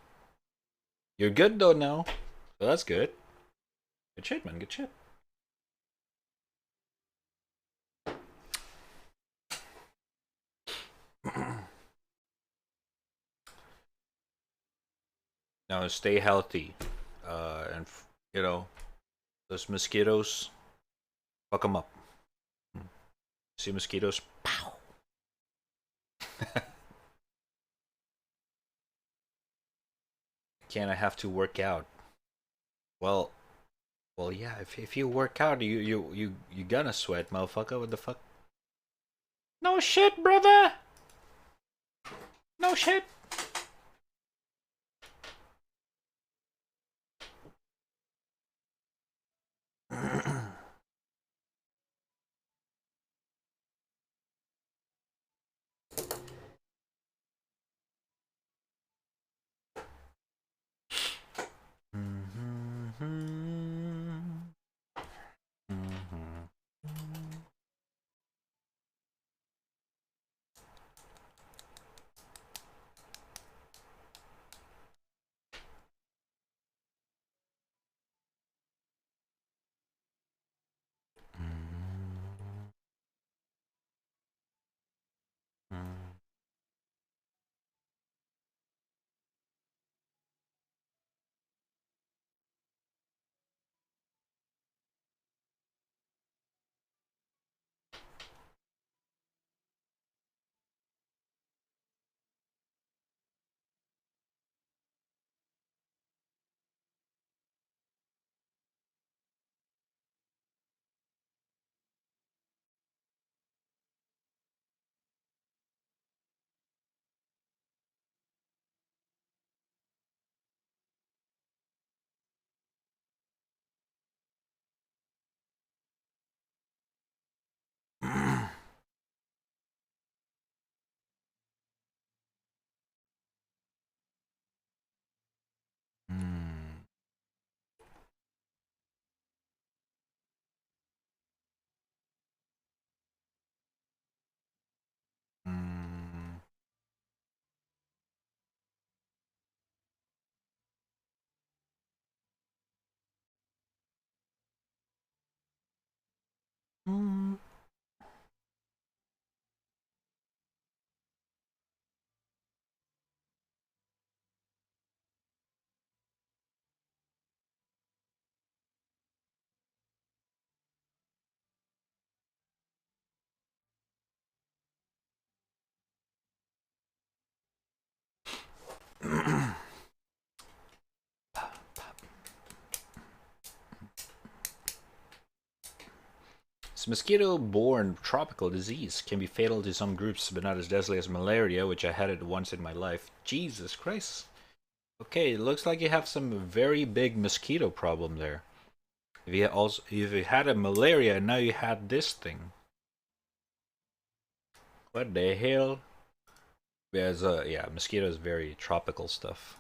[SPEAKER 1] you're good though now, so that's good. Good shit, man. Good shit. Now stay healthy, and you know those mosquitoes. Fuck them up. See mosquitoes? Pow. Can I have to work out? Well, yeah. If you work out, you gonna sweat, motherfucker. What the fuck? No shit, brother. No shit. Mm. This mosquito-borne tropical disease can be fatal to some groups, but not as deadly as malaria, which I had it once in my life. Jesus Christ. Okay, it looks like you have some very big mosquito problem there. If you had a malaria and now you had this thing. What the hell? Yeah, mosquito is very tropical stuff.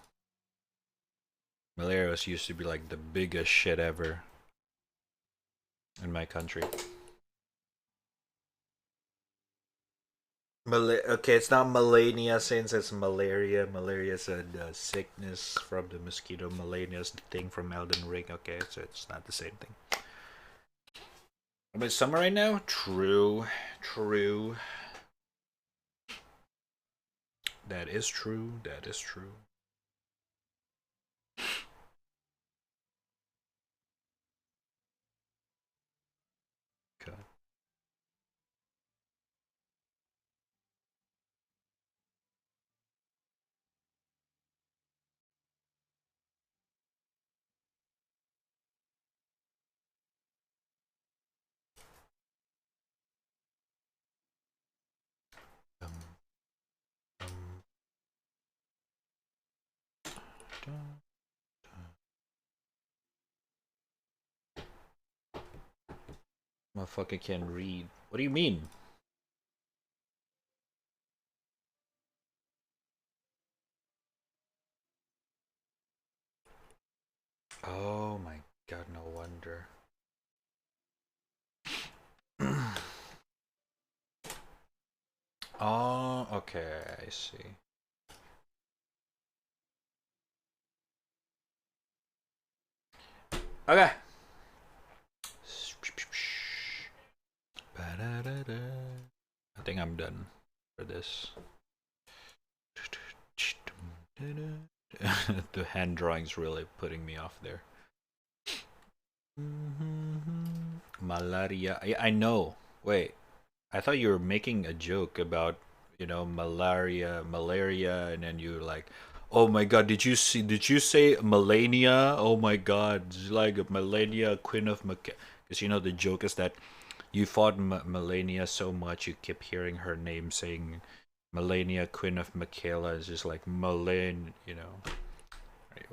[SPEAKER 1] Malaria used to be like the biggest shit ever in my country. Okay, it's not melania since it's malaria. Malaria is a sickness from the mosquito. Melania is the thing from Elden Ring. Okay, so it's not the same thing. But it's summer right now? True. True. That is true. That is true. Okay. Um, um, dun. Motherfucker can't read. What do you mean? Oh my god, no wonder. Oh, okay, I see. Okay. I think I'm done for this. The hand drawing's really putting me off there. Malaria. I know. Wait. I thought you were making a joke about, malaria, and then you were like, oh my god, did you say Melania? Oh my god, it's like Melania, Queen of Mac. Because the joke is that you fought Melania so much, you keep hearing her name saying Melania, Queen of Michaela. Is just like Melane.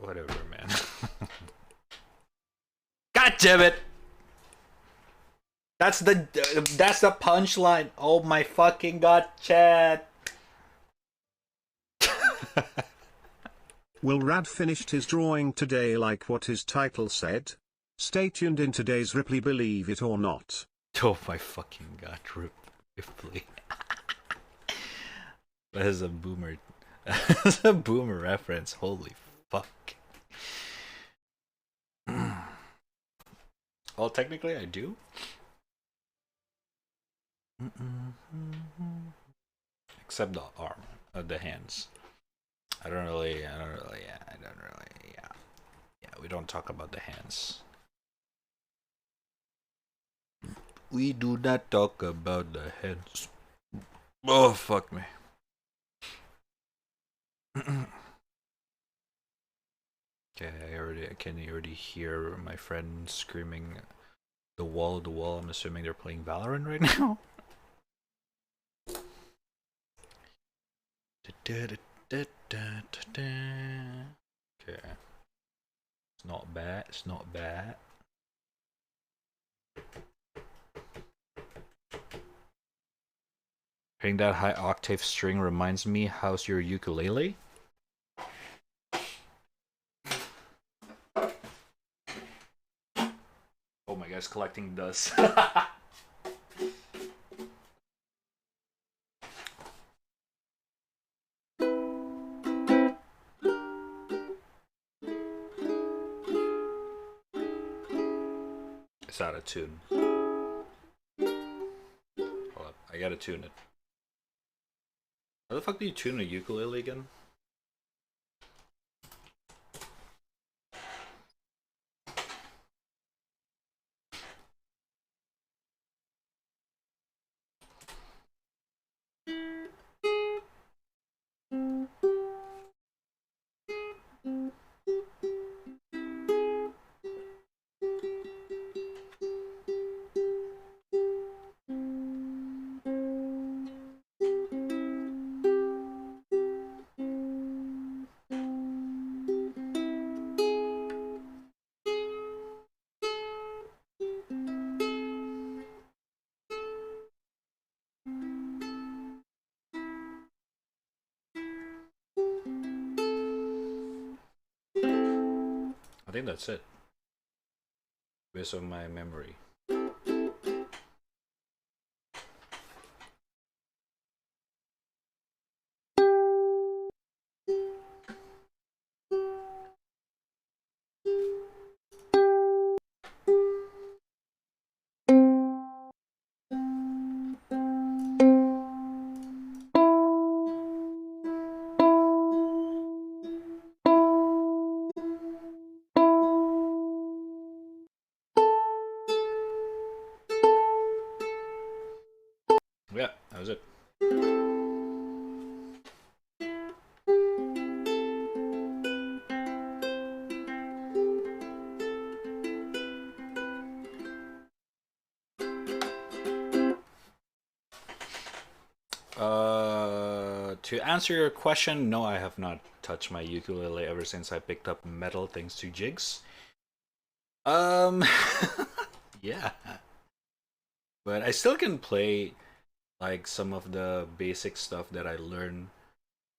[SPEAKER 1] Whatever, man. God damn it! That's the punchline. Oh my fucking god, Chad.
[SPEAKER 3] Will Rad finished his drawing today like what his title said? Stay tuned in today's Ripley, believe it or not.
[SPEAKER 1] Oh my fucking god, Ripley. That is a boomer. That's a boomer reference. Holy fuck. Well, technically I do. Except the arm, the hands. I don't really, yeah. Yeah, we don't talk about the hands. We do not talk about the hands. Oh, fuck me. Okay, I can already hear my friend screaming the wall. I'm assuming they're playing Valorant right now. Okay. It's not bad. It's not bad. Hearing that high octave string reminds me, how's your ukulele? Oh my god, it's collecting dust. It's out of tune. I gotta tune it. How the fuck do you tune a ukulele again? I think that's it. Based on my memory. Yeah, that was it. To answer your question, no, I have not touched my ukulele ever since I picked up metal thanks to Jigs. Yeah. But I still can play like some of the basic stuff that I learned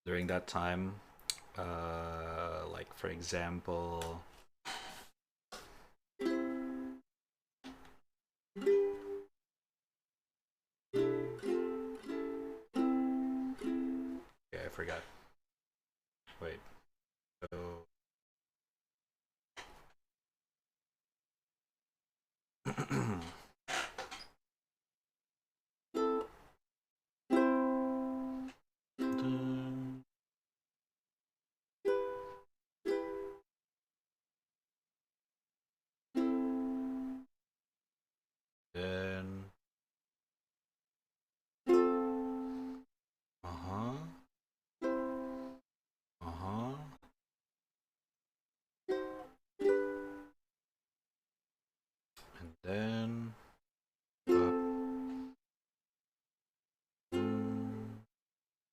[SPEAKER 1] during that time. Like for example, yeah, I forgot. Wait. So then uh-huh. Uh-huh. And then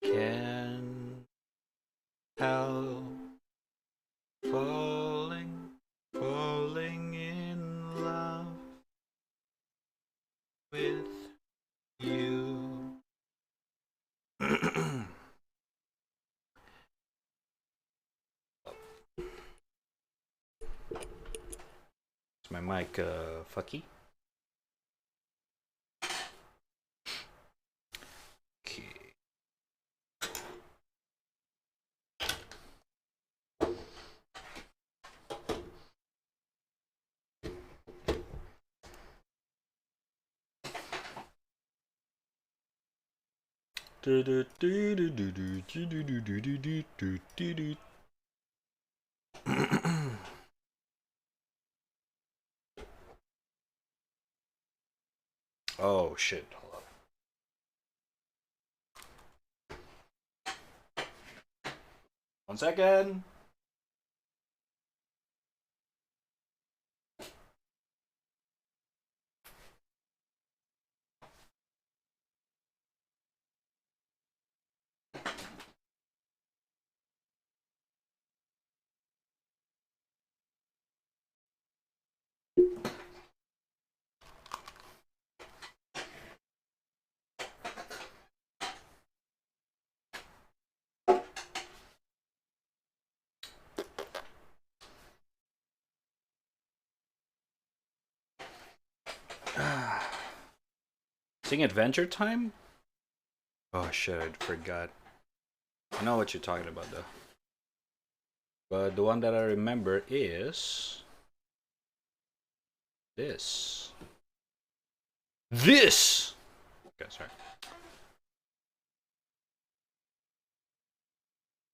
[SPEAKER 1] can help falling in love with you. Is my mic fucky? Okay. Oh shit, hold up. One second. Sing Adventure Time? Oh shit, I forgot. I know what you're talking about though. But the one that I remember is this. This! Okay, sorry.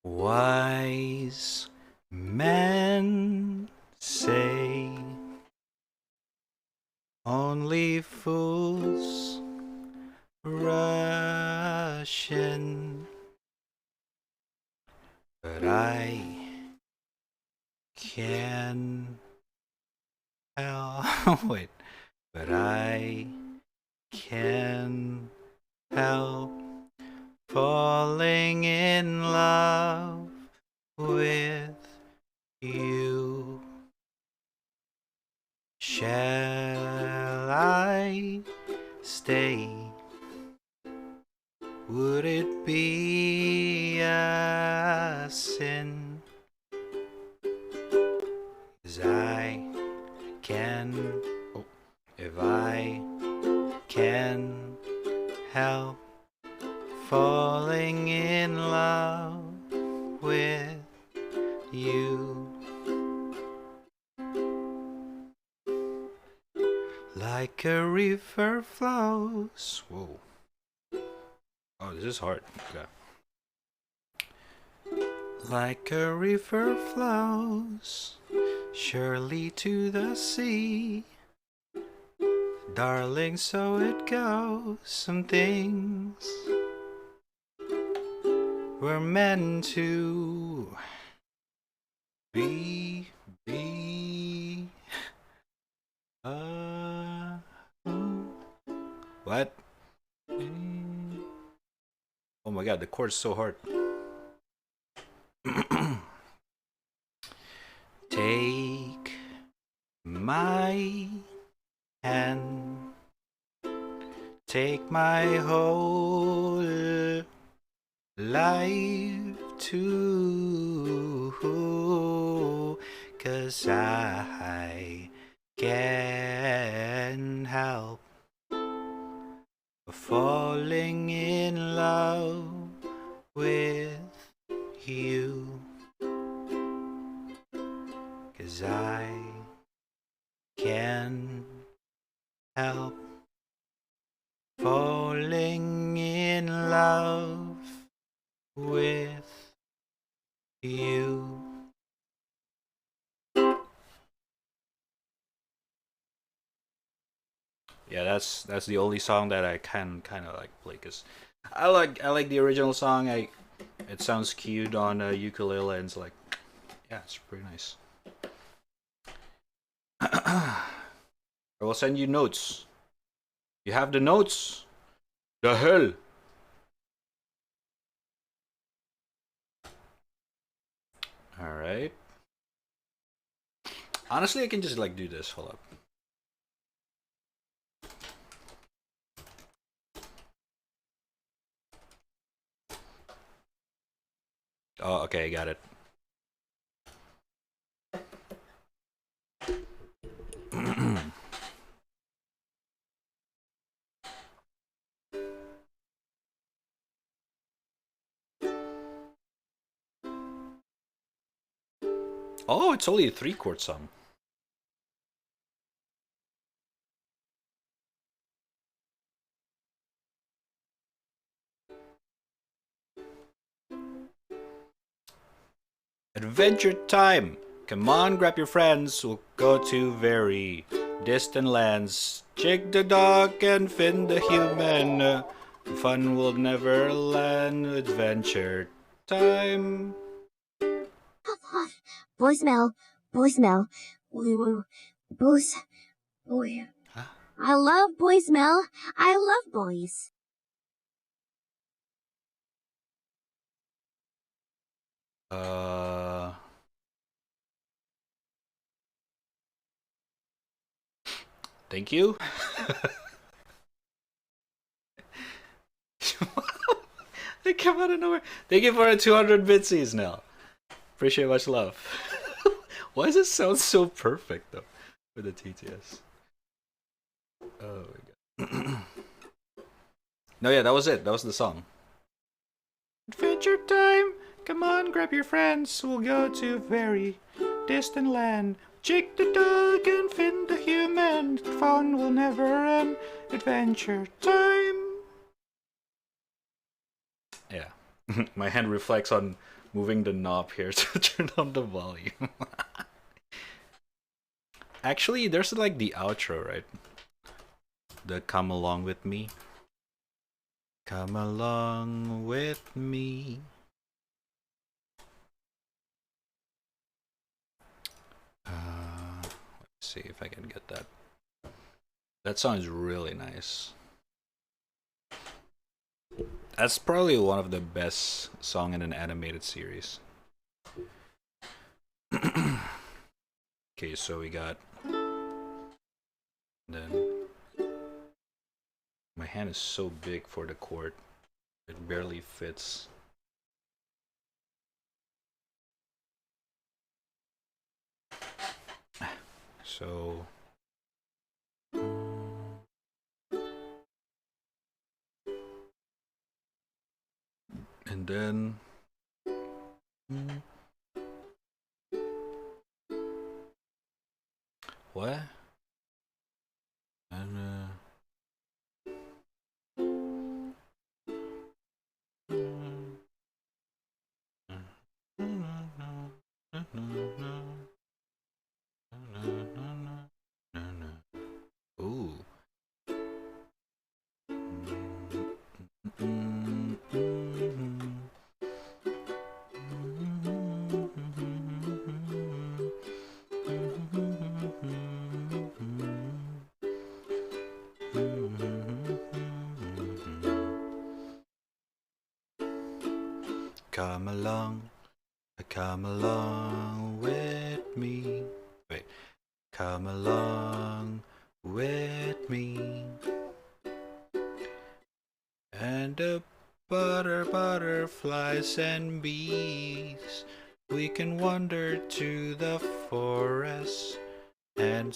[SPEAKER 1] Wise men say only fools rush in, but I can help. Wait, but I can help falling in love with you. Shall I stay? Would it be a sin? 'Cause I can, if I can help falling in love with you. Like a river flows. Whoa. Oh, this is hard. Okay. Like a river flows surely to the sea. Darling, so it goes. Some things were meant to be. What? Oh my god, the chord's so hard. Take my hand, take my whole life too, 'cause I can't help falling in love with you. 'Cause I can't help falling in love with you. Yeah, that's the only song that I can kind of like play, cause I like the original song. It sounds cute on a ukulele, and it's like, yeah, it's pretty nice. I will send you notes. You have the notes? The hell? All right. Honestly, I can just like do this. Hold up. Oh, okay, I got it. Oh, it's only a 3-chord song. Adventure time! Come on, grab your friends. We'll go to very distant lands. Jig the dog and Finn the human. Fun will never land. Adventure time.
[SPEAKER 2] Voicemail. Voicemail. Boys. Boy.
[SPEAKER 1] Huh?
[SPEAKER 2] I love voicemail. I love boys.
[SPEAKER 1] Thank you. They come out of nowhere. Thank you for the 200 bitsies now. Appreciate much love. Why does it sound so perfect though with the TTS? Oh my god. No, yeah, that was it. That was the song. Adventure time! Come on, grab your friends. We'll go to very distant land. Jake the dog and Finn the human. Fun will never end. Adventure time. My hand reflects on moving the knob here to turn down the volume. Actually, there's like the outro, right? The come along with me. Come along with me. Let's see if I can get that. That sounds really nice. That's probably one of the best song in an animated series. Okay, so we got. Then my hand is so big for the chord, it barely fits. So. And then. What? And ooh. Come along with me. Wait, come along with me. And the butterflies and bees, we can wander to the forest and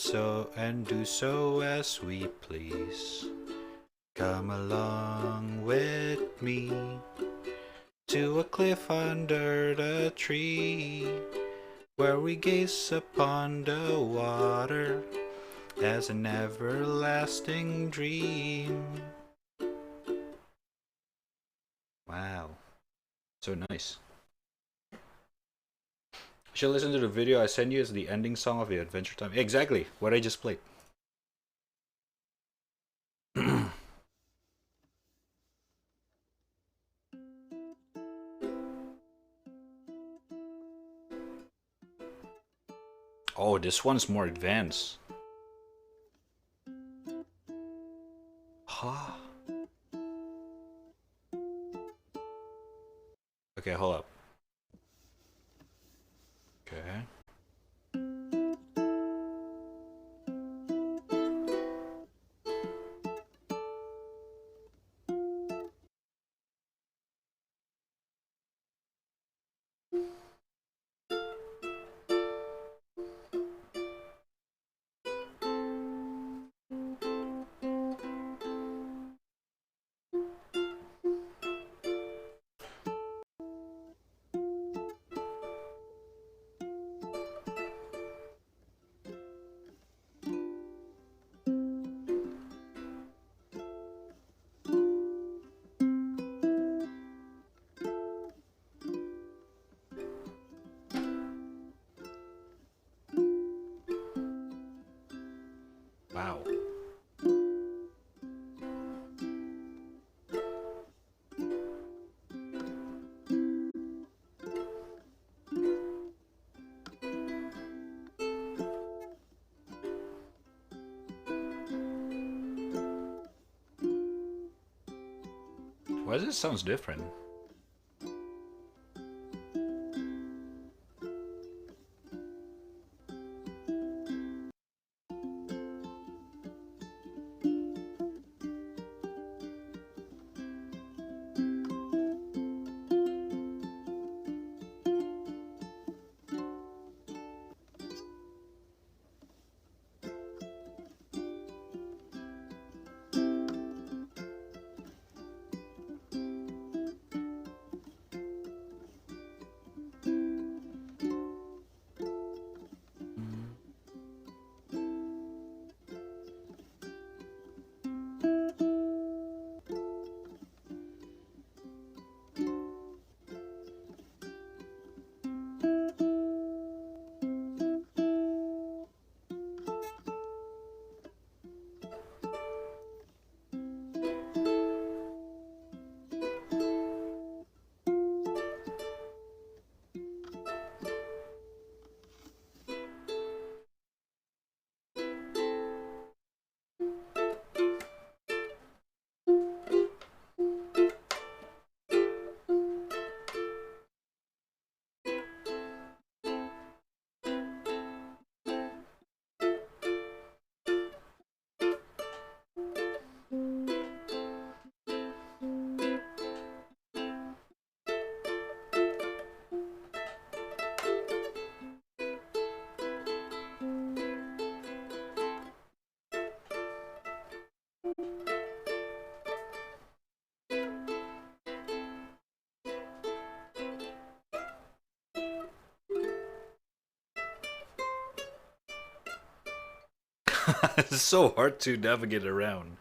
[SPEAKER 1] do so as we please. Come along with me to a cliff under the tree, where we gaze upon the water as an everlasting dream. Wow, so nice. You should listen to the video I sent you as the ending song of the Adventure Time. Exactly what I just played. Oh, this one's more advanced. Huh? Okay, hold up. Okay. Wow. Why does this sound different? It's so hard to navigate around.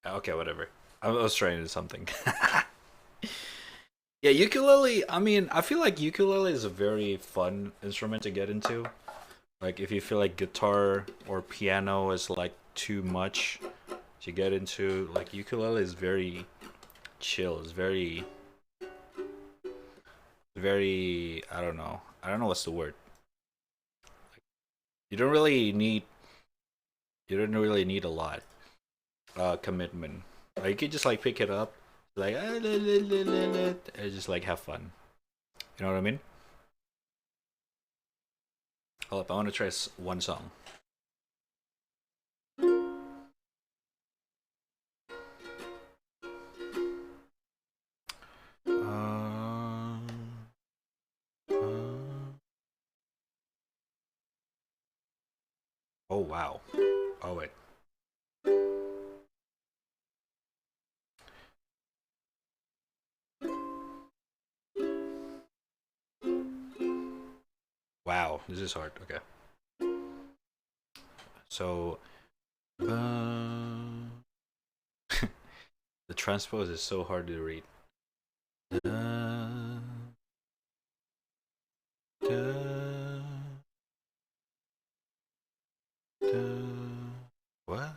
[SPEAKER 1] Okay, whatever. I was trying to do something. Yeah, ukulele. I mean, I feel like ukulele is a very fun instrument to get into. Like, if you feel like guitar or piano is like too much to get into, like ukulele is very chill. It's very. I don't know. I don't know what's the word. You don't really need. You don't really need a lot. Commitment. Like, you could just like pick it up, like and just like have fun. You know what I mean? Hold up, I want to try one song. Uh, oh wow. Oh wait. Wow, this is hard. Okay. So, the transpose is so hard to read. Uh, what?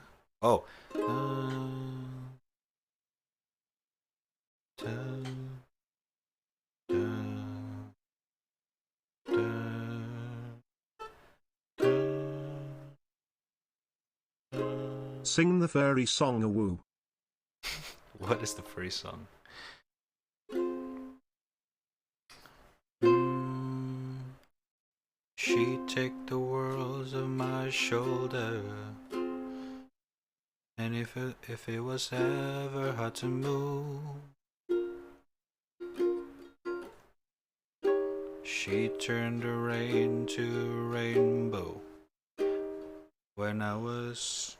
[SPEAKER 1] Oh.
[SPEAKER 3] Sing the furry song a woo.
[SPEAKER 1] What is the furry song? She take the worlds of my shoulder, and if it was ever hard to move, she turned the rain to a rainbow. When I was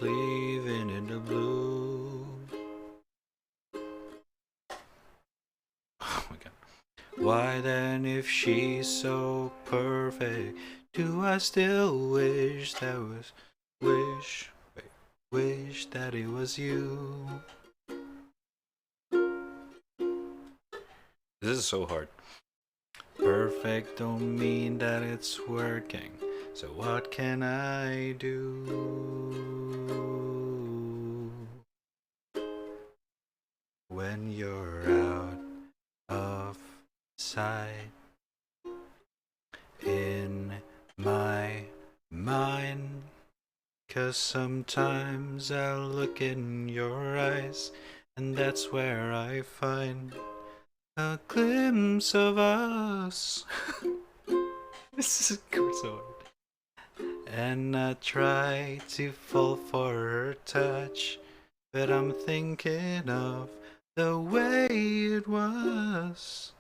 [SPEAKER 1] leaving in the blue. Oh my god. Why then, if she's so perfect, do I still wish that it was you? This is so hard. Perfect don't mean that it's working. So what can I do when you're out of sight? In my mind, 'cause sometimes I look in your eyes, and that's where I find a glimpse of us. This is so hard. And I try to fall for her touch, but I'm thinking of the way it was.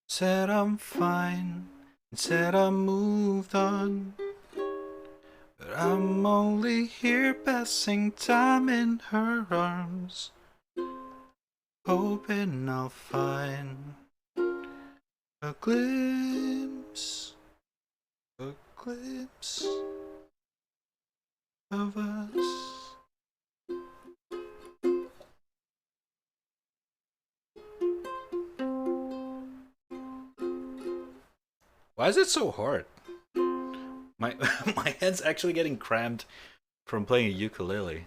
[SPEAKER 1] Said I'm fine, and said I moved on, but I'm only here passing time in her arms, hoping I'll find a glimpse of us. Why is it so hard? My my head's actually getting cramped from playing a ukulele.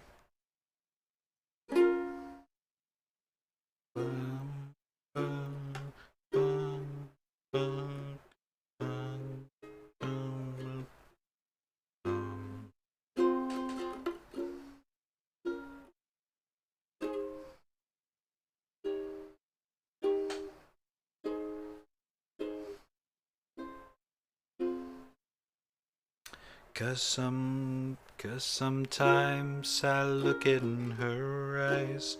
[SPEAKER 1] 'Cause sometimes I look in her eyes,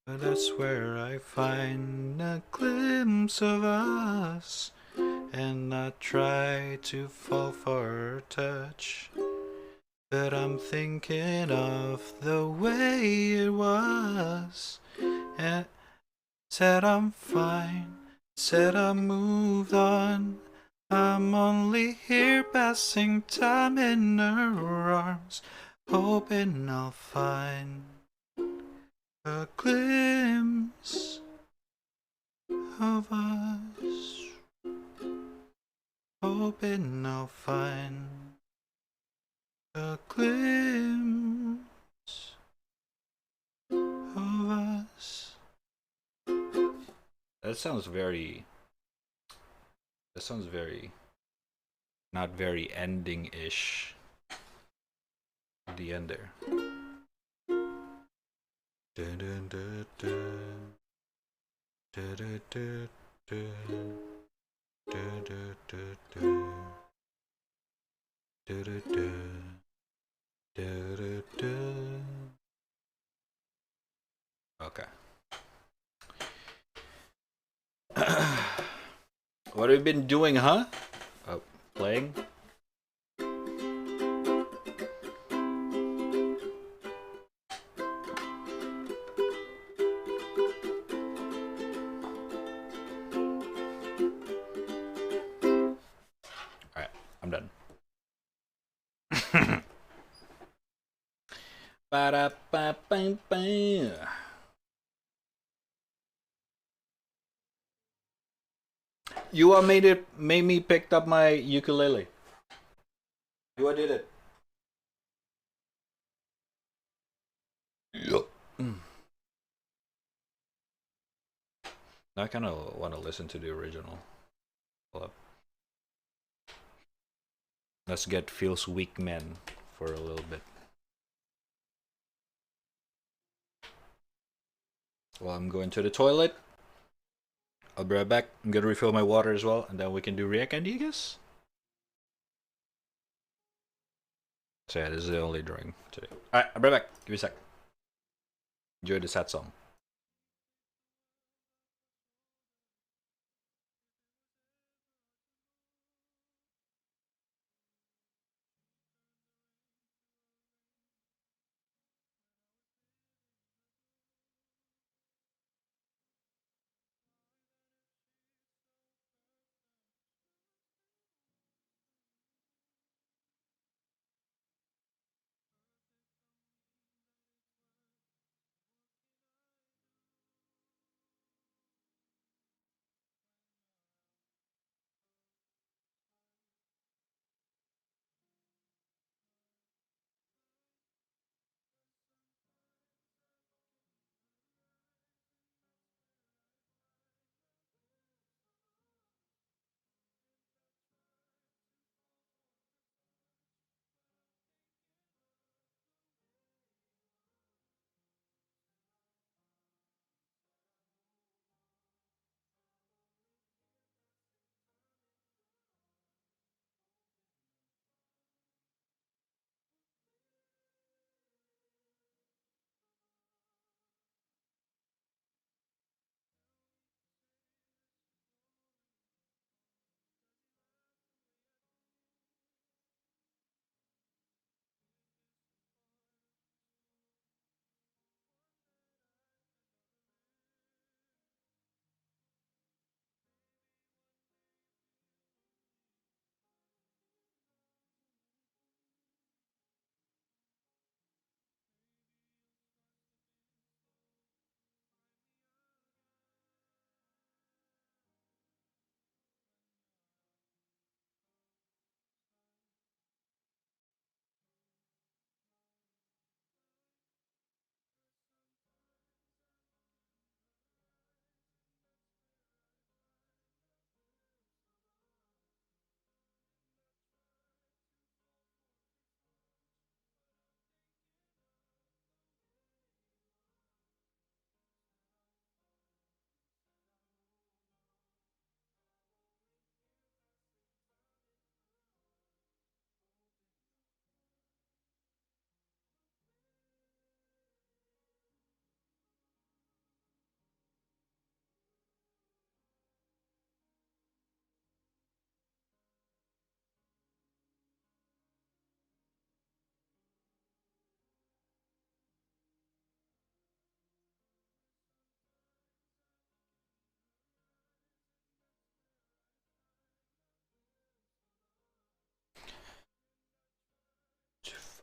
[SPEAKER 1] but that's where I find a glimpse of us. And I try to fall for her touch, but I'm thinking of the way it was. And said I'm fine, said I moved on. I'm only here passing time in her arms, hoping I'll find a glimpse of us. Hoping I'll find a glimpse of us. That sounds very not very ending-ish. The end there. Dun, dun, dun, dun. Dun, dun, dun, dun. Dun, dun, dun, dun. Dun, dun, dun. Dun, dun, dun. Okay. What have you been doing, huh? Oh, playing? Alright, I'm done. Ba-da-ba-ba-ba. You made me picked up my ukulele. You did it. Yep. I kind of want to listen to the original. Hold up. Let's get Feels Weak Men for a little bit. Well, I'm going to the toilet. I'll be right back. I'm gonna refill my water as well, and then we can do React Candy, I guess. So yeah, this is the only drawing today. Alright, I'll be right back. Give me a sec. Enjoy the sad song.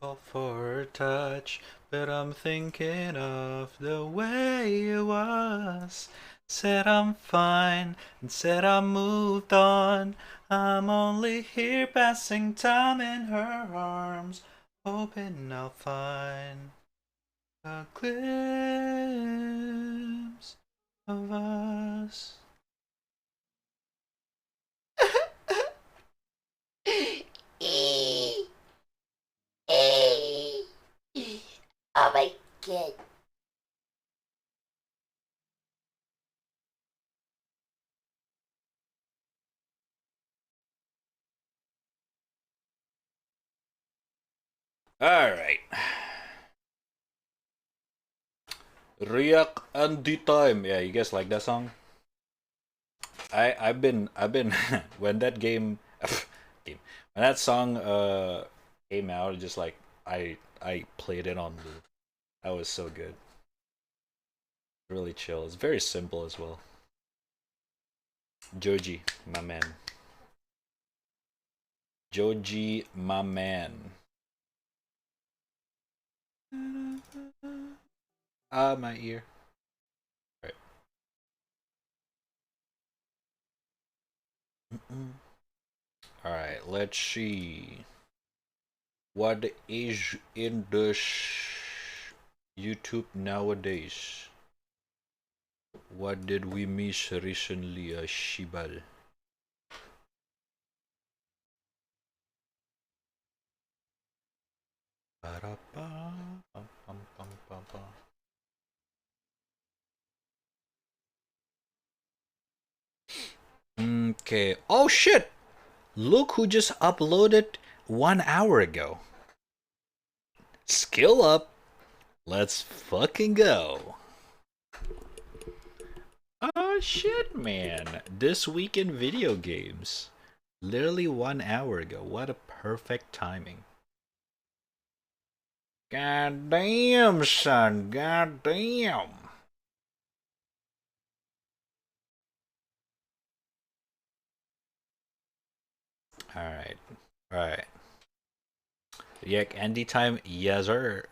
[SPEAKER 1] Fall for her touch, but I'm thinking of the way it was. Said I'm fine, and said I moved on. I'm only here passing time in her arms, hoping I'll find a glimpse of us.
[SPEAKER 2] Oh my god.
[SPEAKER 1] Alright. Riak and the time. Yeah, you guys like that song? I've been when that game when that song came out, just like I played it on loop. That was so good. Really chill. It's very simple as well. Joji, my man. Joji, my man. Ah, my ear. Right. Alright, let's see. What is in the YouTube nowadays? What did we miss recently, Shibal? Okay. Oh shit! Look who just uploaded 1 hour ago. Skill up. Let's fucking go. Oh shit, man. This week in video games. Literally 1 hour ago. What a perfect timing. God damn, son. God damn. Alright. Alright. Yak Andy time? Yes, sir.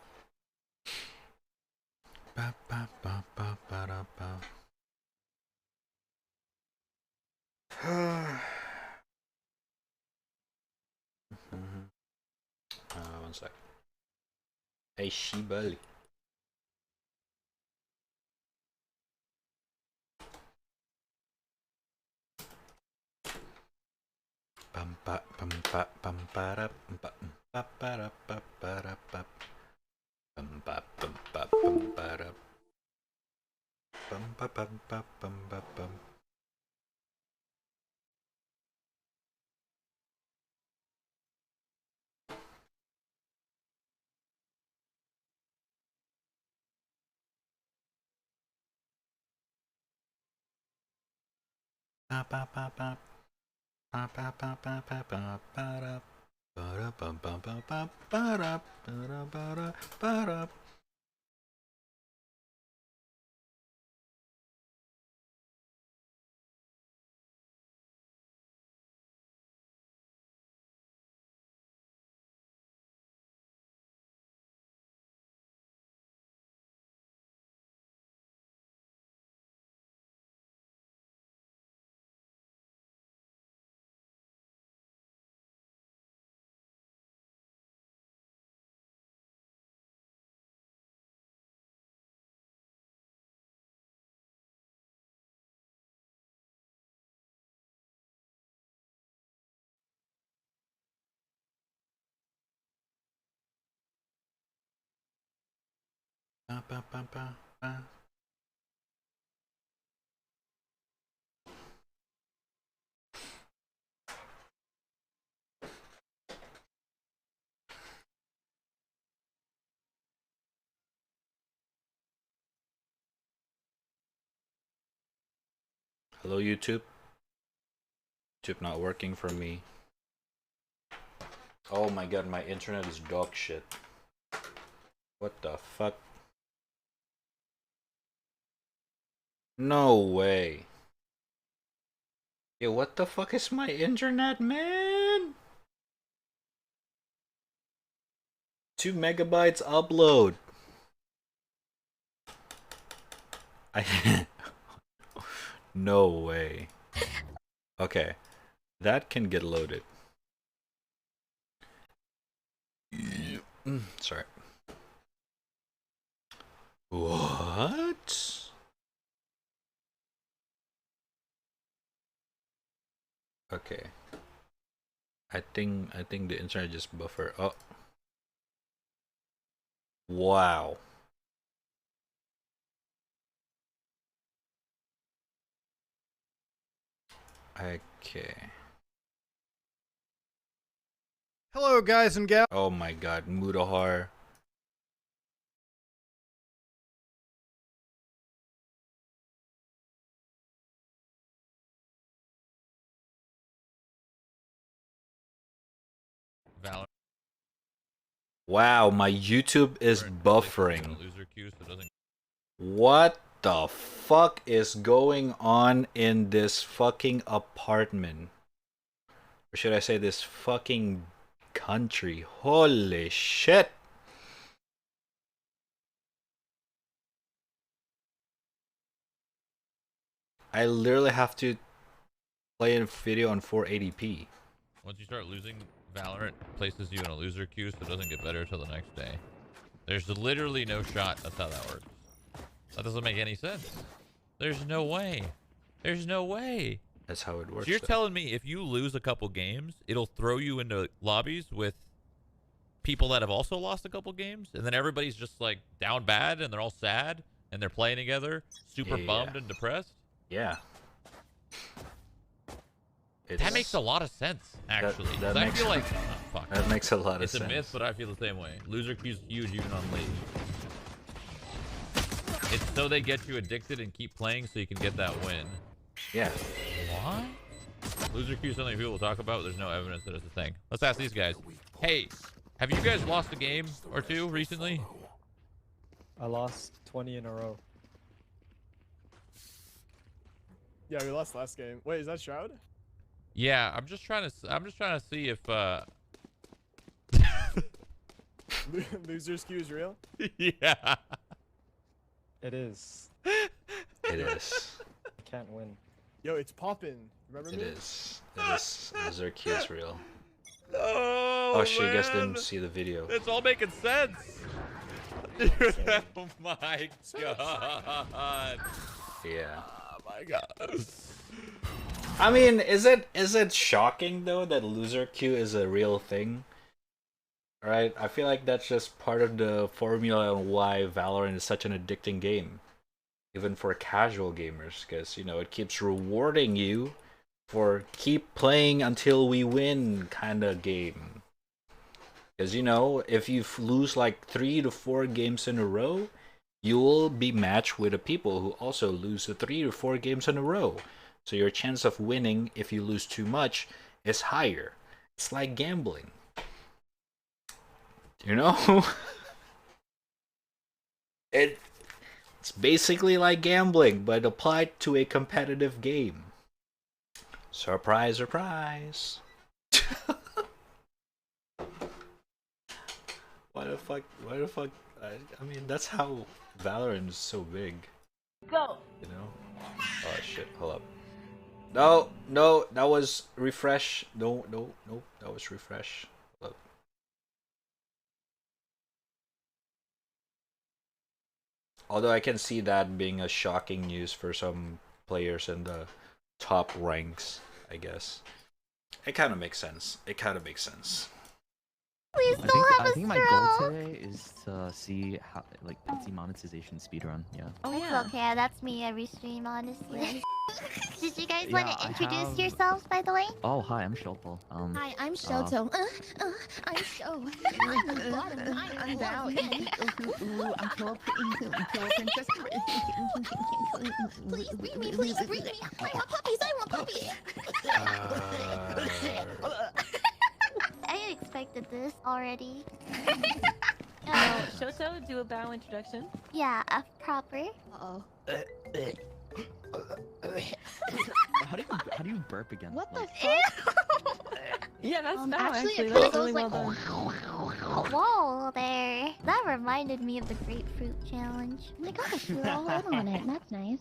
[SPEAKER 1] Ba, ba, ba, ba, ba, da, ba. 1 sec. Hey, Shibali. Bum ba bum ba bum ba da bum ba ba ba da ba ba da ba bum ba bum ba bum ba da bum ba bum ba bum ba bum. Ba ba ba ba ba ba ba ba ba ba ba da ba da bum ba ba ba ba da ba da ba da ba da. Ba ba ba ba ba. Hello, YouTube. YouTube not working for me. Oh my god, my internet is dog shit. What the fuck? No way. Yo, what the fuck is my internet, man? 2 megabytes upload. I no way. Okay, that can get loaded. Sorry. What? Okay. I think the internet just buffered. Oh. Wow. Okay.
[SPEAKER 4] Hello, guys and gals.
[SPEAKER 1] Oh my god, Mudahar.
[SPEAKER 5] Valor.
[SPEAKER 1] Wow, my YouTube is buffering. What the fuck is going on in this fucking apartment? Or should I say this fucking country? Holy shit! I literally have to play a video on 480p.
[SPEAKER 5] Once you start losing, Valorant places you in a loser queue, so it doesn't get better till the next day. There's literally no shot. That's how that works. That doesn't make any sense. There's no way. There's no way.
[SPEAKER 1] That's how it works.
[SPEAKER 5] So you're telling me if you lose a couple games, it'll throw you into lobbies with people that have also lost a couple games, and then everybody's just like down bad, and they're all sad, and they're playing together, super bummed and depressed?
[SPEAKER 1] Yeah.
[SPEAKER 5] That makes a lot of sense, actually.
[SPEAKER 1] That
[SPEAKER 5] I
[SPEAKER 1] makes,
[SPEAKER 5] feel like fuck.
[SPEAKER 1] That makes a lot of sense.
[SPEAKER 5] It's a myth, but I feel the same way. Loser queue's huge even on late. It's so they get you addicted and keep playing so you can get that win.
[SPEAKER 1] Yeah.
[SPEAKER 5] What? Loser queue is something people will talk about. There's no evidence that it's a thing. Let's ask these guys. Hey, have you guys lost a game or two recently?
[SPEAKER 6] I lost 20 in a row.
[SPEAKER 7] Yeah, we lost last game. Wait, is that Shroud?
[SPEAKER 5] Yeah, I'm just trying to see if
[SPEAKER 7] Loser's queue is real?
[SPEAKER 5] yeah.
[SPEAKER 6] It is.
[SPEAKER 1] It is.
[SPEAKER 6] I can't win.
[SPEAKER 7] Yo, it's poppin'. Remember me?
[SPEAKER 1] It is. It is. Zerky is real.
[SPEAKER 5] Oh,
[SPEAKER 1] she guys didn't see the video.
[SPEAKER 5] It's all making sense. Oh my god.
[SPEAKER 1] Yeah.
[SPEAKER 5] Oh my god.
[SPEAKER 1] I mean, is it shocking though that loser queue is a real thing? Right? I feel like that's just part of the formula on why Valorant is such an addicting game, even for casual gamers, because you know it keeps rewarding you for keep playing until we win kind of game. Because you know, if you lose like 3 to 4 games in a row, you will be matched with the people who also lose the 3 to 4 games in a row. So your chance of winning if you lose too much is higher. It's like gambling. You know? It's basically like gambling, but applied to a competitive game. Surprise, surprise. Why the fuck? I mean, that's how Valorant is so big.
[SPEAKER 8] Go.
[SPEAKER 1] You know? Oh shit, hold up. No, that was refresh. No, that was refresh. Hold up. Although I can see that being a shocking news for some players in the top ranks, I guess. It kind of makes sense.
[SPEAKER 2] We still have
[SPEAKER 9] I
[SPEAKER 2] a
[SPEAKER 9] think my goal today is to see how, like, demonetization speedrun. Yeah.
[SPEAKER 2] Oh, it's okay. That's me every stream, honestly. Did you guys want to
[SPEAKER 9] I
[SPEAKER 2] introduce
[SPEAKER 9] have-
[SPEAKER 2] yourselves, by the way?
[SPEAKER 9] Oh, hi, I'm Shopal.
[SPEAKER 2] Hi, I'm Shoto. I'm Sho. I'm the bottom. I'm Val.
[SPEAKER 9] I'm Pearl Princess.
[SPEAKER 2] Please bring me, please bring me. I want puppies. I want puppies. I expected this already.
[SPEAKER 8] Shoto, do a bow introduction.
[SPEAKER 2] Yeah, a proper.
[SPEAKER 8] Uh-oh.
[SPEAKER 9] How do you burp again?
[SPEAKER 8] What the
[SPEAKER 9] Like,
[SPEAKER 8] fuck? Yeah, that's bow, actually.
[SPEAKER 2] it
[SPEAKER 8] That's
[SPEAKER 2] goes
[SPEAKER 8] really well
[SPEAKER 2] like...
[SPEAKER 8] done.
[SPEAKER 2] Whoa there. That reminded me of the grapefruit challenge.
[SPEAKER 10] Oh my gosh, you were all in on it. That's nice.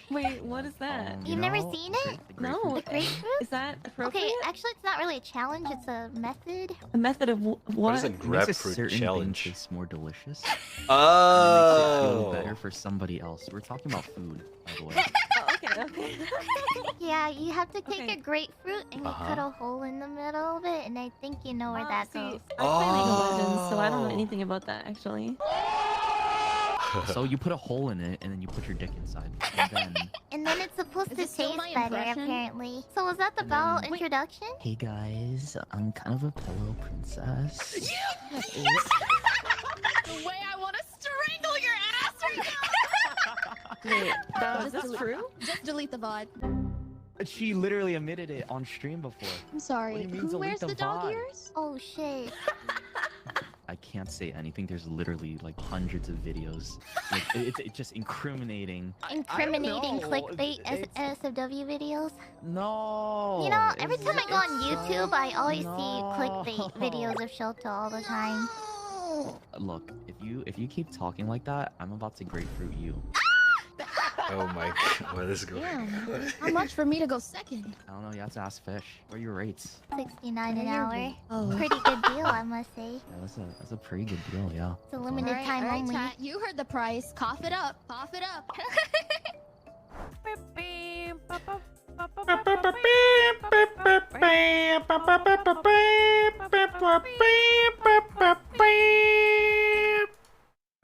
[SPEAKER 8] Wait, what is that?
[SPEAKER 2] You've never seen it?
[SPEAKER 8] No.
[SPEAKER 2] The grapefruit?
[SPEAKER 8] Is that appropriate?
[SPEAKER 2] Okay, actually it's not really a challenge, it's a method.
[SPEAKER 8] A method of
[SPEAKER 1] What is
[SPEAKER 8] what?
[SPEAKER 1] a
[SPEAKER 9] It makes a
[SPEAKER 1] grapefruit
[SPEAKER 9] certain
[SPEAKER 1] challenge?
[SPEAKER 9] thing taste more delicious.
[SPEAKER 1] Oh.
[SPEAKER 9] It makes it feel better for somebody else. We're talking about food, by the way.
[SPEAKER 8] Oh, okay.
[SPEAKER 2] Yeah, you have to take
[SPEAKER 8] Okay.
[SPEAKER 2] a grapefruit and you cut a hole in the middle of it, and I think you know where that
[SPEAKER 8] See,
[SPEAKER 2] goes.
[SPEAKER 8] I play League of Legends, so I don't know
[SPEAKER 1] Oh.
[SPEAKER 8] anything about that actually.
[SPEAKER 9] So you put a hole in it, and then you put your dick inside, and then.
[SPEAKER 2] And then it's supposed
[SPEAKER 10] Is
[SPEAKER 2] to
[SPEAKER 10] this still
[SPEAKER 2] taste
[SPEAKER 10] my
[SPEAKER 2] better,
[SPEAKER 10] impression?
[SPEAKER 2] apparently. So was that the
[SPEAKER 9] And
[SPEAKER 2] bell
[SPEAKER 9] then-
[SPEAKER 2] introduction?
[SPEAKER 9] Hey guys, I'm kind of a pillow princess.
[SPEAKER 10] The way I want to strangle your ass right now!
[SPEAKER 8] Wait, is this true?
[SPEAKER 10] Just delete the VOD.
[SPEAKER 9] She literally admitted it on stream before.
[SPEAKER 10] I'm sorry.
[SPEAKER 9] What do you mean
[SPEAKER 10] Who
[SPEAKER 9] delete
[SPEAKER 10] wears
[SPEAKER 9] the
[SPEAKER 10] the dog
[SPEAKER 9] VOD?
[SPEAKER 10] ears?
[SPEAKER 2] Oh shit.
[SPEAKER 9] I can't say anything. There's literally like hundreds of videos. Like, it's just incriminating.
[SPEAKER 2] Incriminating
[SPEAKER 9] know.
[SPEAKER 2] clickbait
[SPEAKER 9] It's-
[SPEAKER 2] SFW videos.
[SPEAKER 9] No.
[SPEAKER 2] You know, every
[SPEAKER 9] it's-
[SPEAKER 2] time I go on
[SPEAKER 9] it's
[SPEAKER 2] YouTube, I always
[SPEAKER 9] no.
[SPEAKER 2] see clickbait videos of Shoto all the time.
[SPEAKER 9] Look, if you keep talking like that, I'm about to grapefruit you.
[SPEAKER 1] Oh my god, what is going on?
[SPEAKER 10] Damn. How much for me to go second?
[SPEAKER 9] I don't know. You have to ask Fish. What are your rates?
[SPEAKER 2] 69 an hour.
[SPEAKER 10] Oh.
[SPEAKER 2] Pretty good deal, I must say.
[SPEAKER 9] Yeah, that's a pretty good deal. Yeah.
[SPEAKER 2] It's a limited time only.
[SPEAKER 10] Chat. You heard the price. Cough it up. Cough it up.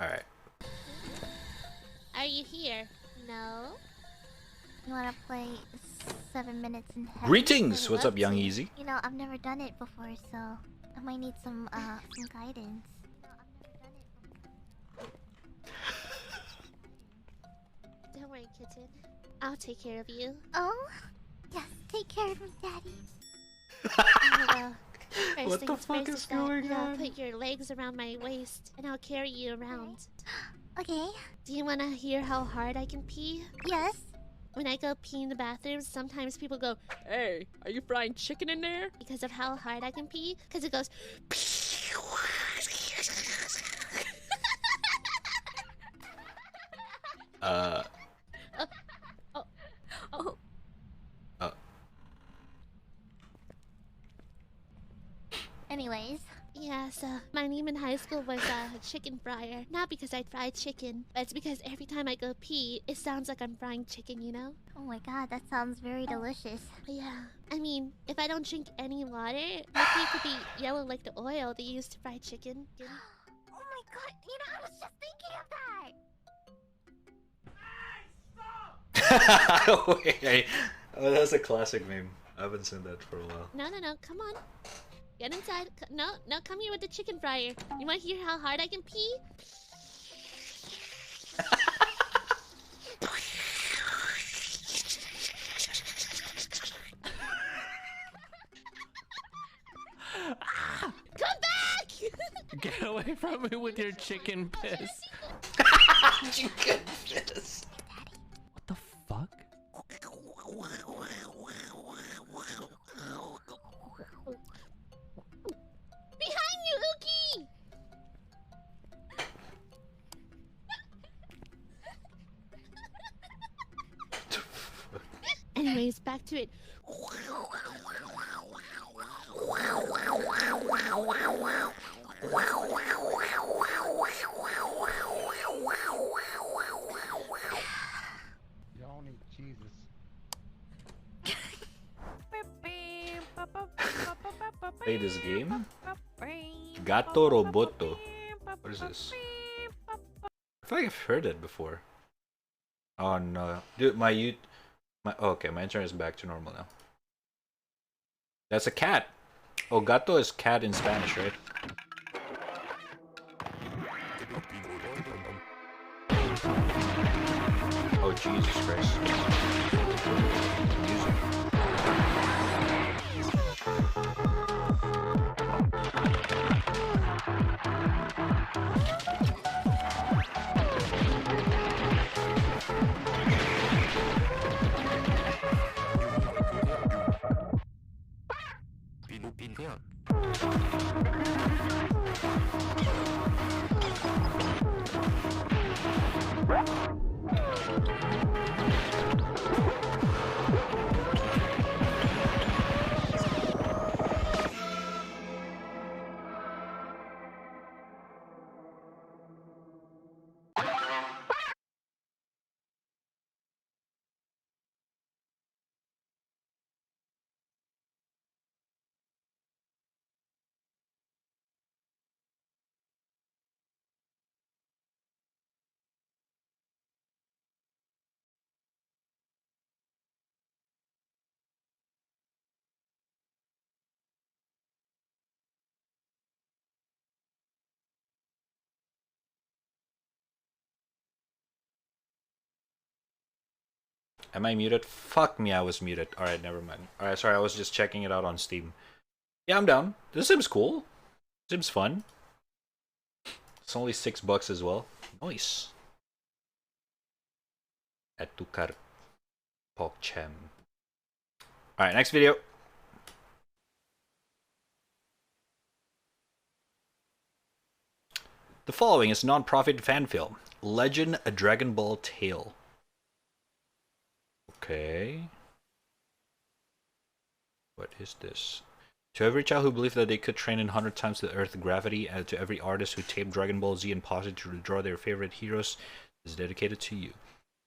[SPEAKER 1] Alright.
[SPEAKER 2] Are you here? No. You wanna play 7 minutes in heaven?
[SPEAKER 1] Greetings! What's up, Young Easy?
[SPEAKER 2] You know, I've never done it before, so I might need some guidance.
[SPEAKER 11] Don't worry, kitten. I'll take care of you.
[SPEAKER 2] Oh? Yes, take care of him, Daddy.
[SPEAKER 11] First
[SPEAKER 1] What the
[SPEAKER 11] things
[SPEAKER 1] fuck
[SPEAKER 11] first
[SPEAKER 1] is
[SPEAKER 11] that
[SPEAKER 1] going
[SPEAKER 11] you
[SPEAKER 1] on?
[SPEAKER 11] put your legs around my waist, and I'll carry you around.
[SPEAKER 2] Okay.
[SPEAKER 11] Do you want to hear how hard I can pee?
[SPEAKER 2] Yes.
[SPEAKER 11] When I go pee in the bathroom, sometimes people go, "Hey, are you frying chicken in there?" Because of how hard I can pee. Because it goes.
[SPEAKER 2] Anyways.
[SPEAKER 11] Yeah, so my name in high school was Chicken Fryer. Not because I fried chicken, but it's because every time I go pee, it sounds like I'm frying chicken, you know?
[SPEAKER 2] Oh my god, that sounds very delicious.
[SPEAKER 11] Yeah. I mean, if I don't drink any water, my pee could be yellow like the oil they use to fry chicken.
[SPEAKER 2] Oh my god, you know, I was just thinking of that!
[SPEAKER 1] Wait, oh, that's a classic meme. I haven't seen that for a while.
[SPEAKER 11] No, come on. Get inside. No, come here with the chicken fryer. You want to hear how hard I can pee? Come back!
[SPEAKER 12] Get away from me with your chicken piss.
[SPEAKER 1] Chicken piss.
[SPEAKER 9] What the fuck?
[SPEAKER 11] Behind you, Ookie! Anyways, back to it.
[SPEAKER 12] Yawning, Jesus.
[SPEAKER 1] Play this game? Gato Roboto. What is this? I feel like I've heard it before. Oh no. Dude, my okay, my internet is back to normal now. That's a cat. Oh, gato is cat in Spanish, right? Oh, Jesus Christ. Am I muted? Fuck me, I was muted. Alright, never mind. Alright, sorry, I was just checking it out on Steam. Yeah, I'm down. This seems cool. Seems fun. It's only $6 as well. Nice. Atukar Pokchem. Alright, next video. The following is a non-profit fan film. Legend: A Dragon Ball Tale. Okay. What is this? To every child who believed that they could train in 100 times the Earth's gravity, and to every artist who taped Dragon Ball Z and paused it to draw their favorite heroes, is dedicated to you.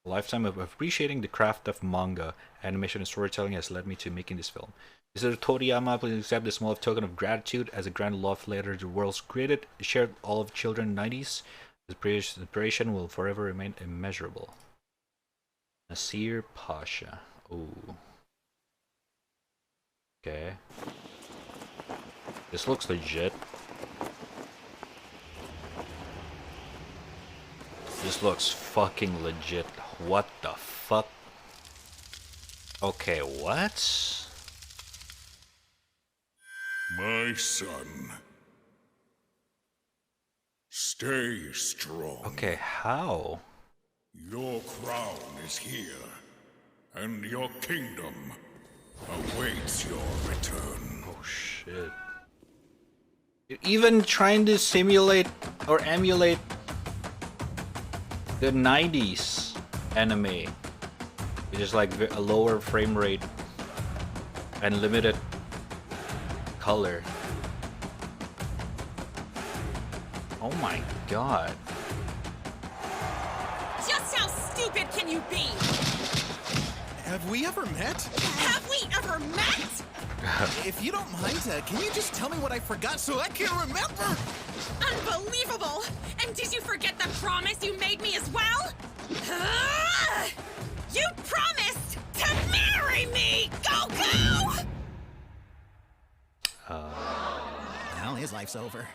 [SPEAKER 1] A lifetime of appreciating the craft of manga, animation, and storytelling has led me to making this film. Mr. Toriyama, please accept this small token of gratitude as a grand love letter to the world's created, shared all of children in the 90s. This inspiration will forever remain immeasurable. Nasir Pasha. Ooh. Okay. This looks legit. This looks fucking legit. What the fuck? Okay, what?
[SPEAKER 13] My son. Stay strong.
[SPEAKER 1] Okay, how?
[SPEAKER 13] Your crown is here, and your kingdom awaits your return.
[SPEAKER 1] Oh shit. You're even trying to simulate or emulate the 90s anime, which is like a lower frame rate and limited color. Oh my god.
[SPEAKER 10] Just how stupid can you be?
[SPEAKER 14] Have we ever met?
[SPEAKER 10] Have we ever met?
[SPEAKER 14] If you don't mind, can you just tell me what I forgot so I can remember?
[SPEAKER 10] Unbelievable! And did you forget the promise you made me as well? You promised to marry me, Goku!
[SPEAKER 14] Well, his life's over.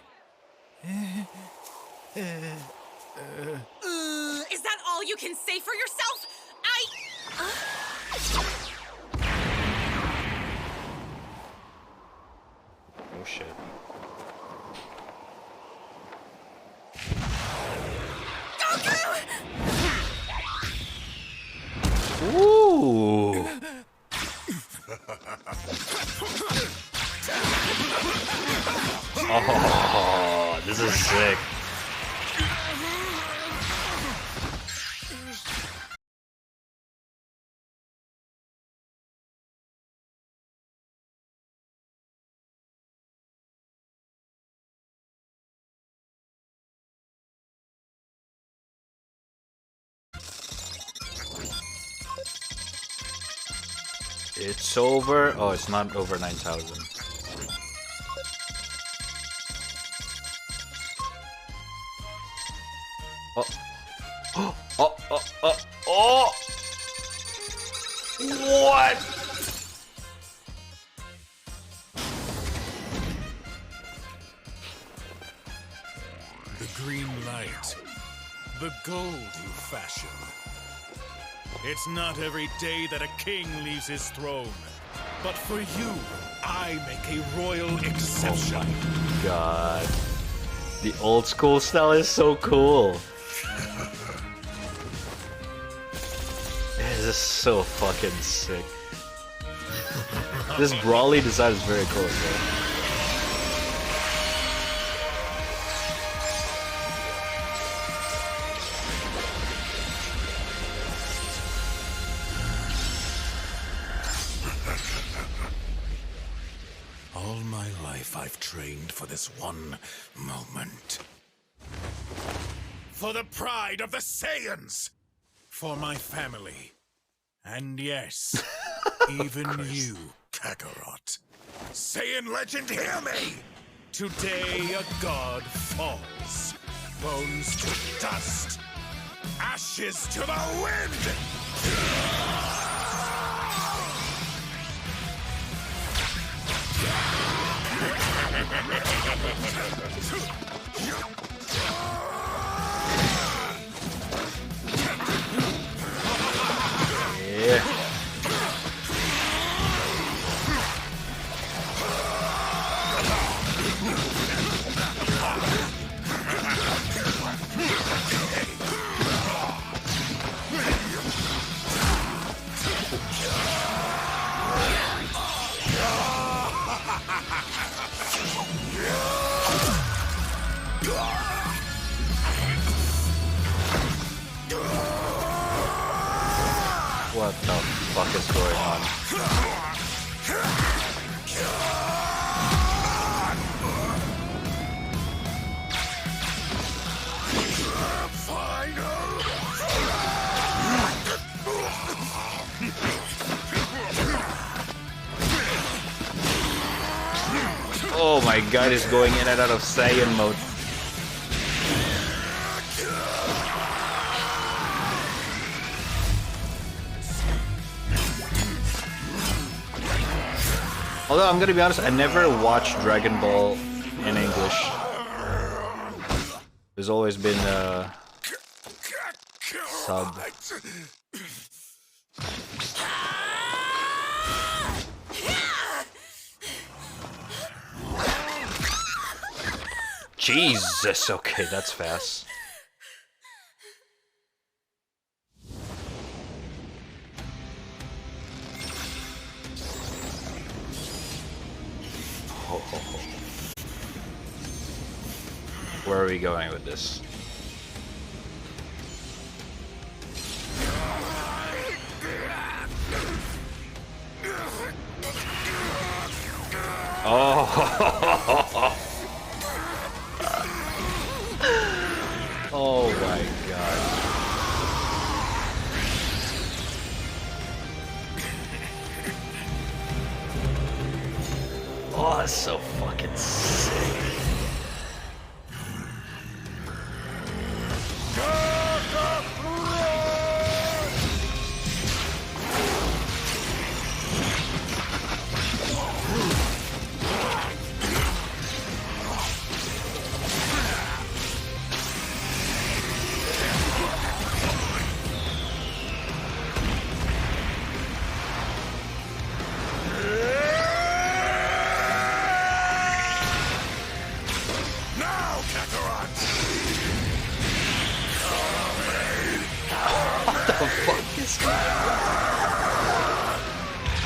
[SPEAKER 10] Is that all you can say for yourself?
[SPEAKER 1] Oh shit. Ooh. Oh, this is sick. It's over. Oh, it's not over 9,000. Oh. Oh, oh, oh, oh! What?
[SPEAKER 13] The green light, the gold you fashion. It's not every day that a king leaves his throne, but for you, I make a royal exception.
[SPEAKER 1] Oh my god. The old school style is so cool. This is so fucking sick. This Brawly design is very cool, bro.
[SPEAKER 13] life I've trained for this one moment. For the pride of the Saiyans! For my family. And yes, even you, Kakarot. Saiyan legend, hear me! Today a god falls. Bones to dust. Ashes to the wind!
[SPEAKER 1] Yeah. What the fuck is going on? Oh my god, he's going in and out of Saiyan mode. Although I'm gonna be honest, I never watched Dragon Ball in English. There's always been sub. Jesus, okay, that's fast. Where are we going with this? Oh! Oh my god. Oh, that's so fucking sick.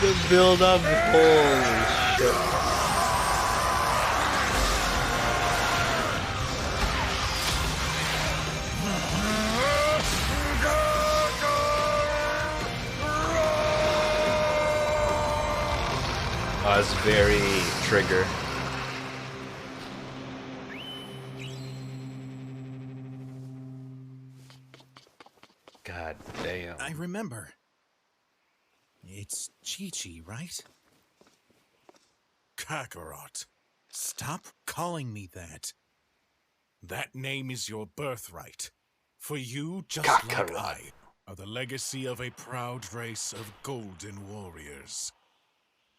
[SPEAKER 1] The build up, holy shit. Oh, it's very trigger. God damn.
[SPEAKER 14] I remember. It's Chi-Chi, right?
[SPEAKER 13] Kakarot, stop calling me that. That name is your birthright. For you, just
[SPEAKER 1] Kakarot.
[SPEAKER 13] like I, are the legacy of a proud race of golden warriors.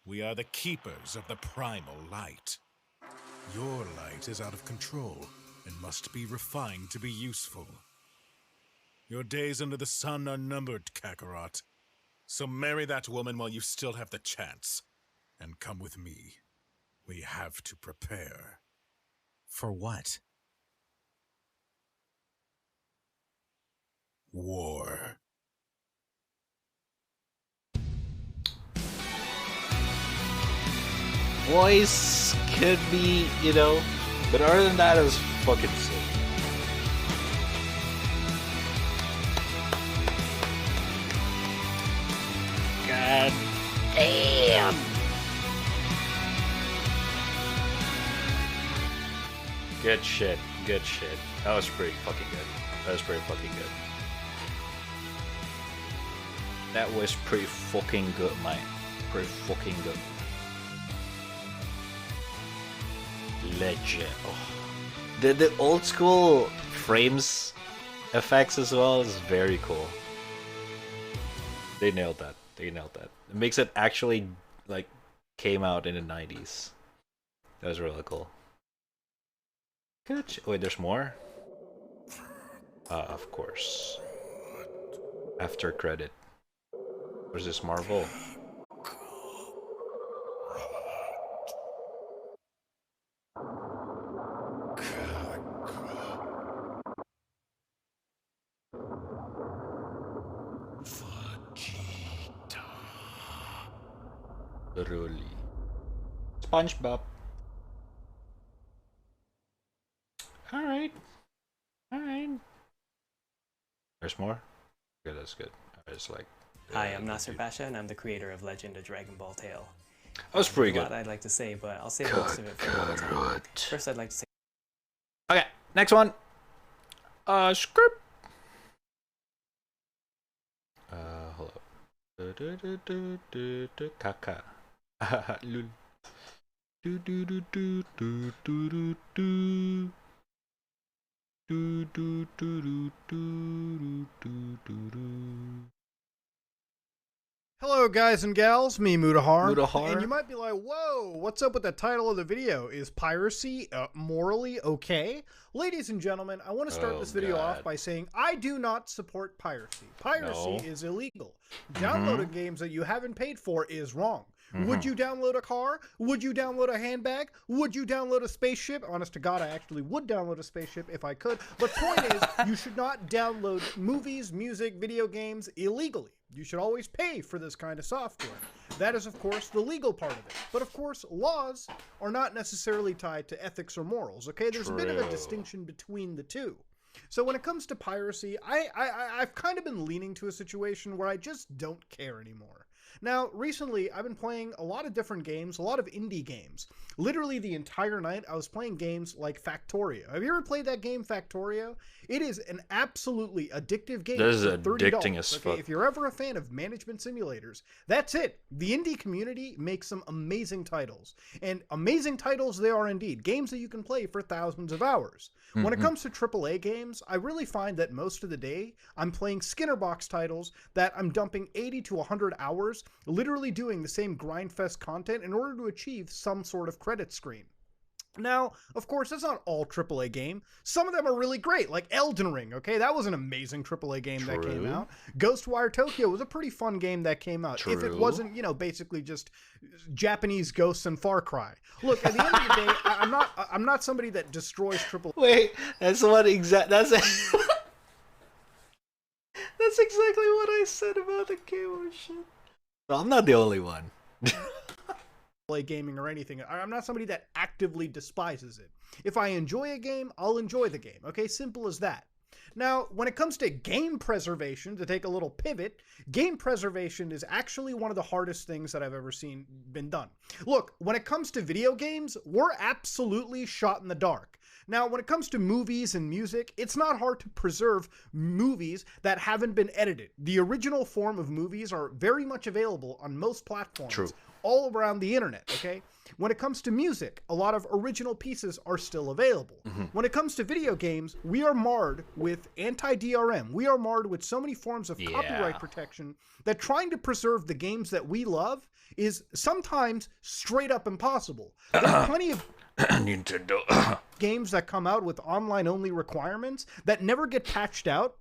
[SPEAKER 13] We are the keepers of the primal light. Your light is out of control and must be refined to be useful. Your days under the sun are numbered, Kakarot. So marry that woman while you still have the chance. And come with me. We have to prepare.
[SPEAKER 14] For what?
[SPEAKER 13] War.
[SPEAKER 1] Voice could be, you know, but other than that, it was fucking sick. God damn! Good shit. Good shit. That was pretty fucking good. That was pretty fucking good. That was pretty fucking good, mate. Pretty fucking good. Legend. Oh. The old school frames effects as well is very cool. They nailed that. They nailed that. It makes it actually like came out in the 90s. That was really cool. Good. Wait, there's more? Of course. After credit. Where's this Marvel? Really. SpongeBob. Alright. Alright. There's more? Okay, that's good. It's like.
[SPEAKER 15] Hi, I'm Nasser Pasha, and I'm the creator of Legend of Dragon Ball Tale.
[SPEAKER 1] That was pretty
[SPEAKER 15] There's
[SPEAKER 1] good.
[SPEAKER 15] a lot I'd like to say, but I'll save most of it for another time. First, I'd like to say.
[SPEAKER 1] Okay, next one. Script. Hold up. Kaka. Lul. Do do do do do do do do do do do do do do do.
[SPEAKER 4] Hello, guys and gals. Me, Mutahar.
[SPEAKER 1] Mutahar.
[SPEAKER 4] And you might be like, whoa, what's up with the title of the video? Is piracy morally okay? Ladies and gentlemen, I want to start this video off by saying I do not support piracy. Piracy is illegal. Downloading games that you haven't paid for is wrong. Would you download a car? Would you download a handbag? Would you download a spaceship? Honest to God, I actually would download a spaceship if I could. But point is, you should not download movies, music, video games illegally. You should always pay for this kind of software. That is, of course, the legal part of it. But, of course, laws are not necessarily tied to ethics or morals, okay? There's a bit of a distinction between the two. So when it comes to piracy, I've kind of been leaning to a situation where I just don't care anymore. Now, recently, I've been playing a lot of different games, a lot of indie games. Literally the entire night, I was playing games like Factorio. Have you ever played that game, Factorio? It is an absolutely addictive game.
[SPEAKER 1] This is
[SPEAKER 4] for $30,
[SPEAKER 1] addicting as fuck.
[SPEAKER 4] If you're ever a fan of management simulators, that's it. The indie community makes some amazing titles. And amazing titles they are indeed. Games that you can play for thousands of hours. When it comes to AAA games, I really find that most of the day, I'm playing Skinner box titles that I'm dumping 80 to 100 hours, literally doing the same grindfest content in order to achieve some sort of credit screen. Now, of course, that's not all AAA game. Some of them are really great, like Elden Ring, okay? That was an amazing AAA game that came out. Ghostwire Tokyo was a pretty fun game that came out. If it wasn't, you know, basically just Japanese ghosts and Far Cry. Look, at the end of the day, I'm not somebody that destroys AAA.
[SPEAKER 1] Wait, that's what exact. That's exactly what I said about the game. Shit. Well, I'm not the only one.
[SPEAKER 4] Play gaming or anything. I'm not somebody that actively despises it. If I enjoy a game, I'll enjoy the game. Okay, simple as that. Now, when it comes to game preservation, to take a little pivot, game preservation is actually one of the hardest things that I've ever seen been done. Look, when it comes to video games, we're absolutely shot in the dark. Now, when it comes to movies and music, it's not hard to preserve movies that haven't been edited. The original form of movies are very much available on most platforms.
[SPEAKER 1] True.
[SPEAKER 4] All around the internet, okay? When it comes to music, a lot of original pieces are still available. When it comes to video games, we are marred with anti-DRM. We are marred with so many forms of copyright protection that trying to preserve the games that we love is sometimes straight up impossible. There's plenty of
[SPEAKER 1] Nintendo
[SPEAKER 4] games that come out with online-only requirements that never get patched out,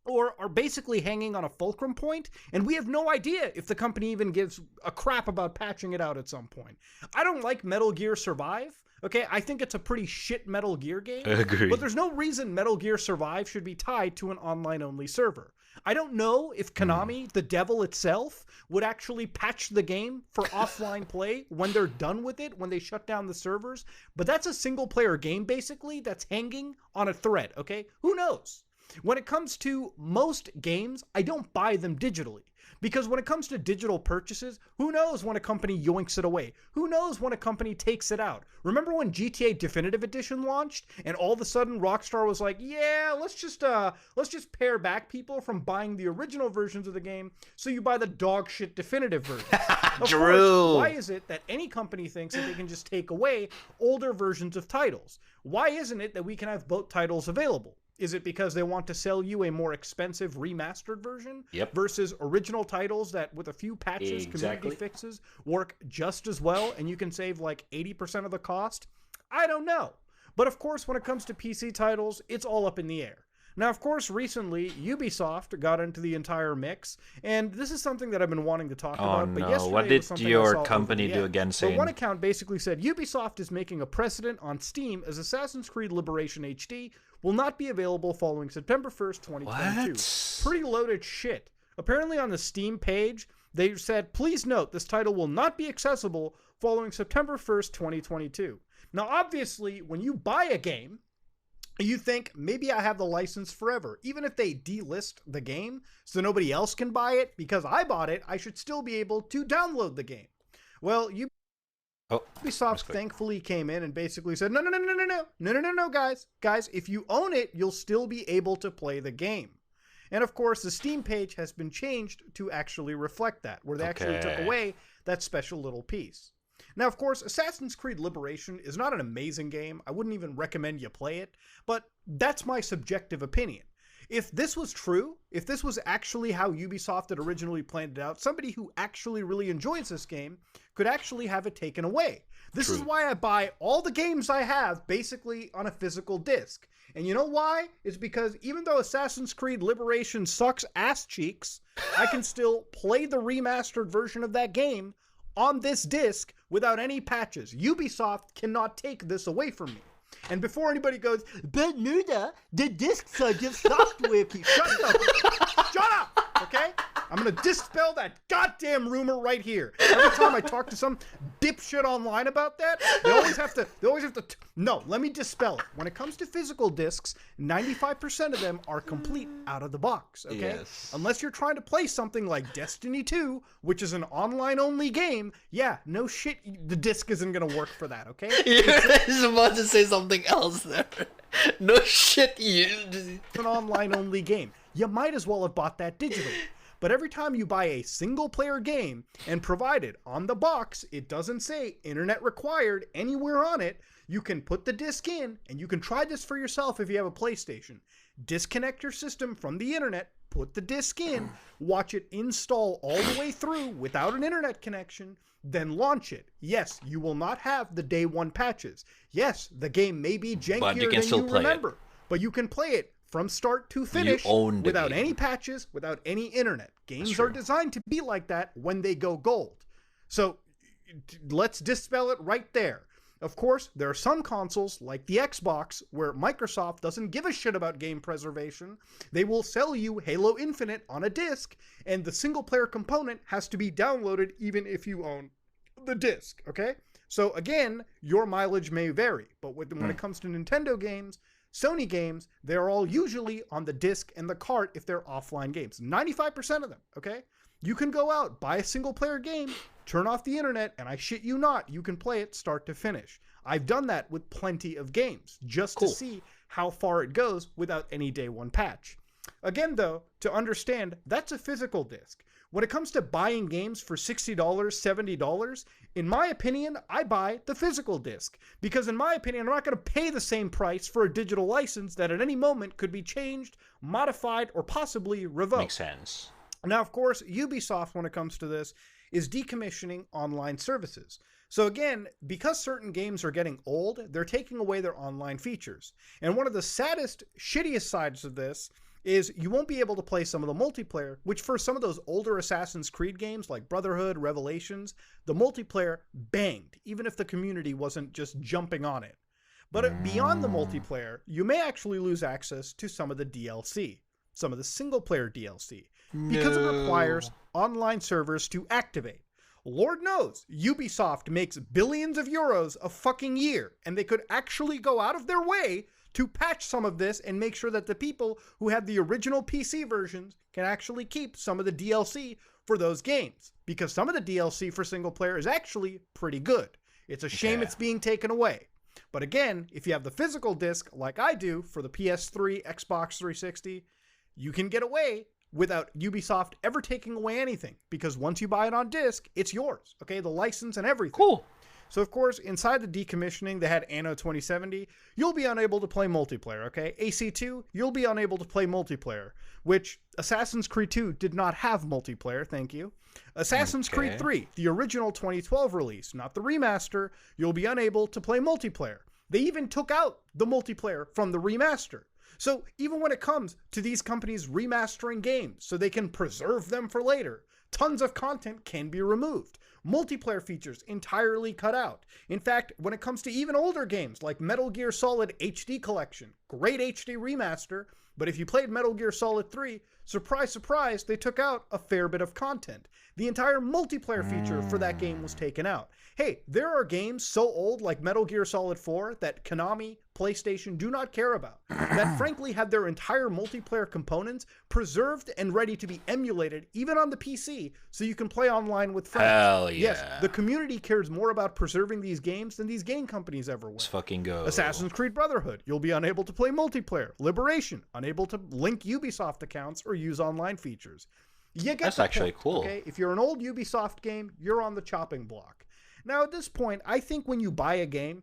[SPEAKER 4] or are basically hanging on a fulcrum point, and we have no idea if the company even gives a crap about patching it out at some point. I don't like Metal Gear Survive, okay? I think it's a pretty shit Metal Gear game.
[SPEAKER 1] Agreed.
[SPEAKER 4] But there's no reason Metal Gear Survive should be tied to an online-only server. I don't know if Konami, the devil itself, would actually patch the game for offline play when they're done with it, when they shut down the servers, but that's a single-player game, basically, that's hanging on a thread, okay? Who knows? When it comes to most games, I don't buy them digitally. Because when it comes to digital purchases, who knows when a company yoinks it away? Who knows when a company takes it out? Remember when GTA Definitive Edition launched and all of a sudden Rockstar was like, yeah, let's just pare back people from buying the original versions of the game so you buy the dog shit definitive version.
[SPEAKER 1] Drew!
[SPEAKER 4] Why is it that any company thinks that they can just take away older versions of titles? Why isn't it that we can have both titles available? Is it because they want to sell you a more expensive remastered version versus original titles that with a few patches, community fixes, work just as well and you can save like 80% of the cost? I don't know. But of course, when it comes to PC titles, it's all up in the air. Now, of course, recently, Ubisoft got into the entire mix, and this is something that I've been wanting to talk about. But yesterday
[SPEAKER 1] what did your company do again,
[SPEAKER 4] Shane? One account basically said, Ubisoft is making a precedent on Steam as Assassin's Creed Liberation HD will not be available following September 1st, 2022. What? Pretty loaded shit. Apparently on the Steam page, they said, please note this title will not be accessible following September 1st, 2022. Now, obviously, when you buy a game, you think, maybe I have the license forever. Even if they delist the game so nobody else can buy it, because I bought it, I should still be able to download the game. Well, Ubisoft thankfully came in and basically said, no, guys, if you own it, you'll still be able to play the game. And of course, the Steam page has been changed to actually reflect that, where they actually took away that special little piece. Now, of course, Assassin's Creed Liberation is not an amazing game. I wouldn't even recommend you play it, but that's my subjective opinion. If this was true, if this was actually how Ubisoft had originally planned it out, somebody who actually really enjoys this game could actually have it taken away. This is why I buy all the games I have basically on a physical disc. And you know why? It's because even though Assassin's Creed Liberation sucks ass cheeks, I can still play the remastered version of that game on this disc without any patches. Ubisoft cannot take this away from me. And before anybody goes, but Nuda, the discs are just software. Shut up, okay? I'm going to dispel that goddamn rumor right here. Every time I talk to some dipshit online about that, they always have to, no, let me dispel it. When it comes to physical discs, 95% of them are complete out of the box, okay? Yes. Unless you're trying to play something like Destiny 2, which is an online-only game, yeah, no shit, the disc isn't going to work for that, okay?
[SPEAKER 1] You're about to say something else there. No shit,
[SPEAKER 4] it's an online-only game. You might as well have bought that digitally. But every time you buy a single-player game, and provided on the box it doesn't say internet required anywhere on it, you can put the disc in, and you can try this for yourself if you have a PlayStation. Disconnect your system from the internet, put the disc in, watch it install all the way through without an internet connection, then launch it. Yes, you will not have the day one patches. Yes, the game may be jankier than you remember, but you can play it from start to finish without any patches, without any internet. Games are designed to be like that when they go gold. So let's dispel it right there. Of course, there are some consoles like the Xbox where Microsoft doesn't give a shit about game preservation. They will sell you Halo Infinite on a disc, and the single player component has to be downloaded even if you own the disc, okay? So again, your mileage may vary, but when it comes to Nintendo games, Sony games, they're all usually on the disc and the cart if they're offline games. 95% of them, okay? You can go out, buy a single-player game, turn off the internet, and I shit you not, you can play it start to finish. I've done that with plenty of games, just to see how far it goes without any day one patch. Again, though, to understand, that's a physical disc. When it comes to buying games for $60, $70, in my opinion, I buy the physical disc. Because in my opinion, I'm not going to pay the same price for a digital license that at any moment could be changed, modified, or possibly revoked.
[SPEAKER 1] Makes sense.
[SPEAKER 4] Now, of course, Ubisoft, when it comes to this, is decommissioning online services. So again, because certain games are getting old, they're taking away their online features. And one of the saddest, shittiest sides of this is you won't be able to play some of the multiplayer, which for some of those older Assassin's Creed games like Brotherhood, Revelations, the multiplayer banged, even if the community wasn't just jumping on it. But beyond the multiplayer, you may actually lose access to some of the DLC, some of the single-player DLC, because it requires online servers to activate. Lord knows, Ubisoft makes billions of euros a fucking year, and they could actually go out of their way to patch some of this and make sure that the people who have the original PC versions can actually keep some of the DLC for those games. Because some of the DLC for single player is actually pretty good. It's a shame it's being taken away. But again, if you have the physical disc, like I do, for the PS3, Xbox 360, you can get away without Ubisoft ever taking away anything. Because once you buy it on disc, it's yours. Okay, the license and everything.
[SPEAKER 1] Cool.
[SPEAKER 4] So, of course, inside the decommissioning, they had Anno 2070. You'll be unable to play multiplayer, okay? AC2, you'll be unable to play multiplayer, which Assassin's Creed 2 did not have multiplayer, thank you. Assassin's Creed 3, the original 2012 release, not the remaster, you'll be unable to play multiplayer. They even took out the multiplayer from the remaster. So even when it comes to these companies remastering games so they can preserve them for later, tons of content can be removed. Multiplayer features entirely cut out. In fact, when it comes to even older games like Metal Gear Solid HD Collection, great HD remaster, but if you played Metal Gear Solid 3, surprise, surprise, they took out a fair bit of content. The entire multiplayer feature for that game was taken out. Hey, there are games so old like Metal Gear Solid 4 that Konami, PlayStation do not care about, that frankly had their entire multiplayer components preserved and ready to be emulated even on the PC so you can play online with friends.
[SPEAKER 1] Hell yeah.
[SPEAKER 4] Yes, the community cares more about preserving these games than these game companies ever will.
[SPEAKER 1] Let's fucking go.
[SPEAKER 4] Assassin's Creed Brotherhood, you'll be unable to play multiplayer. Liberation, unable to link Ubisoft accounts or use online features. You get
[SPEAKER 1] That's
[SPEAKER 4] the
[SPEAKER 1] actually
[SPEAKER 4] point,
[SPEAKER 1] cool.
[SPEAKER 4] Okay? If you're an old Ubisoft game, you're on the chopping block. Now, at this point, I think when you buy a game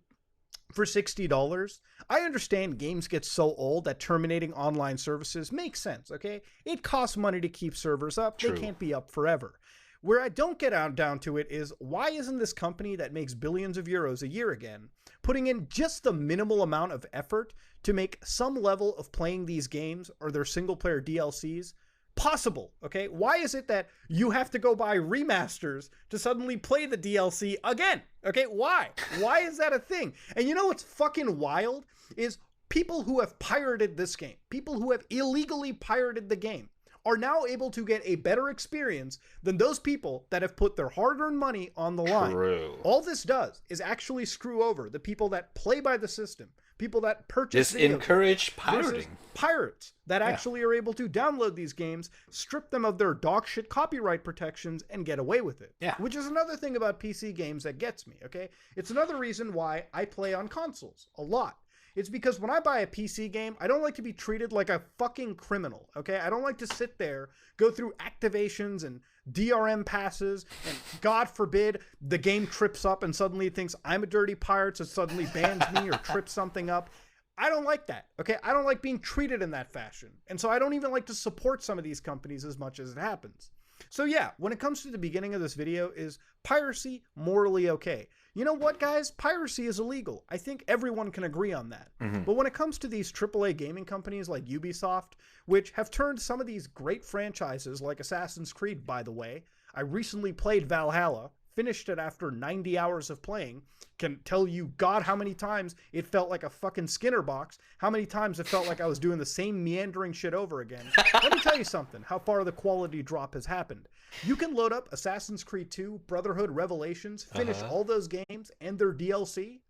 [SPEAKER 4] for $60, I understand games get so old that terminating online services makes sense, okay? It costs money to keep servers up.
[SPEAKER 1] True.
[SPEAKER 4] They can't be up forever. Where I don't get down to it is, why isn't this company that makes billions of euros a year again putting in just the minimal amount of effort to make some level of playing these games or their single-player DLCs possible, okay? Why is it that you have to go buy remasters to suddenly play the DLC again, okay? Why? Why is that a thing? And you know what's fucking wild is people who have pirated this game, people who have illegally pirated the game, are now able to get a better experience than those people that have put their hard-earned money on the line.
[SPEAKER 1] True.
[SPEAKER 4] All this does is actually screw over the people that play by the system, people that purchase video games
[SPEAKER 1] encourage
[SPEAKER 4] versus
[SPEAKER 1] pirating.
[SPEAKER 4] pirates that actually are able to download these games, strip them of their dog shit copyright protections, and get away with it.
[SPEAKER 1] Yeah.
[SPEAKER 4] Which is another thing about PC games that gets me, okay? It's another reason why I play on consoles a lot. It's because when I buy a PC game, I don't like to be treated like a fucking criminal, okay? I don't like to sit there, go through activations and DRM passes, and God forbid the game trips up and suddenly it thinks I'm a dirty pirate, so it suddenly bans me or trips something up. I don't like that, okay? I don't like being treated in that fashion. And so I don't even like to support some of these companies as much as it happens. So yeah, when it comes to the beginning of this video, is piracy morally okay? You know what, guys? Piracy is illegal. I think everyone can agree on that. But when it comes to these AAA gaming companies like Ubisoft, which have turned some of these great franchises like Assassin's Creed, by the way, I recently played Valhalla, finished it after 90 hours of playing, can tell you God how many times it felt like a fucking Skinner box, how many times it felt like I was doing the same meandering shit over again. Let me tell you something, how far the quality drop has happened. You can load up Assassin's Creed 2, Brotherhood, Revelations, finish all those games and their DLC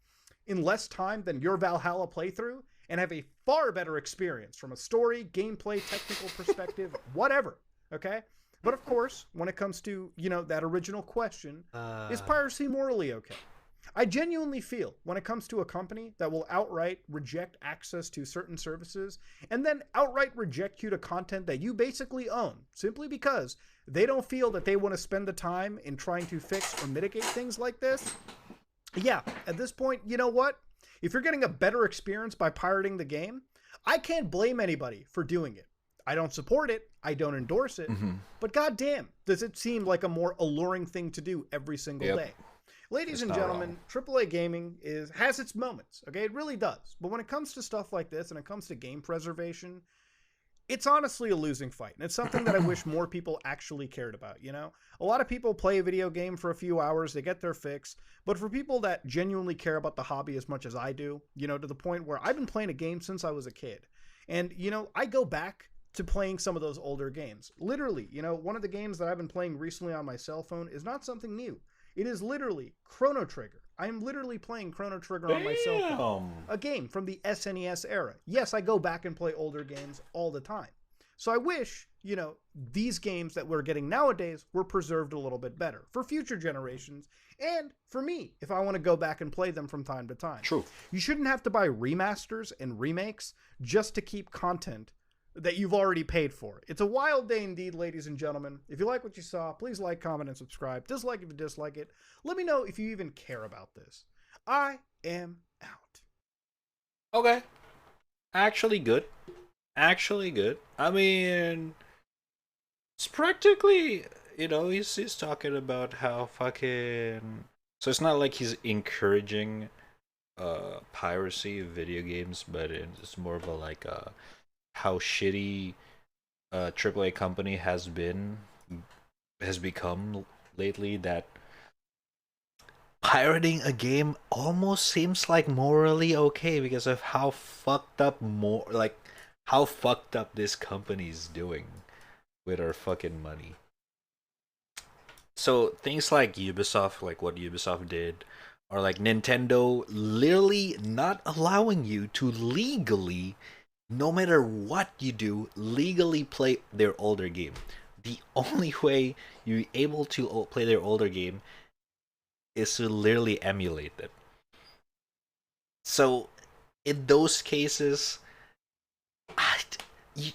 [SPEAKER 4] in less time than your Valhalla playthrough, and have a far better experience from a story, gameplay, technical perspective, whatever, okay? But of course, when it comes to, you know, that original question, is piracy morally okay? I genuinely feel when it comes to a company that will outright reject access to certain services and then outright reject you to content that you basically own simply because they don't feel that they want to spend the time in trying to fix or mitigate things like this. Yeah, at this point, you know what? If you're getting a better experience by pirating the game, I can't blame anybody for doing it. I don't support it, I don't endorse it, but goddamn, does it seem like a more alluring thing to do every single day. Ladies and gentlemen, AAA gaming has its moments, okay? It really does. But when it comes to stuff like this and it comes to game preservation, it's honestly a losing fight. And it's something that I wish more people actually cared about, you know? A lot of people play a video game for a few hours, they get their fix. But for people that genuinely care about the hobby as much as I do, you know, to the point where I've been playing a game since I was a kid. And, you know, I go back to playing some of those older games. Literally, you know, one of the games that I've been playing recently on my cell phone is not something new. It is literally Chrono Trigger. I am literally playing Chrono Trigger on my cell phone. A game from the SNES era. Yes, I go back and play older games all the time. So I wish, you know, these games that we're getting nowadays were preserved a little bit better for future generations and for me if I want to go back and play them from time to time.
[SPEAKER 1] True.
[SPEAKER 4] You shouldn't have to buy remasters and remakes just to keep content that you've already paid for. It's a wild day indeed, ladies and gentlemen. If you like what you saw, please like, comment, and subscribe. Dislike if you dislike it. Let me know if you even care about this. I am out.
[SPEAKER 1] Okay. Actually good. Actually good. I mean, it's practically, you know, he's talking about how fucking... So it's not like he's encouraging piracy of video games, but it's more of a like how shitty AAA company has become lately, that pirating a game almost seems like morally okay because of how fucked up how fucked up this company's doing with our fucking money. So things like Ubisoft, like what Ubisoft did, or like Nintendo literally not allowing you to legally, no matter what you do, legally play their older game. The only way you're able to play their older game is to literally emulate it. So in those cases, you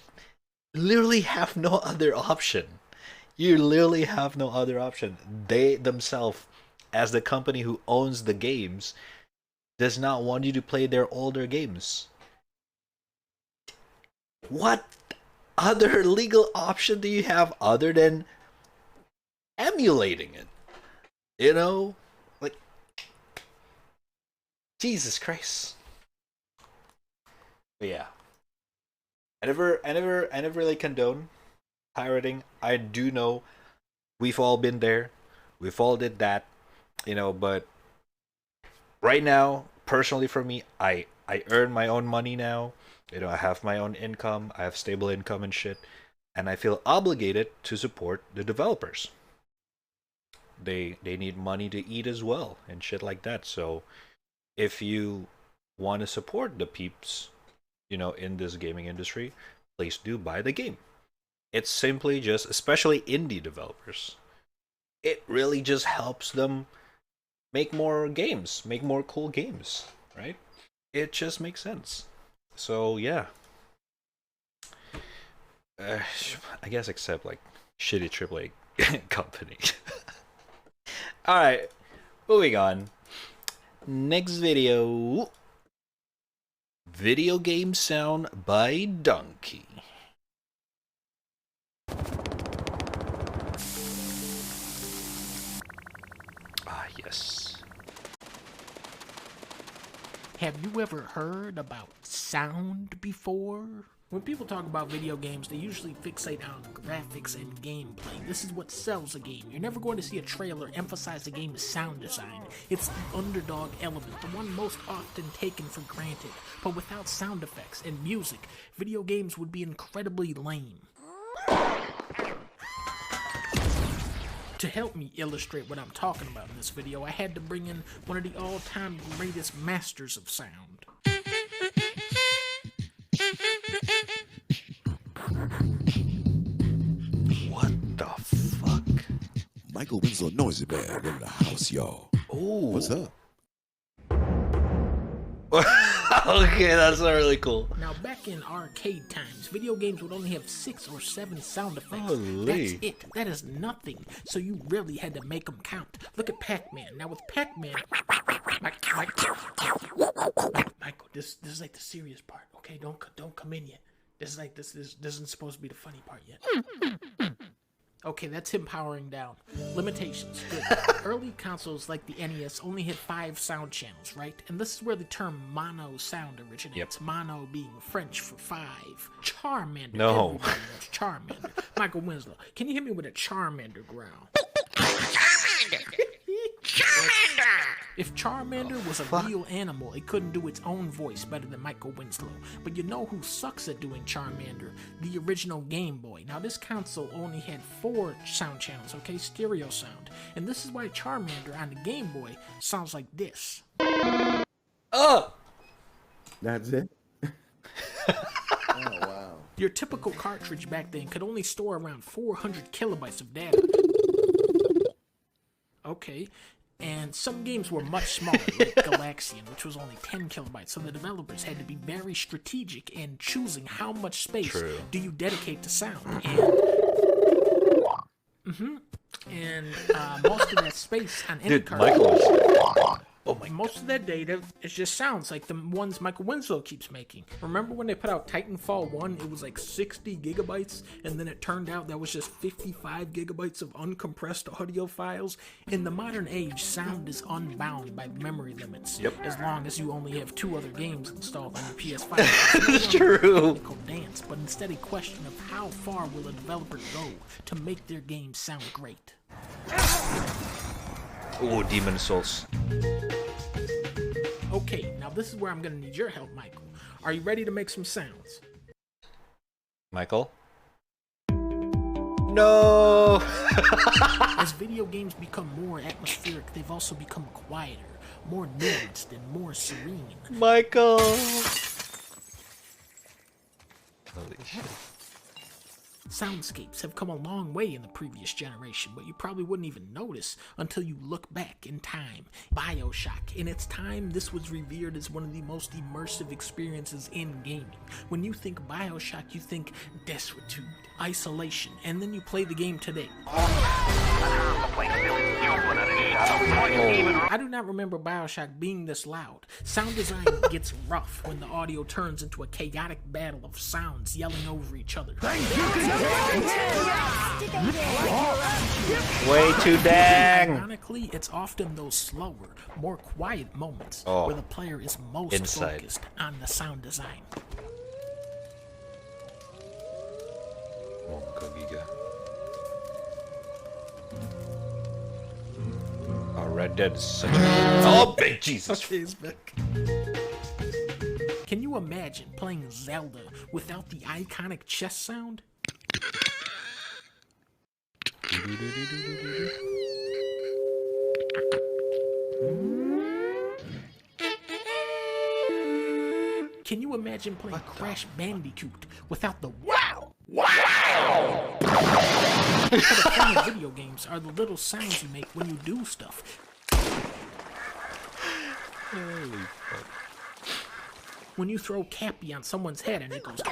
[SPEAKER 1] literally have no other option. You literally have no other option. They themselves, as the company who owns the games, does not want you to play their older games. What other legal option do you have other than emulating it? You know? Like, Jesus Christ. But yeah. I never really condone pirating. I do know we've all been there. We've all did that, you know, but right now, personally for me, I earn my own money now. You know, I have my own income. I have stable income and shit, and I feel obligated to support the developers. They need money to eat as well and shit like that. So if you want to support the peeps, you know, in this gaming industry, please do buy the game. It's simply just, especially indie developers, it really just helps them make more games, make more cool games, right? It just makes sense. So yeah, I guess except like shitty AAA company. All right, moving on. Next video. Video game sound by Donkey. Ah, yes.
[SPEAKER 16] Have you ever heard about sound before? When people talk about video games, they usually fixate on graphics and gameplay. This is what sells a game. You're never going to see a trailer emphasize the game's sound design. It's the underdog element, the one most often taken for granted. But without sound effects and music, video games would be incredibly lame. To help me illustrate what I'm talking about in this video, I had to bring in one of the all-time greatest masters of sound.
[SPEAKER 1] What the fuck?
[SPEAKER 17] Michael Winslow Noisy Bear in the house, y'all.
[SPEAKER 1] Oh.
[SPEAKER 17] What's up?
[SPEAKER 1] Okay, that's really cool.
[SPEAKER 16] Now, back in arcade times, video games would only have 6 or 7 sound effects.
[SPEAKER 1] Holy.
[SPEAKER 16] That's it. That is nothing. So you really had to make them count. Look at Pac-Man. Now with Pac-Man, Michael, this is like the serious part. Okay, don't come in yet. This isn't supposed to be the funny part yet. Okay, that's him powering down. Limitations. Good. Early consoles like the NES only had 5 sound channels, right? And this is where the term mono sound originates. Yep. Mono being French for 5. Charmander.
[SPEAKER 1] No.
[SPEAKER 16] Everybody knows Charmander. Michael Winslow, can you hit me with a Charmander growl?
[SPEAKER 10] Charmander!
[SPEAKER 16] If Charmander was a real animal, it couldn't do its own voice better than Michael Winslow. But you know who sucks at doing Charmander? The original Game Boy. Now this console only had 4 sound channels, okay? Stereo sound. And this is why Charmander on the Game Boy sounds like this.
[SPEAKER 1] Oh!
[SPEAKER 18] That's it? Oh, wow.
[SPEAKER 16] Your typical cartridge back then could only store around 400 kilobytes of data. Okay, and some games were much smaller, like Galaxian, which was only 10 kilobytes, so the developers had to be very strategic in choosing how much space do you dedicate to sound. And, most of that space on any cartridge... Most of that data is just sounds like the ones Michael Winslow keeps making. Remember when they put out Titanfall 1, it was like 60 gigabytes, and then it turned out that was just 55 gigabytes of uncompressed audio files? In the modern age, sound is unbound by memory limits, as long as you only have 2 other games installed on your PS5.
[SPEAKER 1] It's true.
[SPEAKER 16] Dance, but instead a question of how far will a developer go to make their game sound great.
[SPEAKER 1] Oh, Demon Souls.
[SPEAKER 16] Okay, now this is where I'm gonna need your help, Michael. Are you ready to make some sounds?
[SPEAKER 1] Michael? No!
[SPEAKER 16] As video games become more atmospheric, they've also become quieter, more nuanced, and more serene.
[SPEAKER 1] Michael! Holy shit.
[SPEAKER 16] Soundscapes have come a long way in the previous generation, but you probably wouldn't even notice until you look back in time. BioShock. In its time, this was revered as one of the most immersive experiences in gaming. When you think BioShock, you think destitute, isolation, and then you play the game today. I do not remember BioShock being this loud. Sound design gets rough when the audio turns into a chaotic battle of sounds yelling over each other.
[SPEAKER 1] Way too dang!
[SPEAKER 16] Ironically, it's often those slower, more quiet moments where the player is most focused on the sound design.
[SPEAKER 1] Oh, Red Dead is such a... Oh, big Jesus!
[SPEAKER 16] Okay, it's back. Can you imagine playing Zelda without the iconic chess sound? Can you imagine playing Crash Bandicoot without the wow? Wow! The fun of video games are the little sounds you make when you do stuff.
[SPEAKER 1] Holy fuck.
[SPEAKER 16] When you throw Cappy on someone's head and it goes,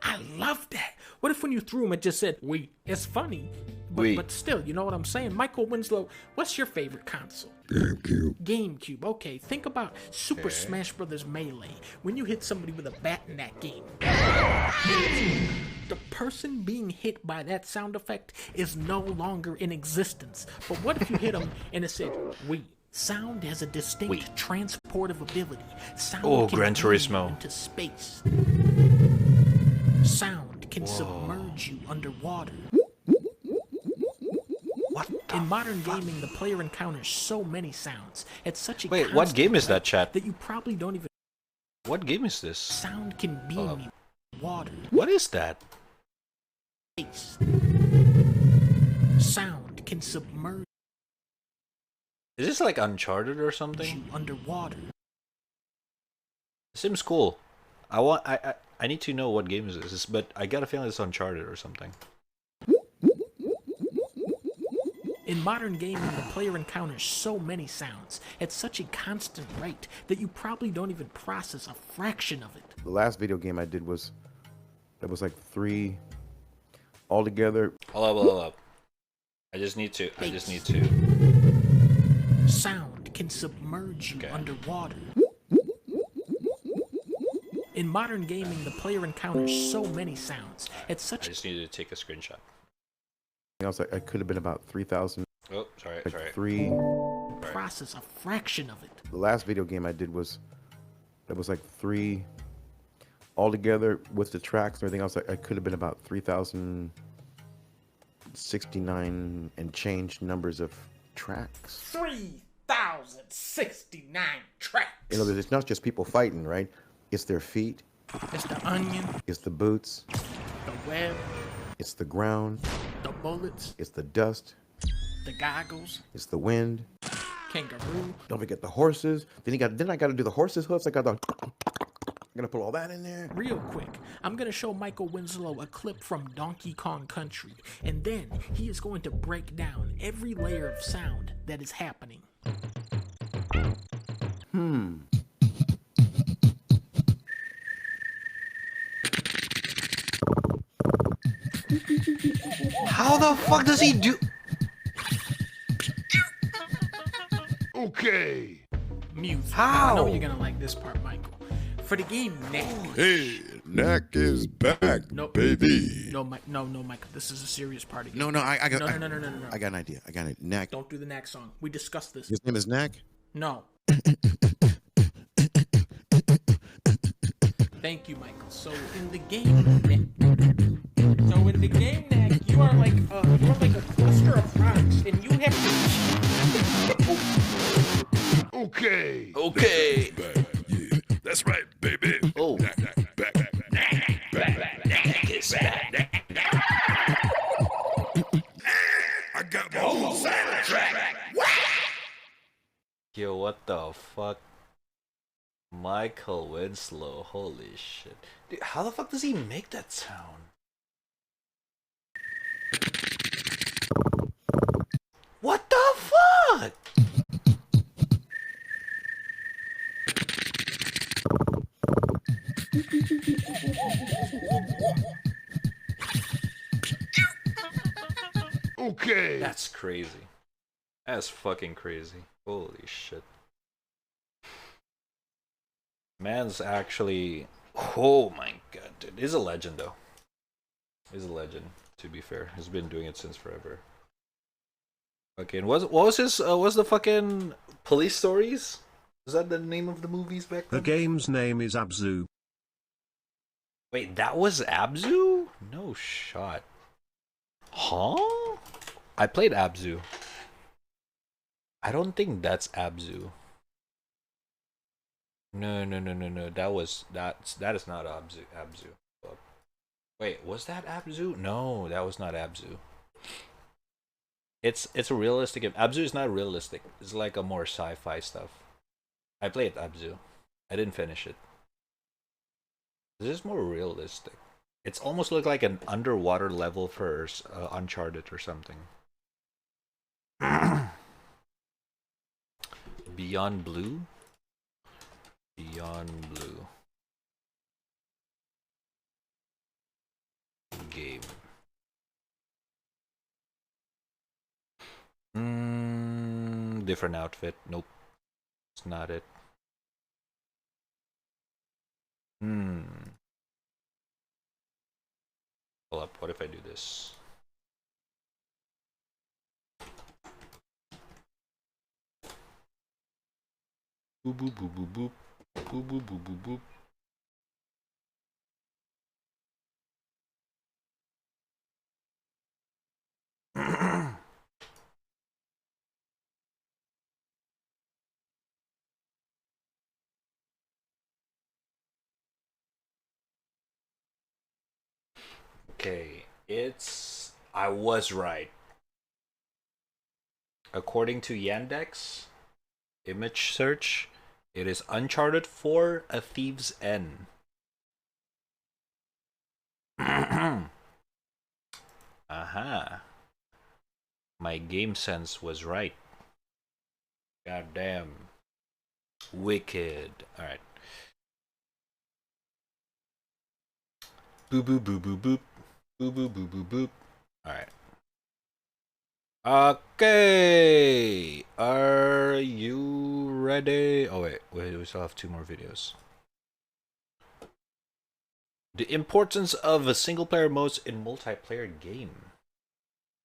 [SPEAKER 16] I love that. What if when you threw him it just said, wait? It's funny, but still, you know what I'm saying? Michael Winslow, what's your favorite console?
[SPEAKER 17] GameCube.
[SPEAKER 16] GameCube, okay. Think about Super Smash Bros. Melee. When you hit somebody with a bat in that game. The person being hit by that sound effect is no longer in existence. But what if you hit them and it said, wait? Sound has a distinct transportive ability. Sound can
[SPEAKER 1] Gran Turismo.
[SPEAKER 16] into space. Sound can submerge you underwater. In modern gaming, the player encounters so many sounds. It's such a
[SPEAKER 1] Wait, what game is that, chat?
[SPEAKER 16] That you probably don't even...
[SPEAKER 1] What game is this?
[SPEAKER 16] Sound can beam you water.
[SPEAKER 1] What is that?
[SPEAKER 16] Space. Sound can submerge
[SPEAKER 1] Is this like Uncharted or something?
[SPEAKER 16] you underwater.
[SPEAKER 1] Seems cool. I need to know what game is this, but I got a feeling it's Uncharted or something.
[SPEAKER 16] In modern gaming, the player encounters so many sounds at such a constant rate that you probably don't even process a fraction of it.
[SPEAKER 18] The last video game I did was, that was like 3 altogether.
[SPEAKER 1] Hold up. I just need to.
[SPEAKER 16] Sound can submerge you underwater. In modern gaming, the player encounters so many sounds at such...
[SPEAKER 1] I just needed to take a screenshot.
[SPEAKER 18] I was like, I could have been about 3,000.
[SPEAKER 1] Oh, sorry.
[SPEAKER 16] process a fraction of it.
[SPEAKER 18] The last video game I did was, that was like 3 altogether with the tracks and everything else. I could have been about 3,069 and change numbers of tracks.
[SPEAKER 16] 3,069 1,069 tracks.
[SPEAKER 18] You know, it's not just people fighting, right? It's their feet.
[SPEAKER 16] It's the onion.
[SPEAKER 18] It's the boots.
[SPEAKER 16] The web.
[SPEAKER 18] It's the ground.
[SPEAKER 16] The bullets.
[SPEAKER 18] It's the dust.
[SPEAKER 16] The goggles.
[SPEAKER 18] It's the wind.
[SPEAKER 16] Kangaroo.
[SPEAKER 18] Don't forget the horses. Then I got to do the horses' hoofs. I'm gonna put all that in there.
[SPEAKER 16] Real quick, I'm gonna show Michael Winslow a clip from Donkey Kong Country, and then he is going to break down every layer of sound that is happening.
[SPEAKER 1] How the fuck does he do?
[SPEAKER 13] Okay.
[SPEAKER 16] Music.
[SPEAKER 1] How?
[SPEAKER 16] I know you're gonna like this part, Michael. For the game Knack.
[SPEAKER 17] Hey, Knack is back,
[SPEAKER 16] No,
[SPEAKER 17] baby.
[SPEAKER 16] No, Michael. This is a serious part of
[SPEAKER 17] No, I got.
[SPEAKER 16] No.
[SPEAKER 17] I got an idea. I got it. Knack.
[SPEAKER 16] Don't do the Knack song. We discussed this.
[SPEAKER 17] His name is Knack.
[SPEAKER 16] No. Thank you, Michael. So in the game Knack, you are like a cluster of rocks, and you have to.
[SPEAKER 13] Okay.
[SPEAKER 1] Okay.
[SPEAKER 17] Yeah, that's right, baby.
[SPEAKER 1] Oh.
[SPEAKER 17] Knack is back. I got my own soundtrack.
[SPEAKER 1] Yo, what the fuck? Michael Winslow, holy shit. Dude, how the fuck does he make that sound? What the fuck?
[SPEAKER 13] Okay.
[SPEAKER 1] That's crazy. That's fucking crazy. Holy shit. Man's actually... Oh my god, dude. He's a legend, though. He's a legend, to be fair. He's been doing it since forever. Okay, and what was his... what's the fucking Police Stories? Is that the name of the movies back then?
[SPEAKER 3] The game's name is Abzu.
[SPEAKER 1] Wait, that was Abzu? No shot. Huh? I played Abzu. I don't think that's Abzu. No. That is not Abzu. Wait, was that Abzu? No, that was not Abzu. It's a realistic game. Abzu is not realistic. It's like a more sci-fi stuff. I played Abzu. I didn't finish it. This is more realistic. It's almost look like an underwater level for Uncharted or something. Beyond Blue? Beyond Blue. Game. Different outfit. Nope. It's not it. Hold up, what if I do this? Boop boop boop boop boop. Boop boop boop boop boop. Okay, I was right. According to Yandex image search, it is Uncharted 4: A Thief's End. Aha. My game sense was right. God damn. Wicked. Alright. Boop boop boop boop boop. Boop boop boop boop boop. Alright. Okay. Are you ready? Oh wait, we still have 2 more videos. The importance of a single player modes in multiplayer game.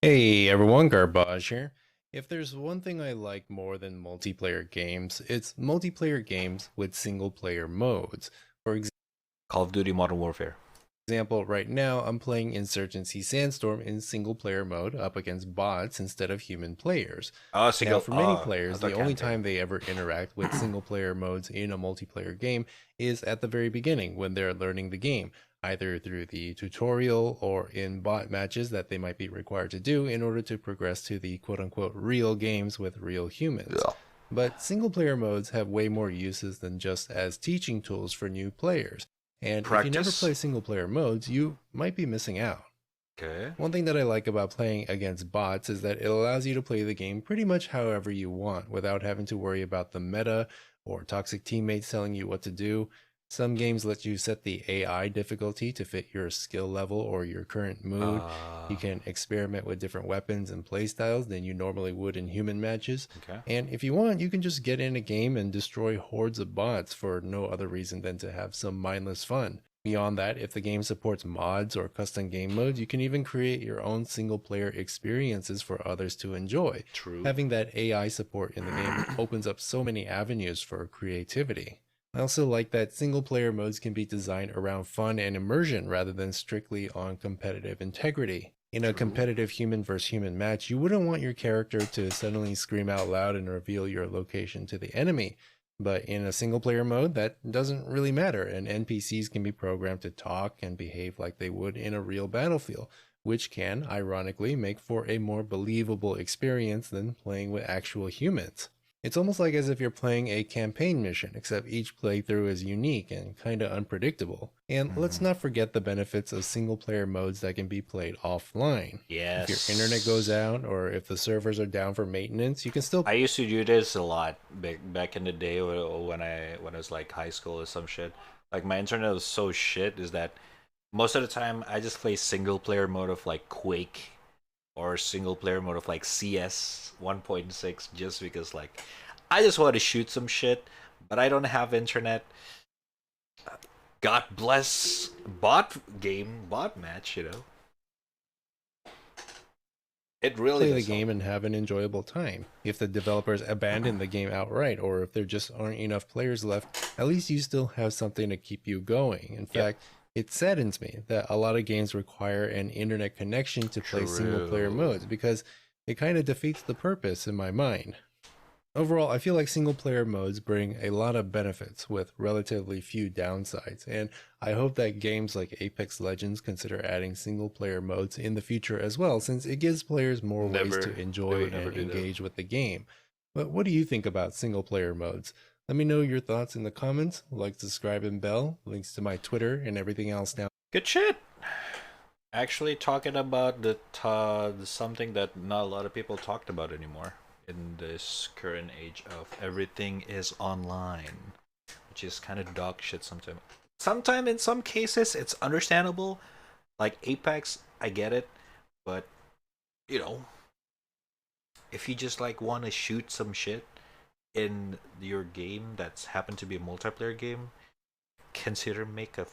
[SPEAKER 12] Hey everyone, Garbage here. If there's one thing I like more than multiplayer games, it's multiplayer games with single player modes. For example,
[SPEAKER 1] Call of Duty Modern Warfare.
[SPEAKER 12] Example, right now I'm playing Insurgency Sandstorm in single player mode up against bots instead of human players.
[SPEAKER 1] Oh,
[SPEAKER 12] Now for many players,
[SPEAKER 1] that's
[SPEAKER 12] the
[SPEAKER 1] a
[SPEAKER 12] only
[SPEAKER 1] campaign.
[SPEAKER 12] time they ever interact with single player modes in a multiplayer game is at the very beginning when they're learning the game, either through the tutorial or in bot matches that they might be required to do in order to progress to the quote-unquote real games with real humans. But single player modes have way more uses than just as teaching tools for new players. And if you never play single player modes, you might be missing out.
[SPEAKER 1] Okay.
[SPEAKER 12] One thing that I like about playing against bots is that it allows you to play the game pretty much however you want without having to worry about the meta or toxic teammates telling you what to do. Some games let you set the AI difficulty to fit your skill level or your current mood. You can experiment with different weapons and playstyles than you normally would in human matches.
[SPEAKER 1] Okay.
[SPEAKER 12] And if you want, you can just get in a game and destroy hordes of bots for no other reason than to have some mindless fun. Beyond that, if the game supports mods or custom game modes, you can even create your own single player experiences for others to enjoy.
[SPEAKER 1] True.
[SPEAKER 12] Having that AI support in the game opens up so many avenues for creativity. I also like that single player modes can be designed around fun and immersion rather than strictly on competitive integrity. In a competitive human versus human match, you wouldn't want your character to suddenly scream out loud and reveal your location to the enemy. But in a single player mode, that doesn't really matter, and NPCs can be programmed to talk and behave like they would in a real battlefield, which can, ironically, make for a more believable experience than playing with actual humans. It's almost like as if you're playing a campaign mission, except each playthrough is unique and kinda unpredictable. And let's not forget the benefits of single player modes that can be played offline.
[SPEAKER 1] Yes.
[SPEAKER 12] If your internet goes out or if the servers are down for maintenance, you can still...
[SPEAKER 1] I used to do this a lot back in the day when I was like high school or some shit. Like my internet was so shit is that most of the time I just play single player mode of like Quake or single player mode of like CS 1.6 just because like I just want to shoot some shit, but I don't have internet. God bless bot match, you know. It really
[SPEAKER 12] play the game and have an enjoyable time. If the developers abandon the game outright, or if there just aren't enough players left, at least you still have something to keep you going. In fact, it saddens me that a lot of games require an internet connection to play single player modes because it kind of defeats the purpose in my mind. Overall, I feel like single player modes bring a lot of benefits with relatively few downsides, and I hope that games like Apex Legends consider adding single player modes in the future as well, since it gives players more ways to enjoy and engage with the game. But what do you think about single player modes? Let me know your thoughts in the comments. Like, subscribe, and bell. Links to my Twitter and everything else down.
[SPEAKER 1] Good shit. Actually, talking about the something that not a lot of people talked about anymore in this current age of everything is online, which is kind of dog shit sometimes. Sometimes, in some cases, it's understandable. Like Apex, I get it, but you know, if you just like want to shoot some shit in your game that's happened to be a multiplayer game, consider make a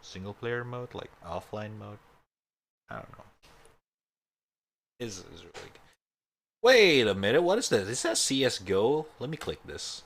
[SPEAKER 1] single player mode, like offline mode. I don't know. Is really good. Wait a minute, what is this? Is that CSGO? Let me click this.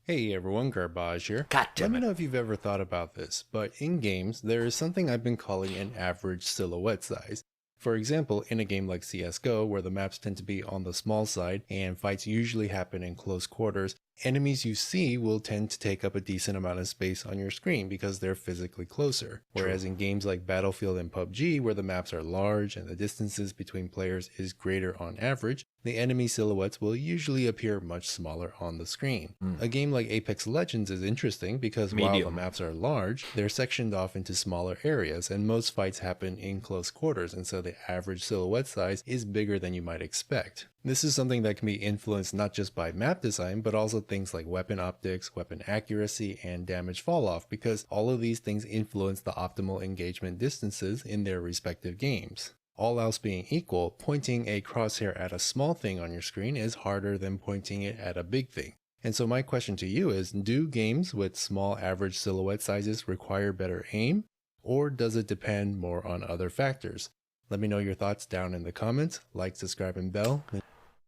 [SPEAKER 12] Hey everyone, Garbage here.
[SPEAKER 1] God damn it.
[SPEAKER 12] Let me know if you've ever thought about this, but in games, there is something I've been calling an average silhouette size. For example, in a game like CSGO, where the maps tend to be on the small side and fights usually happen in close quarters, enemies you see will tend to take up a decent amount of space on your screen because they're physically closer. Whereas in games like Battlefield and PUBG, where the maps are large and the distances between players is greater on average, the enemy silhouettes will usually appear much smaller on the screen. A game like Apex Legends is interesting because while the maps are large, they're sectioned off into smaller areas, and most fights happen in close quarters, and so the average silhouette size is bigger than you might expect. This is something that can be influenced not just by map design, but also things like weapon optics, weapon accuracy, and damage fall off, because all of these things influence the optimal engagement distances in their respective games. All else being equal, pointing a crosshair at a small thing on your screen is harder than pointing it at a big thing. And so my question to you is, do games with small average silhouette sizes require better aim, or does it depend more on other factors? Let me know your thoughts down in the comments. Like, subscribe, and bell.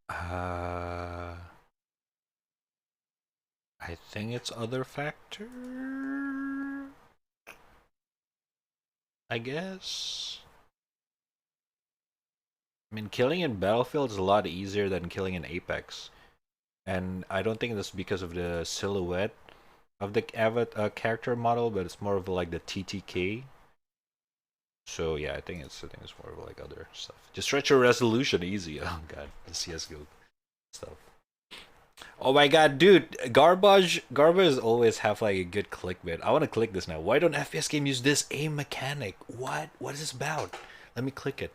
[SPEAKER 1] I think it's other factor. I guess. I mean, killing in Battlefield is a lot easier than killing in Apex. And I don't think that's because of the silhouette of the character model, but it's more of like the TTK. So yeah, I think it's more of like other stuff. Just stretch your resolution easy. Oh god, the CS:GO stuff. Oh my god, dude, garbage always have like a good clickbait. I want to click this now. Why don't FPS game use this aim mechanic? What is this about? Let me click it.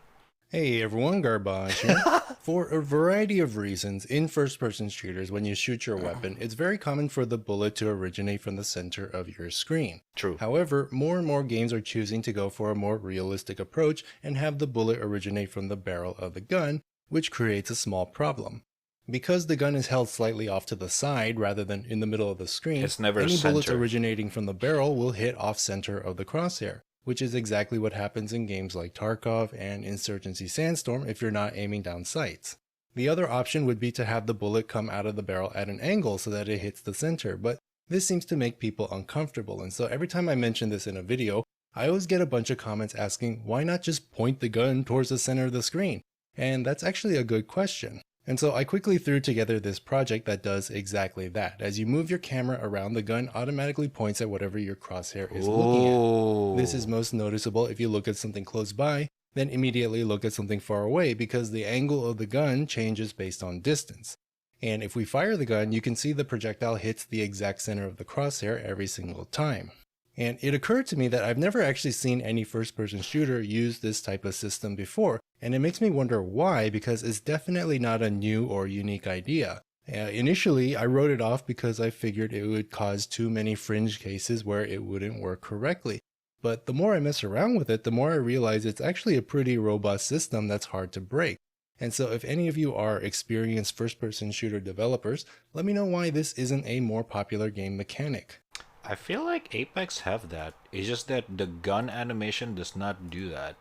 [SPEAKER 12] Hey everyone, Garbage here. For a variety of reasons, in first-person shooters, when you shoot your weapon, it's very common for the bullet to originate from the center of your screen.
[SPEAKER 1] True.
[SPEAKER 12] However, more and more games are choosing to go for a more realistic approach and have the bullet originate from the barrel of the gun, which creates a small problem. Because the gun is held slightly off to the side rather than in the middle of the screen,
[SPEAKER 1] it's never
[SPEAKER 12] any bullets
[SPEAKER 1] center.
[SPEAKER 12] originating from the barrel will hit off-center of the crosshair, which is exactly what happens in games like Tarkov and Insurgency Sandstorm if you're not aiming down sights. The other option would be to have the bullet come out of the barrel at an angle so that it hits the center, but this seems to make people uncomfortable, and so every time I mention this in a video, I always get a bunch of comments asking why not just point the gun towards the center of the screen? And that's actually a good question. And so I quickly threw together this project that does exactly that. As you move your camera around, the gun automatically points at whatever your crosshair is looking at. This is most noticeable if you look at something close by, then immediately look at something far away because the angle of the gun changes based on distance. And if we fire the gun, you can see the projectile hits the exact center of the crosshair every single time. And it occurred to me that I've never actually seen any first-person shooter use this type of system before, and it makes me wonder why, because it's definitely not a new or unique idea. Initially, I wrote it off because I figured it would cause too many fringe cases where it wouldn't work correctly. But the more I mess around with it, the more I realize it's actually a pretty robust system that's hard to break. And so if any of you are experienced first-person shooter developers, let me know why this isn't a more popular game mechanic.
[SPEAKER 1] I feel like Apex have that. It's just that the gun animation does not do that.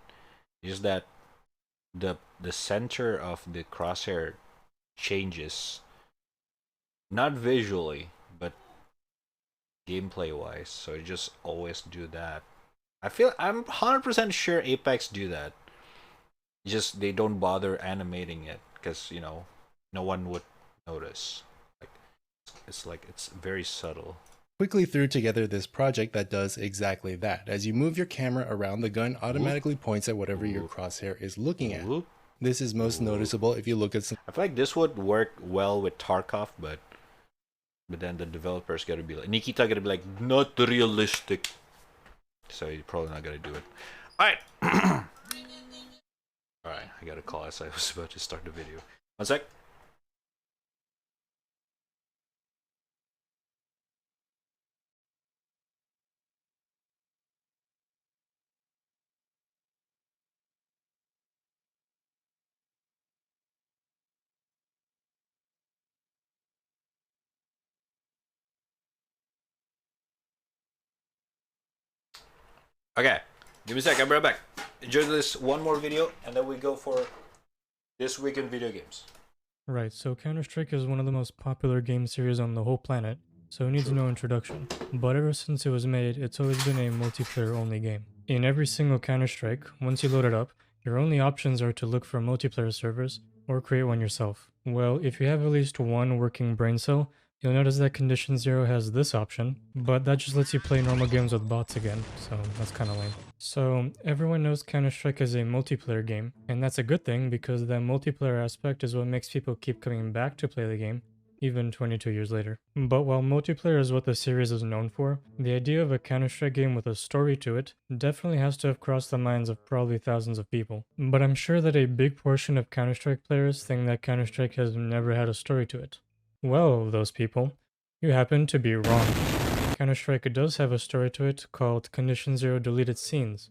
[SPEAKER 1] It's just that the center of the crosshair changes, not visually, but gameplay wise. So you just always do that. I'm 100% sure Apex do that. Just they don't bother animating it because no one would notice. It's very subtle.
[SPEAKER 12] Quickly threw together this project that does exactly that. As you move your camera around, the gun automatically points at whatever your crosshair is looking at. This is most noticeable if you look at some...
[SPEAKER 1] I feel like this would work well with Tarkov, but then the developers gotta be like... Nikita gotta be like, not realistic. So you're probably not gonna do it. Alright! Alright, I got a call as I was about to start the video. One sec. Okay, give me a sec, I'll be right back. Enjoy this one more video, and then we go for this week in video games.
[SPEAKER 19] Right, so Counter-Strike is one of the most popular game series on the whole planet, so it needs no introduction. But ever since it was made, it's always been a multiplayer-only game. In every single Counter-Strike, once you load it up, your only options are to look for multiplayer servers, or create one yourself. Well, if you have at least one working brain cell, you'll notice that Condition Zero has this option, but that just lets you play normal games with bots again, so that's kinda lame. So, everyone knows Counter-Strike is a multiplayer game, and that's a good thing because that multiplayer aspect is what makes people keep coming back to play the game, even 22 years later. But while multiplayer is what the series is known for, the idea of a Counter-Strike game with a story to it definitely has to have crossed the minds of probably thousands of people. But I'm sure that a big portion of Counter-Strike players think that Counter-Strike has never had a story to it. Well, those people, you happen to be wrong. Counter-Strike does have a story to it called Condition Zero Deleted Scenes,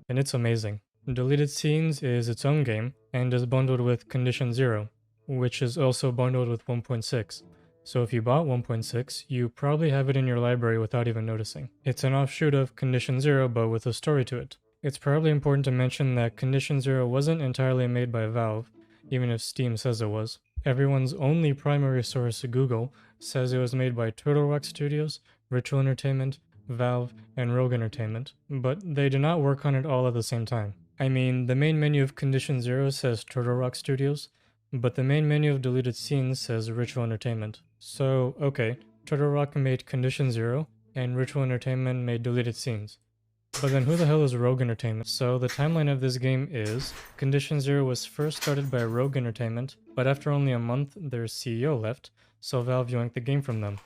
[SPEAKER 19] and it's amazing. Deleted Scenes is its own game, and is bundled with Condition Zero, which is also bundled with 1.6. So if you bought 1.6, you probably have it in your library without even noticing. It's an offshoot of Condition Zero, but with a story to it. It's probably important to mention that Condition Zero wasn't entirely made by Valve, even if Steam says it was. Everyone's only primary source, Google, says it was made by Turtle Rock Studios, Ritual Entertainment, Valve, and Rogue Entertainment, but they did not work on it all at the same time. I mean, the main menu of Condition Zero says Turtle Rock Studios, but the main menu of Deleted Scenes says Ritual Entertainment. So, okay, Turtle Rock made Condition Zero, and Ritual Entertainment made Deleted Scenes. But then who the hell is Rogue Entertainment? So the timeline of this game is, Condition Zero was first started by Rogue Entertainment, but after only a month, their CEO left, so Valve yanked the game from them.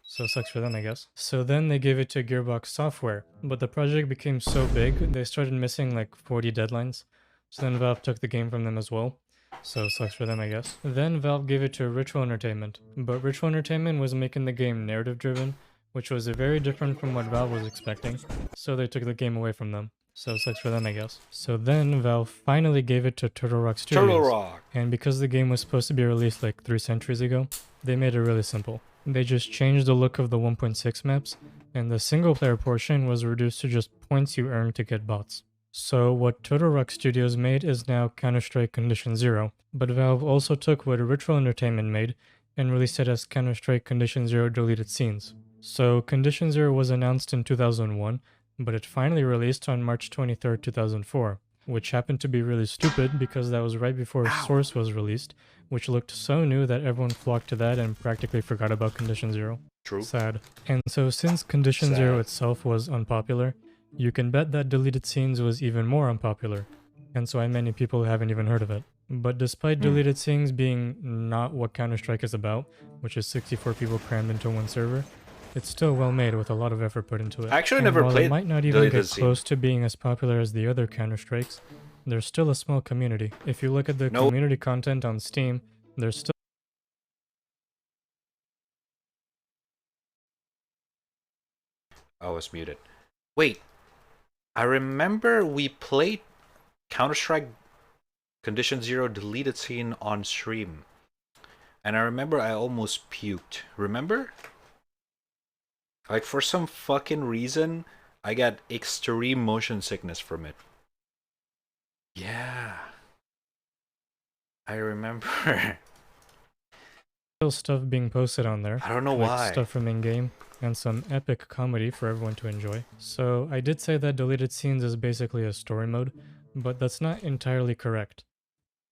[SPEAKER 19] So sucks for them, I guess. So then they gave it to Gearbox Software, but the project became so big, they started missing like 40 deadlines. So then Valve took the game from them as well. So sucks for them, I guess. Then Valve gave it to Ritual Entertainment, but Ritual Entertainment was making the game narrative driven, which was very different from what Valve was expecting, so they took the game away from them. So sucks for them, I guess. So then Valve finally gave it to Turtle Rock Studios.
[SPEAKER 1] Turtle Rock!
[SPEAKER 19] And because the game was supposed to be released like 3 centuries ago, they made it really simple. They just changed the look of the 1.6 maps, and the single player portion was reduced to just points you earn to get bots. So what Turtle Rock Studios made is now Counter-Strike Condition Zero, but Valve also took what Ritual Entertainment made and released it as Counter-Strike Condition Zero Deleted Scenes. So Condition Zero was announced in 2001, but it finally released on March 23rd, 2004, which happened to be really stupid because that was right before Source was released, which looked so new that everyone flocked to that and practically forgot about Condition Zero.
[SPEAKER 1] True.
[SPEAKER 19] Sad. And so since Condition Zero itself was unpopular, you can bet that Deleted Scenes was even more unpopular, and so many people haven't even heard of it. But despite Deleted Scenes being not what Counter-Strike is about, which is 64 people crammed into one server, it's still well made with a lot of effort put into it.
[SPEAKER 1] I actually
[SPEAKER 19] and
[SPEAKER 1] never
[SPEAKER 19] while
[SPEAKER 1] played
[SPEAKER 19] it might not even
[SPEAKER 1] Deleted
[SPEAKER 19] get close to being as popular as the other Counter-Strikes, there's still a small community. If you look at the community content on Steam, there's still
[SPEAKER 1] I was muted. Wait, I remember we played Counter-Strike Condition Zero Deleted Scene on stream. And I remember I almost puked. Remember? Like, for some fucking reason, I got extreme motion sickness from it. Yeah. I remember.
[SPEAKER 19] still stuff being posted on there.
[SPEAKER 1] I don't know
[SPEAKER 19] like
[SPEAKER 1] why.
[SPEAKER 19] Stuff from in-game and some epic comedy for everyone to enjoy. So I did say that Deleted Scenes is basically a story mode, but that's not entirely correct.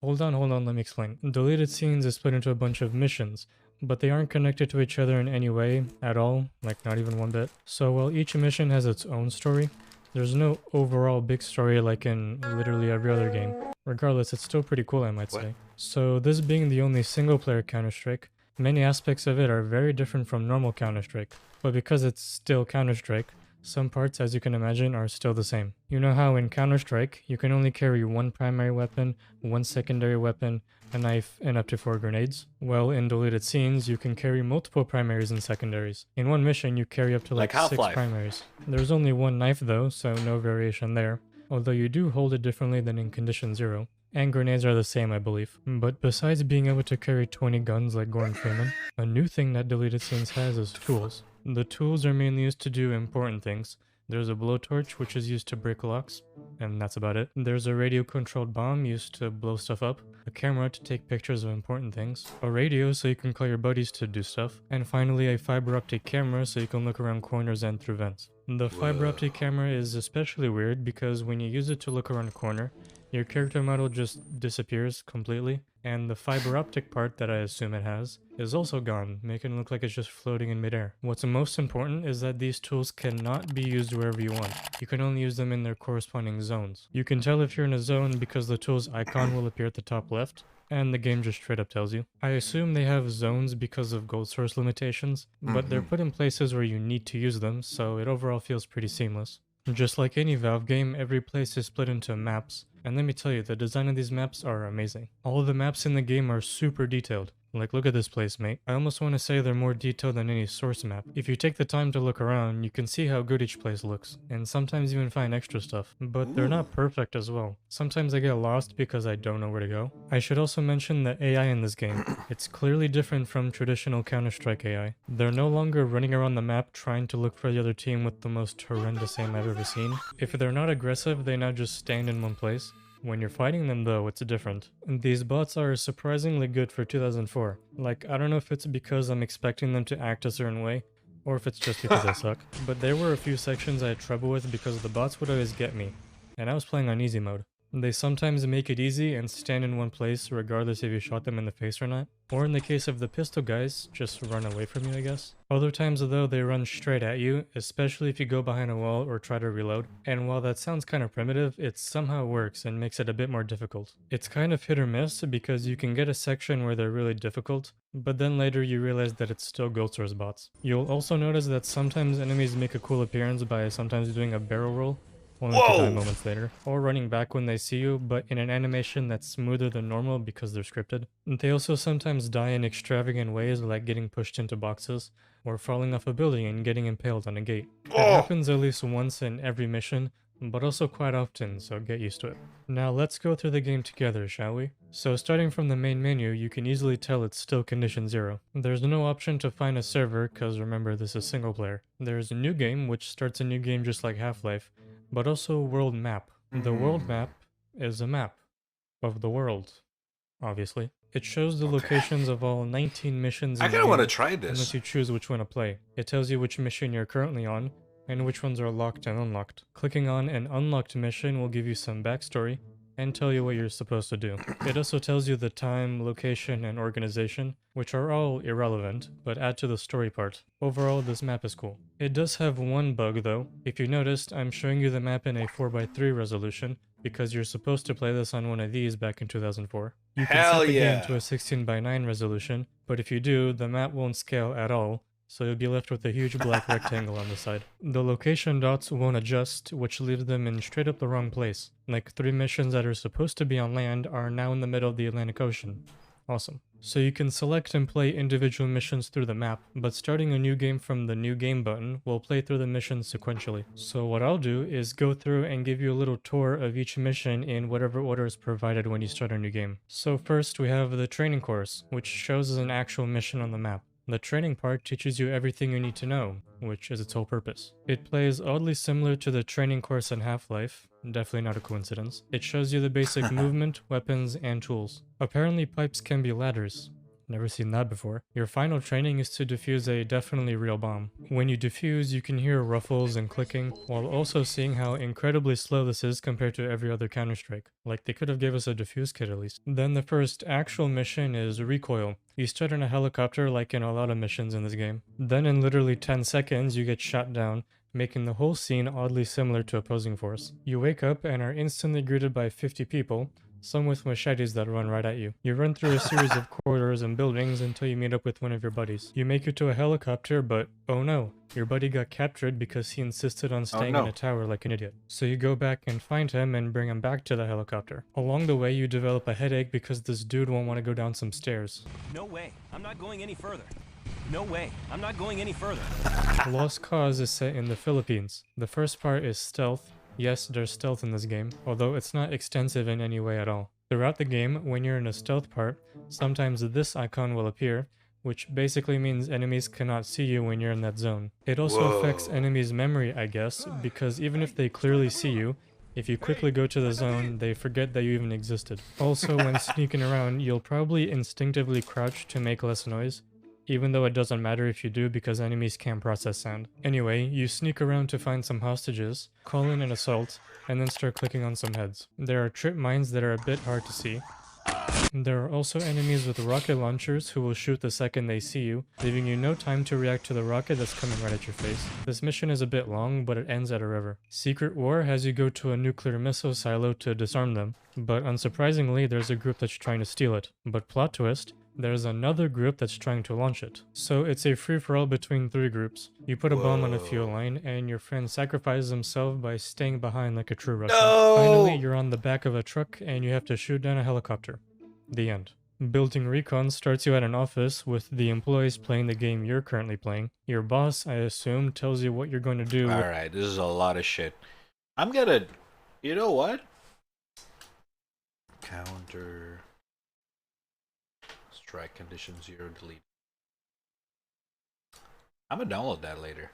[SPEAKER 19] Hold on, let me explain. Deleted Scenes is split into a bunch of missions, but they aren't connected to each other in any way at all, like not even one bit. So while each mission has its own story, there's no overall big story like in literally every other game. Regardless, it's still pretty cool, I might say. So this being the only single player Counter-Strike, many aspects of it are very different from normal Counter-Strike, but because it's still Counter-Strike, some parts, as you can imagine, are still the same. You know how in Counter-Strike, you can only carry one primary weapon, one secondary weapon, a knife, and up to 4 grenades? Well, in Deleted Scenes, you can carry multiple primaries and secondaries. In one mission, you carry up to like 6 primaries. There's only one knife though, so no variation there, although you do hold it differently than in Condition Zero. And grenades are the same, I believe. But besides being able to carry 20 guns like Gordon Freeman, a new thing that Deleted Scenes has is tools. The tools are mainly used to do important things. There's a blowtorch, which is used to break locks, and that's about it. There's a radio-controlled bomb used to blow stuff up, a camera to take pictures of important things, a radio so you can call your buddies to do stuff, and finally a fiber optic camera so you can look around corners and through vents. The fiber optic camera is especially weird because when you use it to look around a corner, your character model just disappears completely, and the fiber optic part that I assume it has is also gone, making it look like it's just floating in midair. What's most important is that these tools cannot be used wherever you want. You can only use them in their corresponding zones. You can tell if you're in a zone because the tool's icon will appear at the top left, and the game just straight up tells you. I assume they have zones because of gold source limitations, but they're put in places where you need to use them, so it overall feels pretty seamless. Just like any Valve game, every place is split into maps, and let me tell you, the design of these maps are amazing. All of the maps in the game are super detailed. Like, look at this place, mate. I almost want to say they're more detailed than any source map. If you take the time to look around, you can see how good each place looks, and sometimes even find extra stuff. But they're not perfect as well. Sometimes I get lost because I don't know where to go. I should also mention the AI in this game. It's clearly different from traditional Counter-Strike AI. They're no longer running around the map trying to look for the other team with the most horrendous aim I've ever seen. If they're not aggressive, they now just stand in one place. When you're fighting them though, it's different. These bots are surprisingly good for 2004. Like, I don't know if it's because I'm expecting them to act a certain way, or if it's just because I suck. But there were a few sections I had trouble with because the bots would always get me, and I was playing on easy mode. They sometimes make it easy and stand in one place regardless if you shot them in the face or not. Or in the case of the pistol guys, just run away from you, I guess. Other times though, they run straight at you, especially if you go behind a wall or try to reload. And while that sounds kind of primitive, it somehow works and makes it a bit more difficult. It's kind of hit or miss because you can get a section where they're really difficult, but then later you realize that it's still Gold Source bots. You'll also notice that sometimes enemies make a cool appearance by sometimes doing a barrel roll, only to die moments later, or running back when they see you, but in an animation that's smoother than normal because they're scripted. They also sometimes die in extravagant ways, like getting pushed into boxes, or falling off a building and getting impaled on a gate. It happens at least once in every mission, but also quite often, so get used to it. Now let's go through the game together, shall we? So starting from the main menu, you can easily tell it's still condition 0. There's no option to find a server, cause remember this is single player. There's a new game, which starts a new game just like Half-Life, but also world map. The world map is a map of the world, obviously. It shows the locations of all 19 missions in
[SPEAKER 1] I
[SPEAKER 19] the
[SPEAKER 1] kind of want to
[SPEAKER 19] game,
[SPEAKER 1] try this.
[SPEAKER 19] unless you choose which one to play. It tells you which mission you're currently on, and which ones are locked and unlocked. Clicking on an unlocked mission will give you some backstory, and tell you what you're supposed to do. It also tells you the time, location, and organization, which are all irrelevant, but add to the story part. Overall, this map is cool. It does have one bug though. If you noticed, I'm showing you the map in a 4:3 resolution, because you're supposed to play this on one of these back in 2004. You can set the game to a 16:9 resolution, but if you do, the map won't scale at all, so you'll be left with a huge black rectangle on the side. The location dots won't adjust, which leaves them in straight up the wrong place. Like 3 missions that are supposed to be on land are now in the middle of the Atlantic Ocean. Awesome. So you can select and play individual missions through the map, but starting a new game from the new game button will play through the missions sequentially. So what I'll do is go through and give you a little tour of each mission in whatever order is provided when you start a new game. So first we have the training course, which shows as an actual mission on the map. The training part teaches you everything you need to know, which is its whole purpose. It plays oddly similar to the training course in Half-Life, definitely not a coincidence. It shows you the basic movement, weapons, and tools. Apparently pipes can be ladders. Never seen that before. Your final training is to defuse a definitely real bomb. When you defuse, you can hear ruffles and clicking, while also seeing how incredibly slow this is compared to every other Counter-Strike. Like, they could have gave us a defuse kit at least. Then the first actual mission is Recoil. You start in a helicopter like in a lot of missions in this game. Then in literally 10 seconds, you get shot down, making the whole scene oddly similar to Opposing Force. You wake up and are instantly greeted by 50 people, some with machetes that run right at you. You run through a series of corridors and buildings until you meet up with one of your buddies. You make it to a helicopter, but oh no, your buddy got captured because he insisted on staying in a tower like an idiot. So you go back and find him and bring him back to the helicopter. Along the way, you develop a headache because this dude won't want to go down some stairs.
[SPEAKER 20] No way, I'm not going any further. No way, I'm not going any further.
[SPEAKER 19] Lost Cause is set in the Philippines. The first part is stealth. Yes, there's stealth in this game, although it's not extensive in any way at all. Throughout the game, when you're in a stealth part, sometimes this icon will appear, which basically means enemies cannot see you when you're in that zone. It also affects enemies' memory, I guess, because even if they clearly see you, if you quickly go to the zone, they forget that you even existed. Also, when sneaking around, you'll probably instinctively crouch to make less noise, even though it doesn't matter if you do because enemies can't process sound. Anyway, you sneak around to find some hostages, call in an assault, and then start clicking on some heads. There are trip mines that are a bit hard to see. There are also enemies with rocket launchers who will shoot the second they see you, leaving you no time to react to the rocket that's coming right at your face. This mission is a bit long, but it ends at a river. Secret War has you go to a nuclear missile silo to disarm them, but unsurprisingly there's a group that's trying to steal it. But plot twist, there's another group that's trying to launch it. So it's a free-for-all between 3 groups. You put a bomb on a fuel line, and your friend sacrifices himself by staying behind like a true Russian. Finally, you're on the back of a truck, and you have to shoot down a helicopter. The end. Building Recon starts you at an office with the employees playing the game you're currently playing. Your boss, I assume, tells you what you're going to do.
[SPEAKER 1] Alright, this is a lot of shit. I'm gonna... You know what? Counter... Strike condition 0 delete. I'm gonna download that later.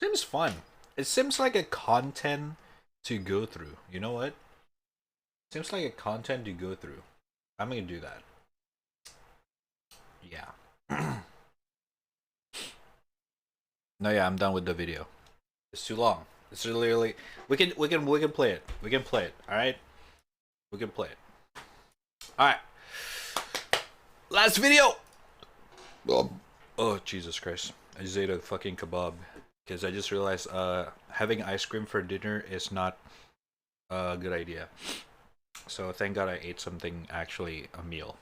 [SPEAKER 1] Seems fun. It seems like a content to go through. You know what? Seems like a content to go through. I'm gonna do that. Yeah. No, yeah, I'm done with the video. It's too long. It's literally we can play it. We can play it. All right. We can play it. All right. Last video. Oh Jesus Christ! I just ate a fucking kebab because I just realized having ice cream for dinner is not a good idea. So thank God I ate something actually a meal.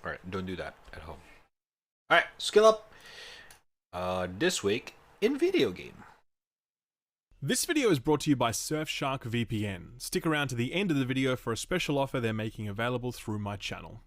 [SPEAKER 1] All right, don't do that at home. All right, skill up. This week in video game.
[SPEAKER 21] This video is brought to you by Surfshark VPN. Stick around to the end of the video for a special offer they're making available through my channel.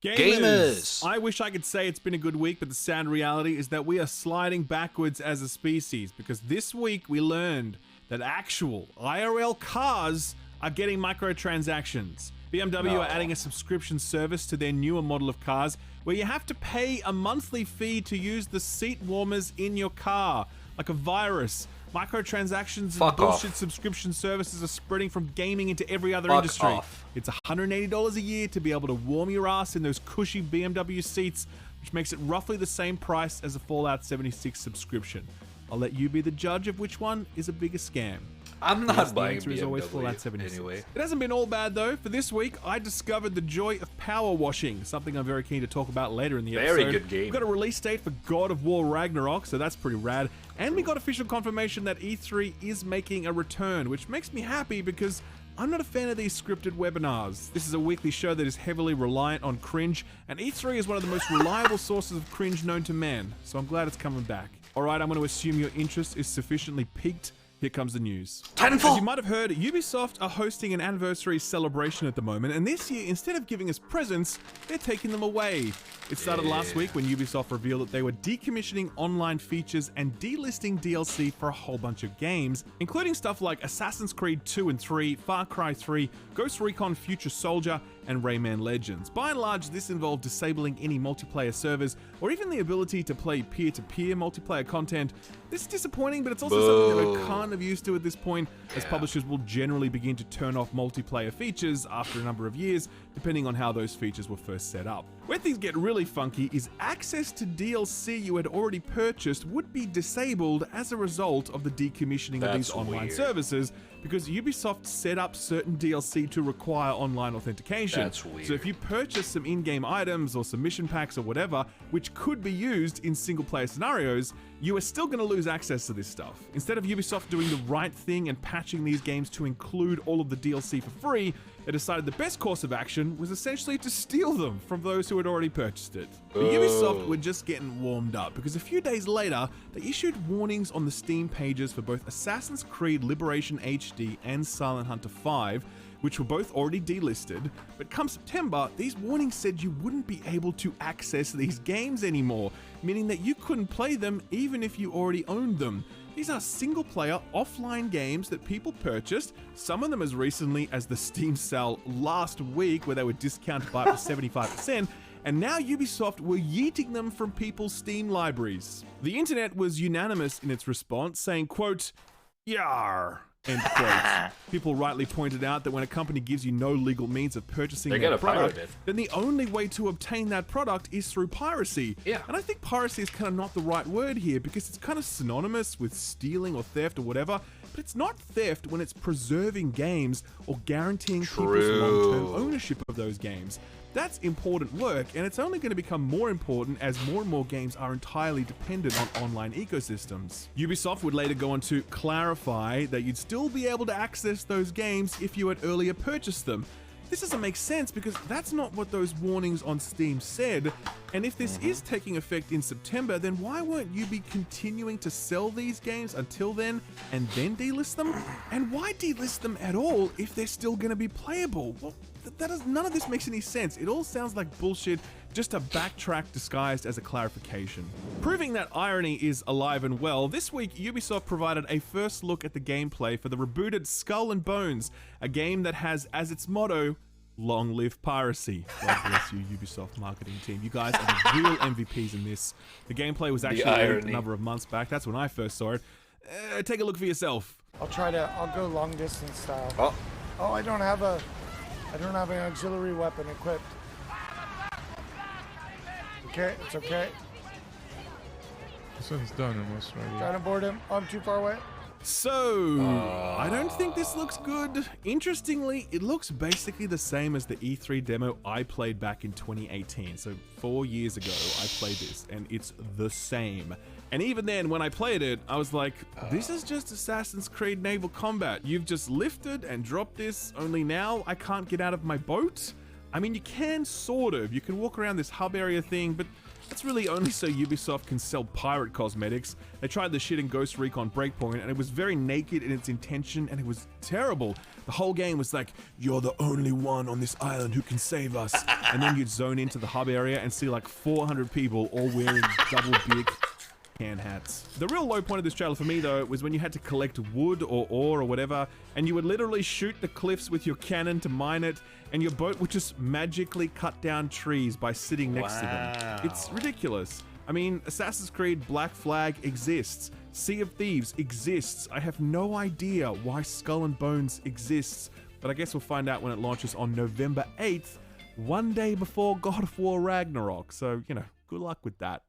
[SPEAKER 21] Gamers! I wish I could say it's been a good week, but the sad reality is that we are sliding backwards as a species, because this week we learned that actual IRL cars are getting microtransactions. BMW are adding a subscription service to their newer model of cars where you have to pay a monthly fee to use the seat warmers in your car, like a virus. Microtransactions and bullshit subscription services are spreading from gaming into every other industry. It's $180 a year to be able to warm your ass in those cushy BMW seats, which makes it roughly the same price as a Fallout 76 subscription. I'll let you be the judge of which one is a bigger scam.
[SPEAKER 1] I'm not buying
[SPEAKER 21] BMW. Is always Fallout 76.
[SPEAKER 1] Anyway.
[SPEAKER 21] It hasn't been all bad though. For this week, I discovered the joy of power washing, something I'm very keen to talk about later in the episode.
[SPEAKER 1] Very good game.
[SPEAKER 21] We've got a release date for God of War Ragnarok, so that's pretty rad. And we got official confirmation that E3 is making a return, which makes me happy because I'm not a fan of these scripted webinars. This is a weekly show that is heavily reliant on cringe, and E3 is one of the most reliable sources of cringe known to man, so I'm glad it's coming back. Alright, I'm going to assume your interest is sufficiently piqued. Here comes the news. Titanfall! As you might have heard, Ubisoft are hosting an anniversary celebration at the moment, and this year, instead of giving us presents, they're taking them away. It started last week when Ubisoft revealed that they were decommissioning online features and delisting DLC for a whole bunch of games, including stuff like Assassin's Creed 2 and 3, Far Cry 3, Ghost Recon Future Soldier, and Rayman Legends. By and large, this involved disabling any multiplayer servers, or even the ability to play peer-to-peer multiplayer content. This is disappointing, but it's also something that we're kind of used to at this point, as publishers will generally begin to turn off multiplayer features after a number of years, depending on how those features were first set up. Where things get really funky is access to DLC you had already purchased would be disabled as a result of the decommissioning of these online services, because Ubisoft set up certain DLC to require online authentication.
[SPEAKER 1] That's weird.
[SPEAKER 21] So if you purchase some in-game items or some mission packs or whatever, which could be used in single-player scenarios, you are still going to lose access to this stuff. Instead of Ubisoft doing the right thing and patching these games to include all of the DLC for free, they decided the best course of action was essentially to steal them from those who had already purchased it. But Ubisoft were just getting warmed up, because a few days later, they issued warnings on the Steam pages for both Assassin's Creed Liberation HD and Silent Hunter 5, which were both already delisted, but come September, these warnings said you wouldn't be able to access these games anymore, meaning that you couldn't play them even if you already owned them. These are single-player, offline games that people purchased, some of them as recently as the Steam sale last week, where they were discounted by up to 75%, and now Ubisoft were yeeting them from people's Steam libraries. The internet was unanimous in its response, saying, quote, "Yar." End quote. People rightly pointed out that when a company gives you no legal means of purchasing their product, then the only way to obtain that product is through piracy.
[SPEAKER 1] Yeah.
[SPEAKER 21] And I think piracy is kind of not the right word here, because it's kind of synonymous with stealing or theft or whatever, but it's not theft when it's preserving games or guaranteeing people's long-term ownership of those games. That's important work, and it's only going to become more important as more and more games are entirely dependent on online ecosystems. Ubisoft would later go on to clarify that you'd still be able to access those games if you had earlier purchased them. This doesn't make sense, because that's not what those warnings on Steam said, and if this is taking effect in September, then why won't you be continuing to sell these games until then and then delist them? And why delist them at all if they're still going to be playable? Well, none of this makes any sense. It all sounds like bullshit, just a backtrack disguised as a clarification. Proving that irony is alive and well, this week Ubisoft provided a first look at the gameplay for the rebooted Skull and Bones, a game that has as its motto, "Long live piracy." God bless you, Ubisoft marketing team. You guys are the real MVPs in this. The gameplay was actually released a number of months back. That's when I first saw it. Take a look for yourself.
[SPEAKER 22] I'll go long distance style. Oh, I don't have an auxiliary weapon equipped. Okay, it's okay.
[SPEAKER 6] This one's done almost already.
[SPEAKER 22] Trying to board him. Oh, I'm too far away.
[SPEAKER 21] So, I don't think this looks good. Interestingly, it looks basically the same as the E3 demo I played back in 2018. So 4 years ago, I played this, and it's the same. And even then, when I played it, I was like, this is just Assassin's Creed Naval Combat. You've just lifted and dropped this, only now I can't get out of my boat? I mean, you can sort of. You can walk around this hub area thing, but that's really only so Ubisoft can sell pirate cosmetics. They tried the shit in Ghost Recon Breakpoint, and it was very naked in its intention, and it was terrible. The whole game was like, you're the only one on this island who can save us. And then you'd zone into the hub area and see like 400 people all wearing double beer can hats. The real low point of this trailer for me though was when you had to collect wood or ore or whatever, and you would literally shoot the cliffs with your cannon to mine it, and your boat would just magically cut down trees by sitting next to them. It's ridiculous. I mean, Assassin's Creed Black Flag exists. Sea of Thieves exists. I have no idea why Skull and Bones exists, but I guess we'll find out when it launches on November 8th, one day before God of War Ragnarok. So, you know, good luck with that.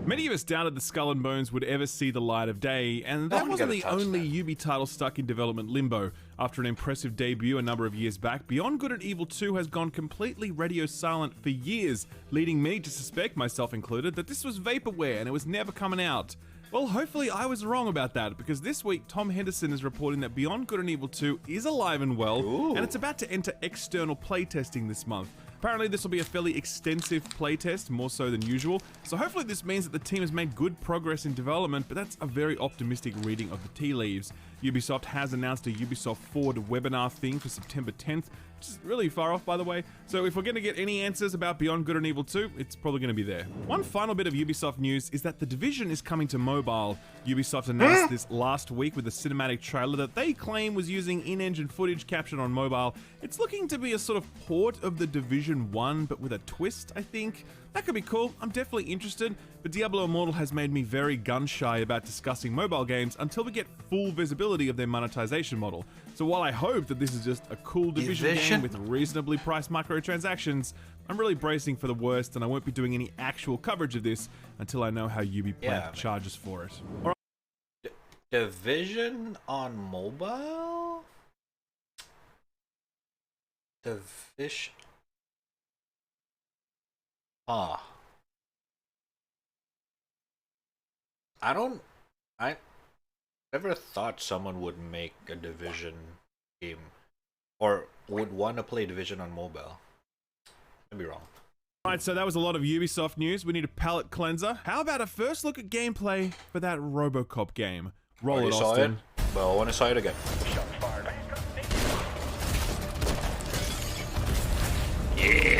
[SPEAKER 21] Many of us doubted the Skull and Bones would ever see the light of day, and that wasn't the only Ubi title stuck in development limbo. After an impressive debut a number of years back, Beyond Good and Evil 2 has gone completely radio silent for years, leading me to suspect, myself included, that this was vaporware and it was never coming out. Well, hopefully I was wrong about that, because this week Tom Henderson is reporting that Beyond Good and Evil 2 is alive and well, and it's about to enter external playtesting this month. Apparently this will be a fairly extensive playtest, more so than usual, so hopefully this means that the team has made good progress in development, but that's a very optimistic reading of the tea leaves. Ubisoft has announced a Ubisoft Forward webinar thing for September 10th, which is really far off by the way, so if we're going to get any answers about Beyond Good and Evil 2, it's probably going to be there. One final bit of Ubisoft news is that The Division is coming to mobile. Ubisoft announced this last week with a cinematic trailer that they claim was using in-engine footage captured on mobile. It's looking to be a sort of port of The Division 1, but with a twist, I think. That could be cool, I'm definitely interested, but Diablo Immortal has made me very gun-shy about discussing mobile games until we get full visibility of their monetization model. So while I hope that this is just a cool Division game with reasonably priced microtransactions, I'm really bracing for the worst, and I won't be doing any actual coverage of this until I know how Ubi plan to charge us for it. All right.
[SPEAKER 1] Division on mobile? Division... I never thought someone would make a Division game or would want to play Division on mobile. I'd be wrong.
[SPEAKER 21] Alright, so that was a lot of Ubisoft news. We need a palate cleanser. How about a first look at gameplay for that RoboCop game? Roll it, Austin.
[SPEAKER 1] Well, I want to saw it again. Yeah.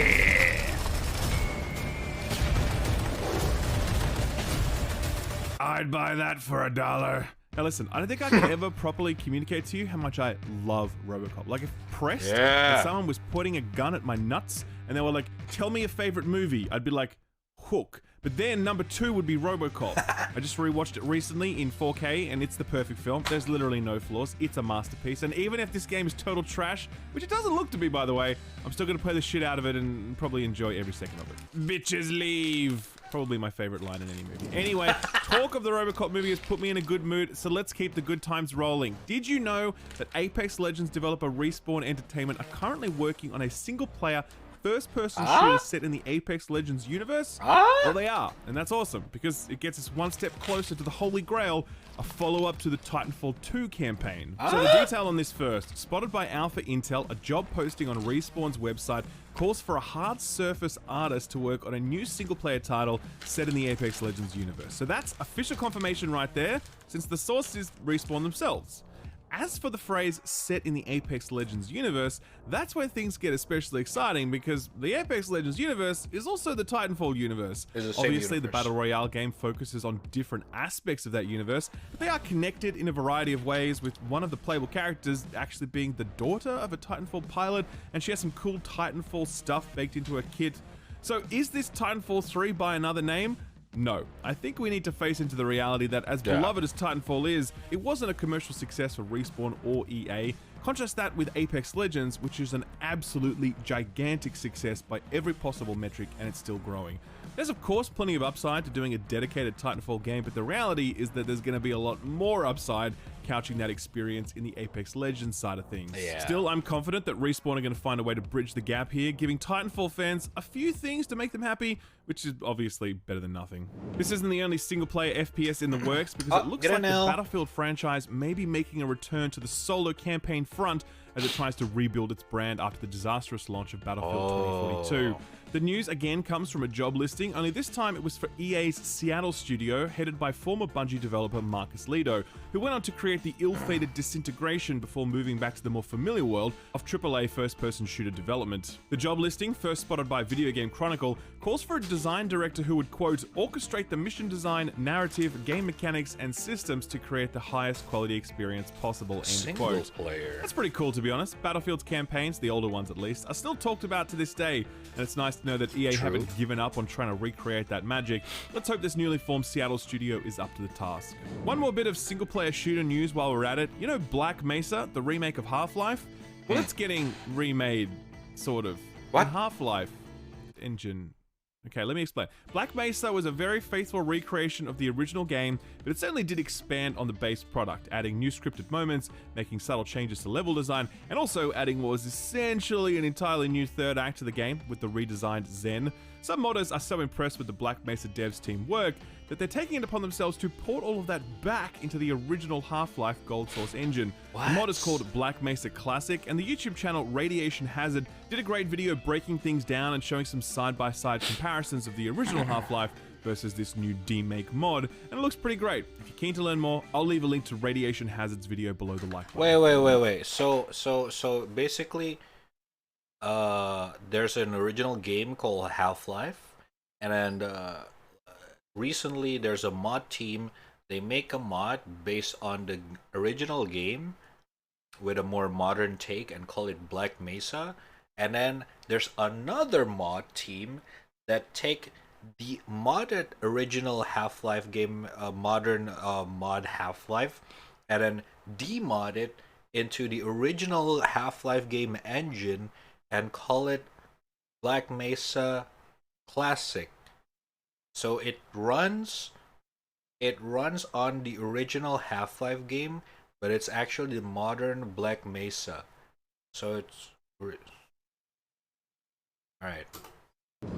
[SPEAKER 21] I'd buy that for $1. Now listen, I don't think I can ever properly communicate to you how much I love RoboCop. Like if pressed, if someone was pointing a gun at my nuts and they were like, tell me a favorite movie, I'd be like, Hook. But then number 2 would be RoboCop. I just rewatched it recently in 4K and it's the perfect film. There's literally no flaws. It's a masterpiece. And even if this game is total trash, which it doesn't look to be by the way, I'm still gonna play the shit out of it and probably enjoy every second of it. Bitches leave. Probably my favorite line in any movie. Anyway, talk of the RoboCop movie has put me in a good mood, so let's keep the good times rolling. Did you know that Apex Legends developer Respawn Entertainment are currently working on a single-player first-person shooter set in the Apex Legends universe? Well, they are, and that's awesome, because it gets us one step closer to the Holy Grail, a follow-up to the Titanfall 2 campaign. So the detail on this first. Spotted by Alpha Intel, a job posting on Respawn's website calls for a hard surface artist to work on a new single-player title set in the Apex Legends universe. So that's official confirmation right there, since the source is Respawn themselves. As for the phrase set in the Apex Legends universe, that's where things get especially exciting because the Apex Legends universe is also the Titanfall universe. Obviously, the Battle Royale game focuses on different aspects of that universe, but they are connected in a variety of ways, with one of the playable characters actually being the daughter of a Titanfall pilot, and she has some cool Titanfall stuff baked into her kit. So is this Titanfall 3 by another name? No. I think we need to face into the reality that as beloved as Titanfall is, it wasn't a commercial success for Respawn or EA, Contrast that with Apex Legends, which is an absolutely gigantic success by every possible metric, and it's still growing. There's of course plenty of upside to doing a dedicated Titanfall game, but the reality is that there's going to be a lot more upside couching that experience in the Apex Legends side of things.
[SPEAKER 1] Yeah.
[SPEAKER 21] Still, I'm confident that Respawn are going to find a way to bridge the gap here, giving Titanfall fans a few things to make them happy, which is obviously better than nothing. This isn't the only single-player FPS in the works, because it looks like the Battlefield franchise may be making a return to the solo campaign front as it tries to rebuild its brand after the disastrous launch of Battlefield 2042. The news again comes from a job listing, only this time it was for EA's Seattle studio, headed by former Bungie developer Marcus Lido, who went on to create the ill-fated Disintegration before moving back to the more familiar world of AAA first-person shooter development. The job listing, first spotted by Video Game Chronicle, calls for a design director who would, quote, orchestrate the mission design, narrative, game mechanics, and systems to create the highest quality experience possible, end quote.
[SPEAKER 1] Single player.
[SPEAKER 21] That's pretty cool, to be honest. Battlefield's campaigns, the older ones at least, are still talked about to this day, and it's nice to know that EA haven't given up on trying to recreate that magic. Let's hope this newly formed Seattle studio is up to the task. One more bit of single-player shooter news while we're at it. You know Black Mesa, the remake of Half-Life? Well, it's getting remade, sort of. What? Half-Life engine. Okay, let me explain. Black Mesa was a very faithful recreation of the original game, but it certainly did expand on the base product, adding new scripted moments, making subtle changes to level design, and also adding what was essentially an entirely new third act to the game with the redesigned Zen. Some modders are so impressed with the Black Mesa devs team work that they're taking it upon themselves to port all of that back into the original Half-Life Gold Source engine. The mod is called Black Mesa Classic, and the YouTube channel Radiation Hazard did a great video breaking things down and showing some side-by-side comparisons of the original Half-Life versus this new demake mod, and it looks pretty great. If you're keen to learn more, I'll leave a link to Radiation Hazard's video below the like button.
[SPEAKER 1] Wait. So basically, there's an original game called Half-Life, and then recently there's a mod team. They make a mod based on the original game with a more modern take and call it Black Mesa. And then there's another mod team that take the modded original Half-Life game, modern mod Half-Life, and then demod it into the original Half-Life game engine and call it Black Mesa Classic. So it runs on the original Half-Life game, but it's actually the modern Black Mesa. So it's alright.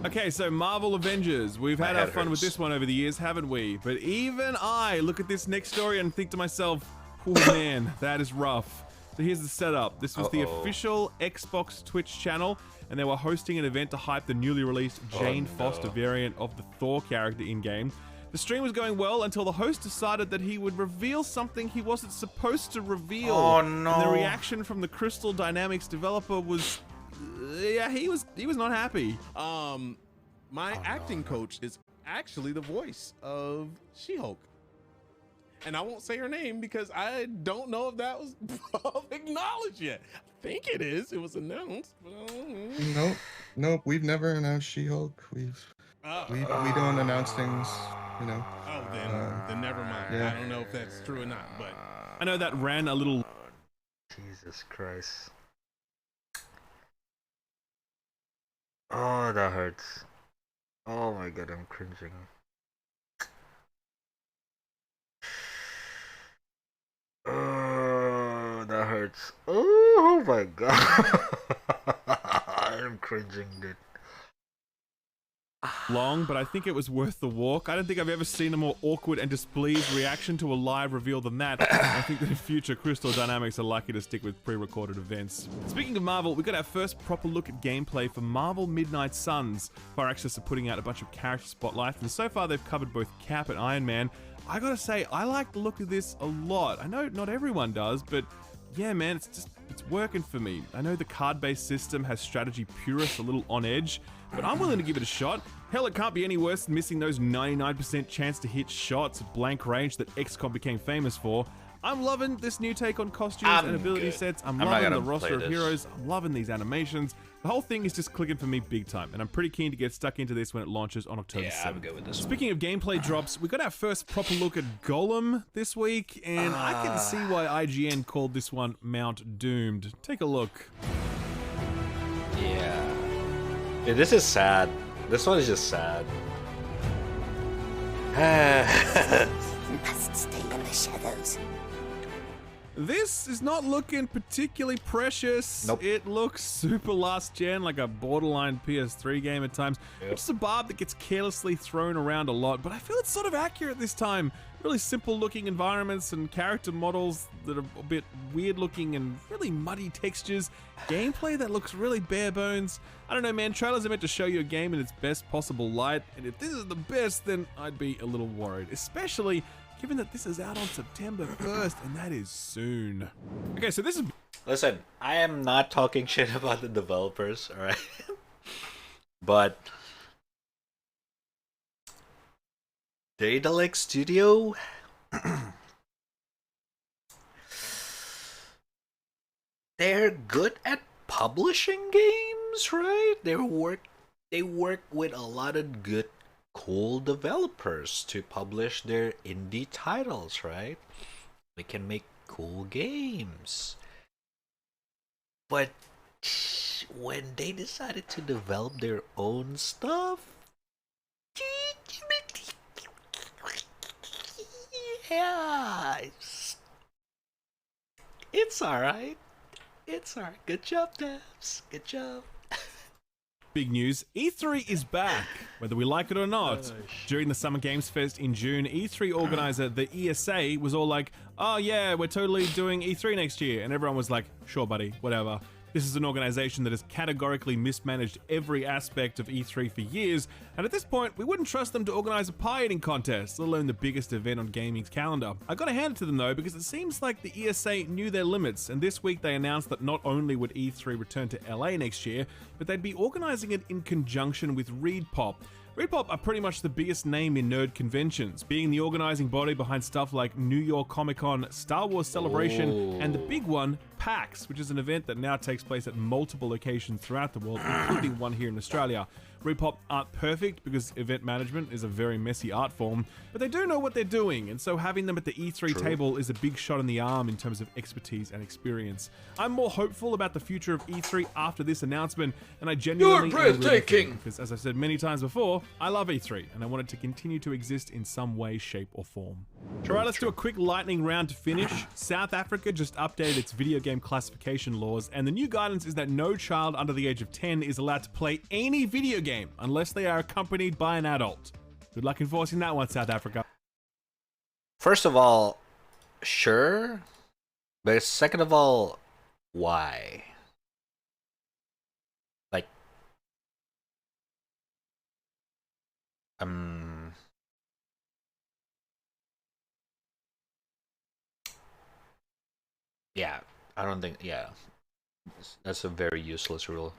[SPEAKER 21] Okay, so Marvel Avengers. We've had our fun with this one over the years, haven't we? But even I look at this next story and think to myself, oh man, that is rough. So here's the setup. This was the official Xbox Twitch channel, and they were hosting an event to hype the newly released Jane Foster variant of the Thor character in-game. The stream was going well until the host decided that he would reveal something he wasn't supposed to reveal.
[SPEAKER 1] Oh no.
[SPEAKER 21] And the reaction from the Crystal Dynamics developer was... yeah, he was not happy.
[SPEAKER 6] My acting coach is actually the voice of She-Hulk. And I won't say her name because I don't know if that was public knowledge yet. I think it is. It was announced. But
[SPEAKER 7] Nope. We've never announced She-Hulk. We don't announce things, you know.
[SPEAKER 6] Oh, then never mind.
[SPEAKER 7] Yeah.
[SPEAKER 6] I don't know if that's true or not, but
[SPEAKER 21] I know that ran a little...
[SPEAKER 1] Jesus Christ. Oh, that hurts. Oh my god, I'm cringing. Oh, that hurts. Oh my god. I'm cringing, dude.
[SPEAKER 21] Long, but I think it was worth the walk. I don't think I've ever seen a more awkward and displeased reaction to a live reveal than that. I think that in future, Crystal Dynamics are likely to stick with pre-recorded events. Speaking of Marvel, we got our first proper look at gameplay for Marvel Midnight Suns. Fire Access are putting out a bunch of character spotlights, and so far they've covered both Cap and Iron Man. I gotta say, I like the look of this a lot. I know not everyone does, but yeah, man, it's working for me. I know the card-based system has strategy purists a little on edge, but I'm willing to give it a shot. Hell, it can't be any worse than missing those 99% chance to hit shots at blank range that XCOM became famous for. I'm loving this new take on costumes and ability sets. I'm loving the roster of heroes. I'm loving these animations. The whole thing is just clicking for me big time, and I'm pretty keen to get stuck into this when it launches on October 7th.
[SPEAKER 1] I'm good with this.
[SPEAKER 21] Speaking of gameplay drops, we got our first proper look at Golem this week, and I can see why IGN called this one Mount Doom. consumed. Take a look.
[SPEAKER 1] Yeah. This is sad. This one is just sad.
[SPEAKER 5] Must stay in the shadows.
[SPEAKER 21] This is not looking particularly precious.
[SPEAKER 1] Nope.
[SPEAKER 21] It looks super last gen, like a borderline PS3 game at times.
[SPEAKER 1] Yep.
[SPEAKER 21] It's a barb that gets carelessly thrown around a lot, but I feel it's sort of accurate this time. Really simple looking environments and character models that are a bit weird looking and really muddy textures. Gameplay that looks really bare bones. I don't know, man. Trailers are meant to show you a game in its best possible light, and if this is the best, then I'd be a little worried, especially given that this is out on September 1st, and that is soon. Okay, so this is...
[SPEAKER 1] Listen, I am not talking shit about the developers, alright? But... Daedalic Studio... They're good at publishing games, right? They work with a lot of good, cool developers to publish their indie titles, right? They can make cool games. But when they decided to develop their own stuff, yeah, it's alright. It's alright. Good job, devs. Good job.
[SPEAKER 21] Big news, E3 is back, whether we like it or not. During the Summer Games Fest in June, E3 organizer, the ESA, was all like, oh yeah, we're totally doing E3 next year. And everyone was like, sure buddy, whatever. This is an organization that has categorically mismanaged every aspect of E3 for years, and at this point, we wouldn't trust them to organize a pie eating contest, let alone the biggest event on gaming's calendar. I gotta hand it to them though, because it seems like the ESA knew their limits, and this week they announced that not only would E3 return to LA next year, but they'd be organizing it in conjunction with ReedPop. ReedPop are pretty much the biggest name in nerd conventions, being the organizing body behind stuff like New York Comic Con, Star Wars Celebration, and the big one, PAX, which is an event that now takes place at multiple locations throughout the world, including one here in Australia. ReedPop aren't perfect because event management is a very messy art form, but they do know what they're doing, and so having them at the E3 table is a big shot in the arm in terms of expertise and experience. I'm more hopeful about the future of E3 after this announcement, and I genuinely
[SPEAKER 1] You're breathtaking!
[SPEAKER 21] Because as I've said many times before, I love E3, and I want it to continue to exist in some way, shape, or form. Alright, let's do a quick lightning round to finish. South Africa just updated its video game classification laws, and the new guidance is that no child under the age of 10 is allowed to play any video game unless they are accompanied by an adult. Good luck enforcing that one, South Africa.
[SPEAKER 1] First of all, sure. But second of all, why? Like, yeah, I don't think, yeah. That's a very useless rule.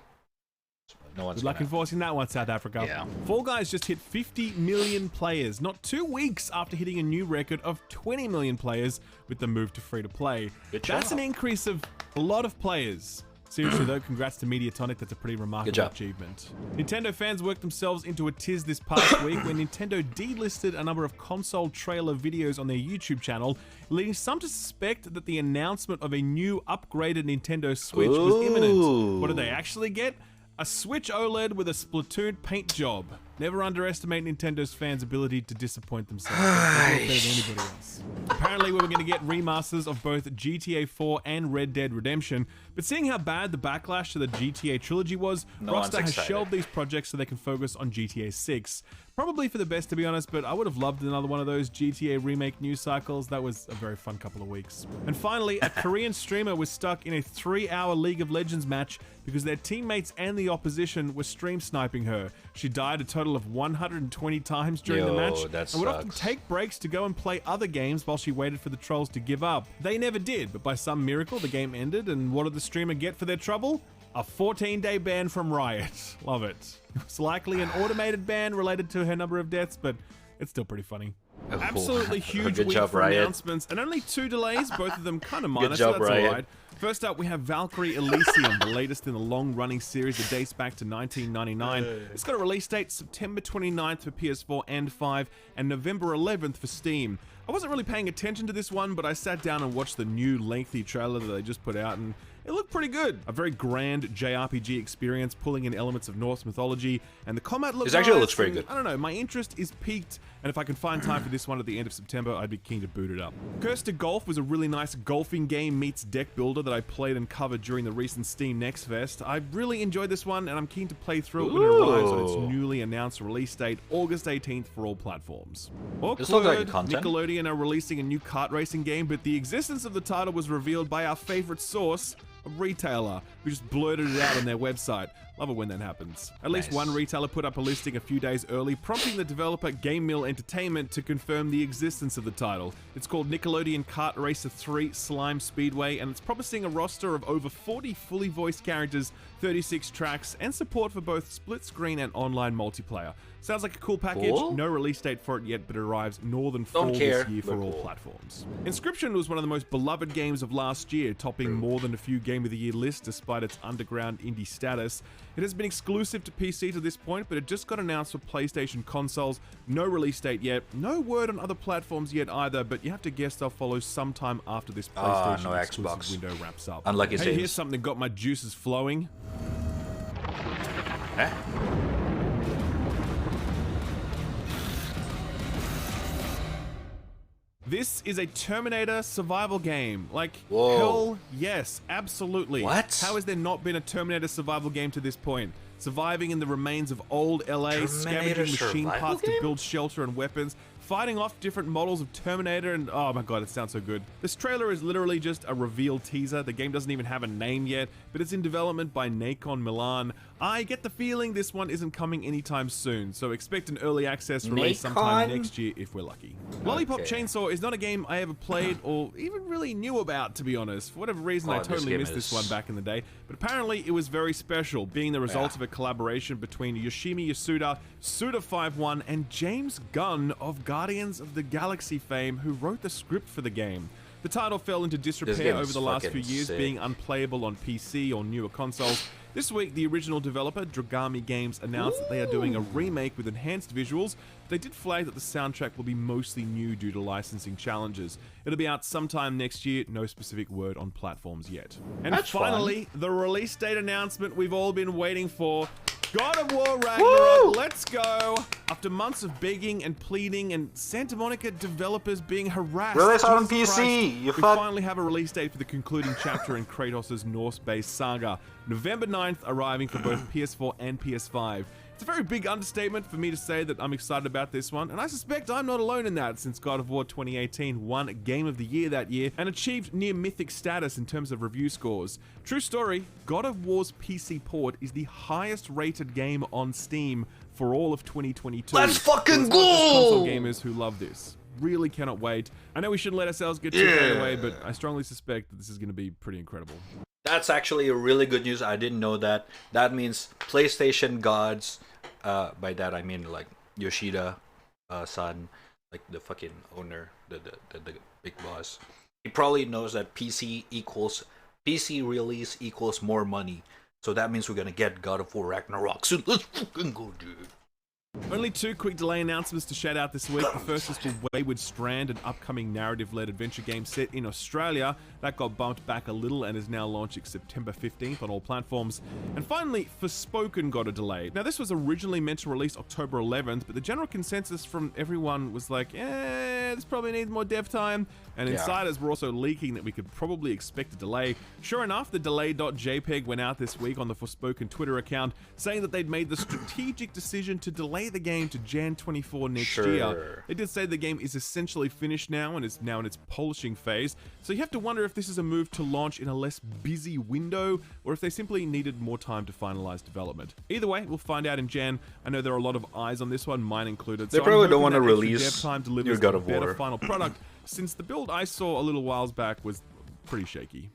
[SPEAKER 1] No one's
[SPEAKER 21] Good luck enforcing that one, South Africa.
[SPEAKER 1] Yeah.
[SPEAKER 21] Fall Guys just hit 50 million players, not 2 weeks after hitting a new record of 20 million players with the move to free-to-play. That's an increase of a lot of players. Seriously though, congrats to Mediatonic, that's a pretty remarkable achievement. Nintendo fans worked themselves into a tiz this past week when Nintendo delisted a number of console trailer videos on their YouTube channel, leading some to suspect that the announcement of a new upgraded Nintendo Switch was imminent. What did they actually get? A Switch OLED with a Splatoon paint job. Never underestimate Nintendo's fans' ability to disappoint themselves. They're better than anybody else. Apparently, we were going to get remasters of both GTA 4 and Red Dead Redemption, but seeing how bad the backlash to the GTA trilogy was, Rockstar has shelved these projects so they can focus on GTA 6. Probably for the best, to be honest, but I would have loved another one of those GTA remake news cycles. That was a very fun couple of weeks. And finally, a Korean streamer was stuck in a 3-hour League of Legends match because their teammates and the opposition were stream sniping her. She died a total of 120 times during the match and would often take breaks to go and play other games while she waited for the trolls to give up. They never did, but by some miracle the game ended, and what did the streamer get for their trouble? A 14-day ban from Riot. Love it. It was likely an automated ban related to her number of deaths, but it's still pretty funny. Absolutely huge week for announcements, and only 2 delays, both of them kind of minor, so that's alright. First up, we have Valkyrie Elysium, the latest in the long-running series that dates back to 1999. It's got a release date September 29th for PS4 and 5, and November 11th for Steam. I wasn't really paying attention to this one, but I sat down and watched the new lengthy trailer that they just put out, and it looked pretty good. A very grand JRPG experience, pulling in elements of Norse mythology, and the combat looks
[SPEAKER 1] actually
[SPEAKER 21] nice,
[SPEAKER 1] looks very
[SPEAKER 21] and
[SPEAKER 1] good.
[SPEAKER 21] I don't know, my interest is piqued, and if I can find time for this one at the end of September, I'd be keen to boot it up. Curse to Golf was a really nice golfing game meets deck builder that I played and covered during the recent Steam Next Fest. I really enjoyed this one, and I'm keen to play through it when it arrives on its newly announced release date, August 18th for all platforms.
[SPEAKER 1] This looks like
[SPEAKER 21] Awkward,
[SPEAKER 1] content.
[SPEAKER 21] Nickelodeon are releasing a new kart racing game, but the existence of the title was revealed by our favorite source, a retailer, who just blurted it out on their website. Love it when that happens. At least one retailer put up a listing a few days early, prompting the developer Game Mill Entertainment to confirm the existence of the title. It's called Nickelodeon Kart Racer 3 Slime Speedway, and it's promising a roster of over 40 fully voiced characters, 36 tracks, and support for both split screen and online multiplayer. Sounds like a cool package.
[SPEAKER 1] Cool.
[SPEAKER 21] No release date for it yet, but it arrives northern fall this year for all platforms. Inscription was one of the most beloved games of last year, topping more than a few Game of the Year lists despite its underground indie status. It has been exclusive to PC to this point, but it just got announced for PlayStation consoles. No release date yet. No word on other platforms yet either, but you have to guess they'll follow sometime after this PlayStation
[SPEAKER 1] no
[SPEAKER 21] exclusive
[SPEAKER 1] Xbox.
[SPEAKER 21] window wraps up.
[SPEAKER 1] Unlucky
[SPEAKER 21] Hey,
[SPEAKER 1] James.
[SPEAKER 21] here's something that got my juices flowing.
[SPEAKER 1] Eh?
[SPEAKER 21] This is a Terminator survival game. Like,
[SPEAKER 1] Whoa.
[SPEAKER 21] hell yes, absolutely.
[SPEAKER 1] What?
[SPEAKER 21] How has there not been a Terminator survival game to this point? Surviving in the remains of old LA, scavenging machine
[SPEAKER 1] survival
[SPEAKER 21] parts
[SPEAKER 1] game?
[SPEAKER 21] to build shelter and weapons, fighting off different models of Terminator, and oh my god, it sounds so good. This trailer is literally just a reveal teaser. The game doesn't even have a name yet, but it's in development by Nacon Milan. I get the feeling this one isn't coming anytime soon, so expect an early access release sometime
[SPEAKER 1] Nacon?
[SPEAKER 21] next year if we're lucky. Lollipop Chainsaw is not a game I ever played or even really knew about, to be honest. For whatever reason, I
[SPEAKER 1] this
[SPEAKER 21] totally
[SPEAKER 1] game
[SPEAKER 21] missed this
[SPEAKER 1] is-
[SPEAKER 21] one back in the day, but apparently it was very special, being the result of a collaboration between Yoshimi Yasuda, Suda51, and James Gunn of Guardians of the Galaxy fame, who wrote the script for the game. The title fell into disrepair
[SPEAKER 1] game
[SPEAKER 21] over
[SPEAKER 1] is
[SPEAKER 21] the last few
[SPEAKER 1] fucking
[SPEAKER 21] years,
[SPEAKER 1] sick.
[SPEAKER 21] being unplayable on PC or newer consoles. This week, the original developer, Dragami Games, announced that they are doing a remake with enhanced visuals, but they did flag that the soundtrack will be mostly new due to licensing challenges. It'll be out sometime next year, no specific word on platforms yet. And
[SPEAKER 1] That's
[SPEAKER 21] finally, the release date announcement we've all been waiting for. God of War Ragnarok,
[SPEAKER 1] Woo!
[SPEAKER 21] let's go! After months of begging and pleading and Santa Monica developers being harassed,
[SPEAKER 1] Release on
[SPEAKER 21] Jesus
[SPEAKER 1] PC,
[SPEAKER 21] Christ,
[SPEAKER 1] you
[SPEAKER 21] we
[SPEAKER 1] fuck.
[SPEAKER 21] finally have a release date for the concluding chapter in Kratos' Norse-based saga. November 9th, arriving for both PS4 and PS5. It's a very big understatement for me to say that I'm excited about this one, and I suspect I'm not alone in that, since God of War 2018 won Game of the Year that year and achieved near mythic status in terms of review scores. True story, God of War's PC port is the highest rated game on Steam for all of 2022.
[SPEAKER 1] Let's fucking
[SPEAKER 21] So it's not just console
[SPEAKER 1] go!
[SPEAKER 21] gamers who love this. Really cannot wait. I know we shouldn't let ourselves get too carried away, but I strongly suspect that this is going to be pretty incredible.
[SPEAKER 1] That's actually a really good news. I didn't know that. That means PlayStation gods. By that I mean like Yoshida, son, like the fucking owner, the big boss. He probably knows that PC release equals more money. So that means we're gonna get God of War Ragnarok soon. Let's fucking go, dude.
[SPEAKER 21] Only two quick delay announcements to shout out this week. The first is for Wayward Strand, an upcoming narrative-led adventure game set in Australia. That got bumped back a little and is now launching September 15th on all platforms. And finally, Forspoken got a delay. Now, this was originally meant to release October 11th, but the general consensus from everyone was like, this probably needs more dev time. And
[SPEAKER 1] Yeah.
[SPEAKER 21] insiders were also leaking that we could probably expect a delay. Sure enough, the delay.jpg went out this week on the Forspoken Twitter account, saying that they'd made the strategic decision to delay the game to Jan 24 next year. They did say the game is essentially finished now and is now in its polishing phase, so you have to wonder if this is a move to launch in a less busy window, or if they simply needed more time to finalize development. Either way, we'll find out in Jan. I know there are a lot of eyes on this one, mine included.
[SPEAKER 1] They
[SPEAKER 21] so I'm
[SPEAKER 1] probably don't
[SPEAKER 21] hoping
[SPEAKER 1] want to
[SPEAKER 21] that extra
[SPEAKER 1] release
[SPEAKER 21] dev time delivers
[SPEAKER 1] your God
[SPEAKER 21] a
[SPEAKER 1] of
[SPEAKER 21] better
[SPEAKER 1] War.
[SPEAKER 21] final product, since the build I saw a little whiles back was pretty shaky.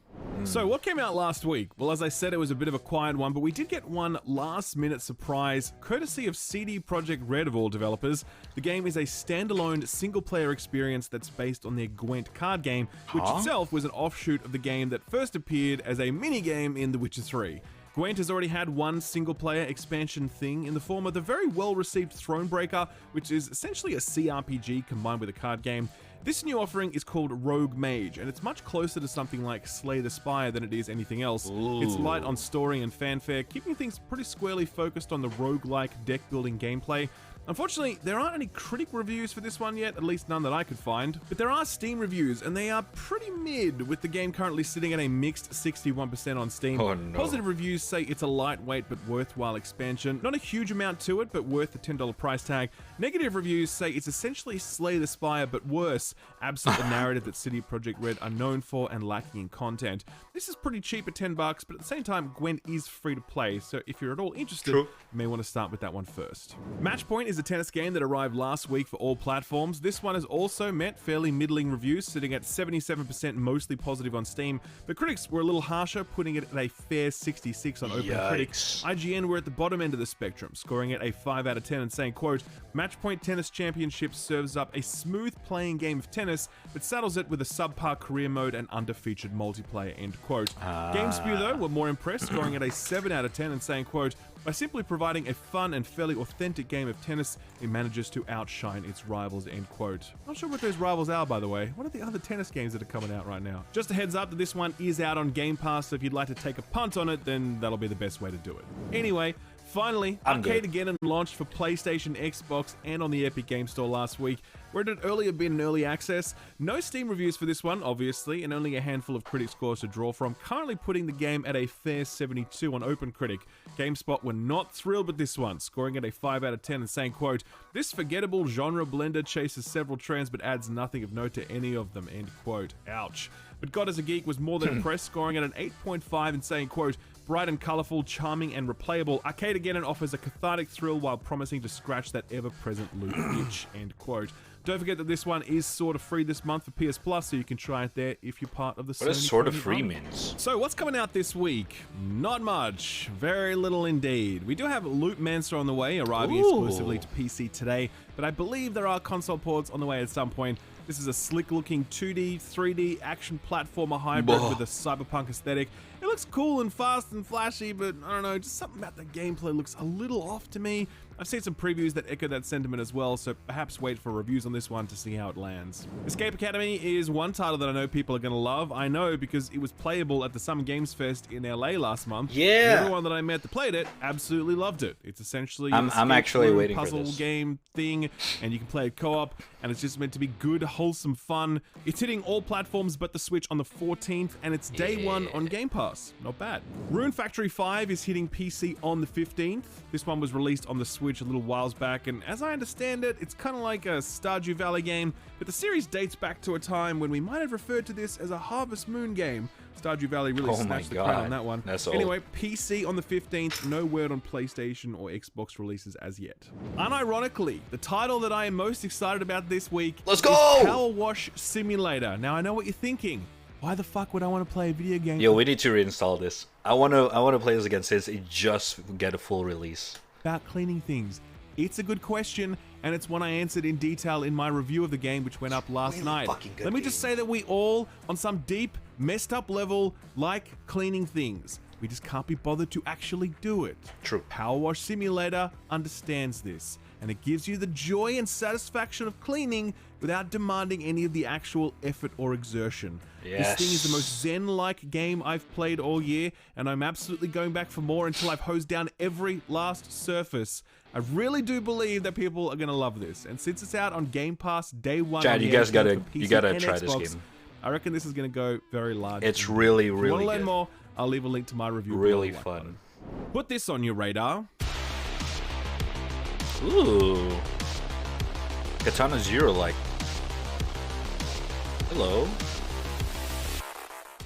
[SPEAKER 21] So what came out last week? Well, as I said, it was a bit of a quiet one, but we did get one last-minute surprise, courtesy of CD Projekt Red of all developers. The game is a standalone single-player experience that's based on their Gwent card game, which itself was an offshoot of the game that first appeared as a mini-game in The Witcher 3. Gwent has already had one single-player expansion thing in the form of the very well-received Thronebreaker, which is essentially a CRPG combined with a card game. This new offering is called Rogue Mage, and it's much closer to something like Slay the Spire than it is anything else. It's light on story and fanfare, keeping things pretty squarely focused on the roguelike deck building gameplay. Unfortunately, there aren't any critic reviews for this one yet, at least none that I could find, but there are Steam reviews, and they are pretty mid, with the game currently sitting at a mixed 61% on Steam.
[SPEAKER 1] Oh, no.
[SPEAKER 21] Positive reviews say it's a lightweight but worthwhile expansion. Not a huge amount to it, but worth the $10 price tag. Negative reviews say it's essentially Slay the Spire, but worse, absent the narrative that City Project Red are known for and lacking in content. This is pretty cheap at $10, but at the same time, Gwent is free to play, so if you're at all interested, you may want to start with that one first. Matchpoint is a tennis game that arrived last week for all platforms. This one has also met fairly middling reviews, sitting at 77% mostly positive on Steam, but critics were a little harsher, putting it at a fair 66 on OpenCritic. IGN were at the bottom end of the spectrum, scoring it a 5 out of 10 and saying, quote, Matchpoint Tennis Championships serves up a smooth playing game of tennis, but saddles it with a subpar career mode and under-featured multiplayer, end quote. GameSpew, though, were more impressed, scoring it a 7 out of 10 and saying, quote, by simply providing a fun and fairly authentic game of tennis, it manages to outshine its rivals, end quote. Not sure what those rivals are, by the way. What are the other tennis games that are coming out right now? Just a heads up that this one is out on Game Pass, so if you'd like to take a punt on it, then that'll be the best way to do it. Anyway, finally, Arcade-Again launched for PlayStation, Xbox, and on the Epic Game Store last week, where it had earlier been in early access. No Steam reviews for this one, obviously, and only a handful of critic scores to draw from, currently putting the game at a fair 72 on OpenCritic. GameSpot were not thrilled with this one, scoring it a 5 out of 10 and saying, quote, this forgettable genre blender chases several trends but adds nothing of note to any of them, end quote. Ouch. But God as a Geek was more than impressed, scoring at an 8.5 and saying, quote, bright and colourful, charming and replayable, Arcade-Again offers a cathartic thrill while promising to scratch that ever-present loop itch, end quote. Don't forget that this one is sort of free this month for PS Plus, so you can try it there if you're part of the Sony.
[SPEAKER 1] What does sort of free means?
[SPEAKER 21] So what's coming out this week? Not much. Very little indeed. We do have Loop Mancer on the way, arriving exclusively to PC today, but I believe there are console ports on the way at some point. This is a slick-looking 2D, 3D action platformer hybrid with a cyberpunk aesthetic. It looks cool and fast and flashy, but I don't know, just something about the gameplay looks a little off to me. I've seen some previews that echo that sentiment as well, so perhaps wait for reviews on this one to see how it lands. Escape Academy is one title that I know people are going to love. I know because it was playable at the Summer Games Fest in LA last month.
[SPEAKER 1] Yeah.
[SPEAKER 21] Everyone that I met that played it absolutely loved it. It's essentially
[SPEAKER 1] I'm actually waiting for
[SPEAKER 21] puzzle
[SPEAKER 1] this
[SPEAKER 21] game thing, and you can play it co-op, and it's just meant to be good, wholesome fun. It's hitting all platforms but the Switch on the 14th, and it's day one on Game Pass. Not bad. Rune Factory 5 is hitting PC on the 15th. This one was released on the Switch a little whiles back, and as I understand it, it's kind of like a Stardew Valley game, but the series dates back to a time when we might have referred to this as a Harvest Moon game. Stardew Valley really snatched the crown on that one. Anyway, PC on the 15th, no word on PlayStation or Xbox releases as yet. Unironically, the title that I am most excited about this week is Power Wash Simulator. Now I know what you're thinking. Why the fuck would I want to play a video game?
[SPEAKER 1] Yo, we need to reinstall this. I want to play this again since it just get a full release.
[SPEAKER 21] About cleaning things. It's a good question, and it's one I answered in detail in my review of the game, which went up last night. Let me just say that we all, on some deep, messed up level, like cleaning things. We just can't be bothered to actually do it.
[SPEAKER 1] True.
[SPEAKER 21] Power Wash Simulator understands this, and it gives you the joy and satisfaction of cleaning without demanding any of the actual effort or exertion.
[SPEAKER 1] Yes.
[SPEAKER 21] This thing is the most zen-like game I've played all year, and I'm absolutely going back for more until I've hosed down every last surface. I really do believe that people are going to love this, and since it's out on Game Pass day one,
[SPEAKER 1] Chad, you guys gotta try this game.
[SPEAKER 21] I reckon this is going to go very large.
[SPEAKER 1] It's really, really
[SPEAKER 21] good. If you want to learn
[SPEAKER 1] good.
[SPEAKER 21] more, I'll leave a link to my review.
[SPEAKER 1] Really fun.
[SPEAKER 21] Put this on your radar.
[SPEAKER 1] Ooh. Katana Zero, like. Hello.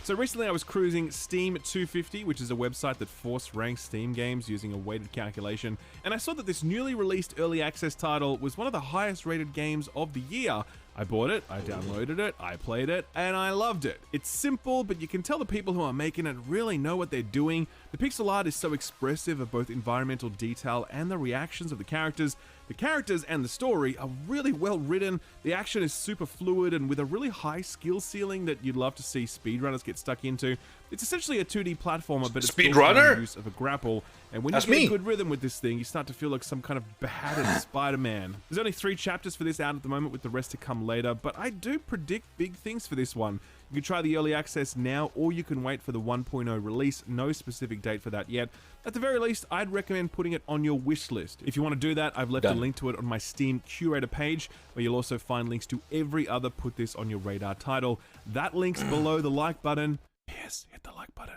[SPEAKER 21] So recently I was cruising Steam 250, which is a website that force ranks Steam games using a weighted calculation, and I saw that this newly released early access title was one of the highest rated games of the year. I bought it, I downloaded it, I played it, and I loved it. It's simple, but you can tell the people who are making it really know what they're doing. The pixel art is so expressive of both environmental detail and the reactions of the characters The characters and the story are really well written, the action is super fluid and with a really high skill ceiling that you'd love to see speedrunners get stuck into. It's essentially a 2D platformer, but it's
[SPEAKER 1] Speedrunner?
[SPEAKER 21] use of a grapple, and when
[SPEAKER 1] That's
[SPEAKER 21] you get
[SPEAKER 1] me.
[SPEAKER 21] good rhythm with this thing, you start to feel like some kind of behatted Spider-Man. There's only 3 chapters for this out at the moment, with the rest to come later, but I do predict big things for this one. You can try the early access now, or you can wait for the 1.0 release. No specific date for that yet. At the very least, I'd recommend putting it on your wish list. If you want to do that, I've left a link to it on my Steam curator page, where you'll also find links to every other Put This On Your Radar title. That link's below the like button. Yes, hit the like button.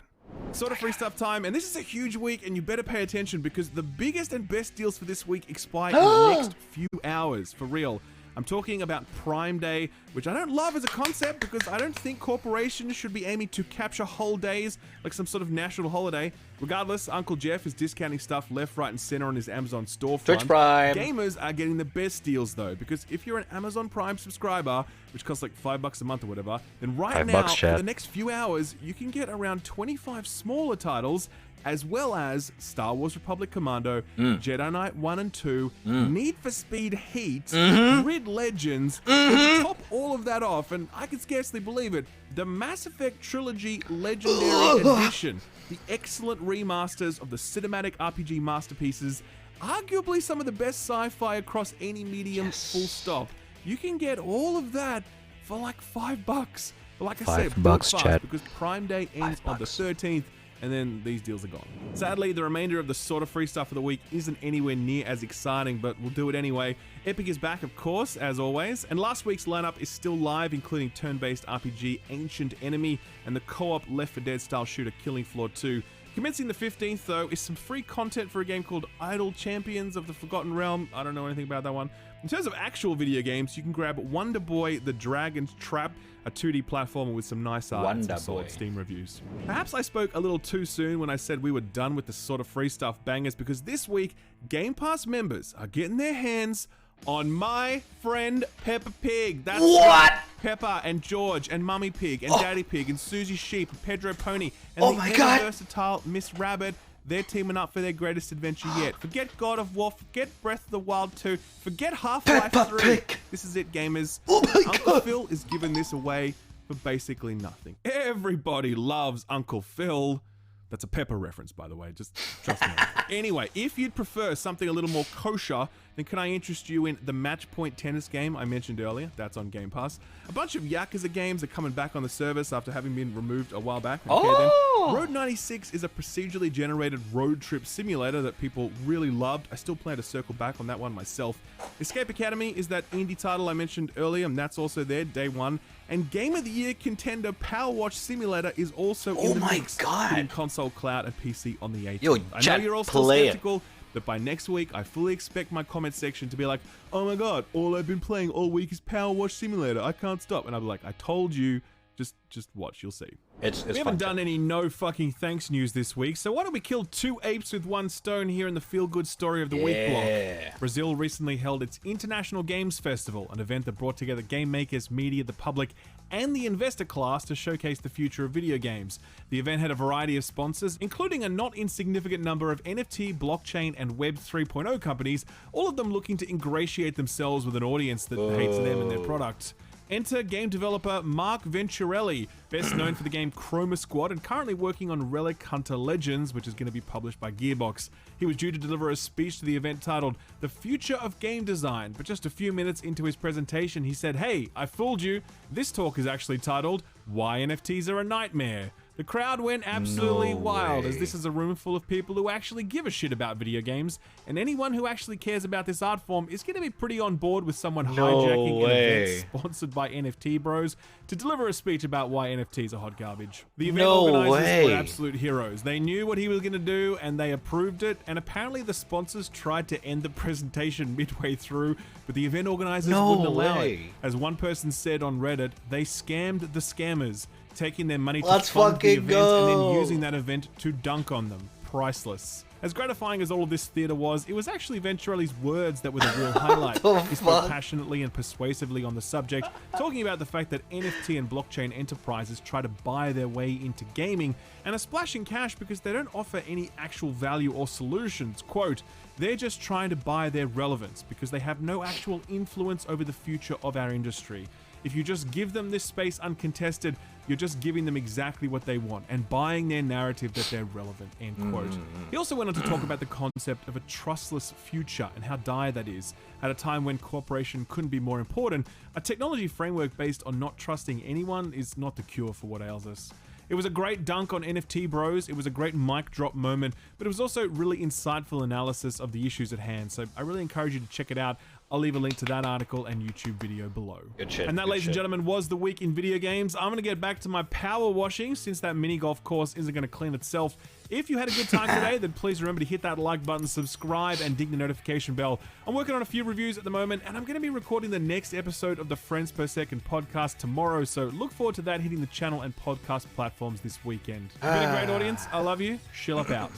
[SPEAKER 21] Sort of free stuff time, and this is a huge week, and you better pay attention because the biggest and best deals for this week expire in the next few hours, for real. I'm talking about Prime Day, which I don't love as a concept because I don't think corporations should be aiming to capture whole days like some sort of national holiday. Regardless, Uncle Jeff is discounting stuff left, right, and center on his Amazon storefront.
[SPEAKER 1] Twitch Prime.
[SPEAKER 21] Gamers are getting the best deals though, because if you're an Amazon Prime subscriber, which costs like $5 a month or whatever, then right now, for the next few hours, you can get around 25 smaller titles, as well as Star Wars Republic Commando, Jedi Knight 1 and 2, Need for Speed Heat, Grid Legends, and to top all of that off, and I can scarcely believe it, the Mass Effect Trilogy Legendary Edition, the excellent remasters of the cinematic RPG masterpieces, arguably some of the best sci-fi across any medium, full stop. You can get all of that for like $5. But like I said, build fast, because Prime Day ends on the 13th, and then these deals are gone. Sadly, the remainder of the sort of free stuff of the week isn't anywhere near as exciting, but we'll do it anyway. Epic is back, of course, as always, and last week's lineup is still live, including turn-based RPG Ancient Enemy and the co-op Left 4 Dead style shooter Killing Floor 2. Commencing the 15th, though, is some free content for a game called Idle Champions of the Forgotten Realm. I don't know anything about that one. In terms of actual video games, you can grab Wonder Boy The Dragon's Trap, a 2D platformer with some nice art and some solid Steam reviews. Perhaps I spoke a little too soon when I said we were done with the sort of free stuff bangers, because this week, Game Pass members are getting their hands on my friend Peppa Pig. That's right. Peppa and George and Mummy Pig and Daddy Pig and Susie Sheep and Pedro Pony and the versatile Miss Rabbit. They're teaming up for their greatest adventure yet. Forget God of War, forget Breath of the Wild 2, forget Half-Life 3. Pig. This is it, gamers. Uncle Phil is giving this away for basically nothing. Everybody loves Uncle Phil. That's a Pepper reference, by the way, just trust me. Anyway, if you'd prefer something a little more kosher, then can I interest you in the Match Point tennis game I mentioned earlier? That's on Game Pass. A bunch of Yakuza games are coming back on the service after having been removed a while back. Road 96 is a procedurally generated road trip simulator that people really loved. I still plan to circle back on that one myself. Escape Academy is that indie title I mentioned earlier, and that's also there, day one. And Game of the Year contender Power Watch Simulator is also in the mix, in console, cloud, and PC on the 18th.
[SPEAKER 1] Yo,
[SPEAKER 21] I know you're all still skeptical, but by next week, I fully expect my comment section to be like, oh my god, all I've been playing all week is Power Watch Simulator. I can't stop. And I'll be like, I told you, just watch, you'll see. We haven't done any no fucking thanks news this week, so why don't we kill 2 apes with 1 stone here in the feel-good story of the week block. Brazil recently held its International Games Festival, an event that brought together game makers, media, the public, and the investor class to showcase the future of video games. The event had a variety of sponsors, including a not insignificant number of NFT, blockchain, and Web 3.0 companies, all of them looking to ingratiate themselves with an audience that hates them and their product. Enter game developer Mark Venturelli, best known for the game Chroma Squad and currently working on Relic Hunter Legends, which is going to be published by Gearbox. He was due to deliver a speech to the event titled The Future of Game Design, but just a few minutes into his presentation he said, "Hey, I fooled you. This talk is actually titled Why NFTs Are a Nightmare." The crowd went absolutely wild, as this is a room full of people who actually give a shit about video games, and anyone who actually cares about this art form is going to be pretty on board with someone hijacking an event sponsored by NFT bros to deliver a speech about why NFTs are hot garbage. The event organizers were absolute heroes. They knew what he was going to do, and they approved it, and apparently the sponsors tried to end the presentation midway through, but the event organizers wouldn't allow it. As one person said on Reddit, they scammed the scammers, taking their money to fund the event and then using that event to dunk on them. Priceless. As gratifying as all of this theater was, it was actually Venturelli's words that were the real highlight. He spoke passionately and persuasively on the subject, talking about the fact that NFT and blockchain enterprises try to buy their way into gaming and are splashing cash because they don't offer any actual value or solutions. Quote, they're just trying to buy their relevance because they have no actual influence over the future of our industry. If you just give them this space uncontested, you're just giving them exactly what they want and buying their narrative that they're relevant, end quote. He also went on to talk about the concept of a trustless future and how dire that is. At a time when cooperation couldn't be more important, a technology framework based on not trusting anyone is not the cure for what ails us. It was a great dunk on NFT bros, it was a great mic drop moment, but it was also really insightful analysis of the issues at hand, so I really encourage you to check it out. I'll leave a link to that article and YouTube video below.
[SPEAKER 1] Good shit.
[SPEAKER 21] And that, ladies and gentlemen, was the week in video games. I'm going to get back to my power washing since that mini golf course isn't going to clean itself. If you had a good time today, then please remember to hit that like button, subscribe, and ding the notification bell. I'm working on a few reviews at the moment, and I'm going to be recording the next episode of the Friends Per Second podcast tomorrow, so look forward to that hitting the channel and podcast platforms this weekend. You've been a great audience. I love you. Shill up out.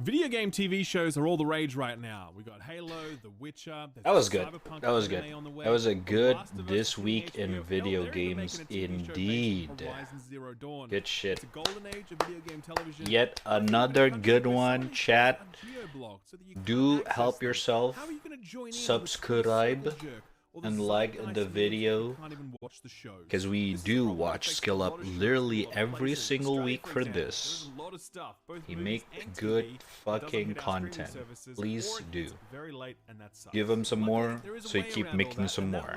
[SPEAKER 21] Video game TV shows are all the rage right now. We got Halo, The Witcher.
[SPEAKER 1] That was good. That was good. That was a good this week in video games indeed. Good shit. Yet another good one, chat. Do help yourself. Subscribe and like the video, because we do watch Skill Up literally every single week for this. He make good fucking content. Please do. Give him some more so you keep making some more.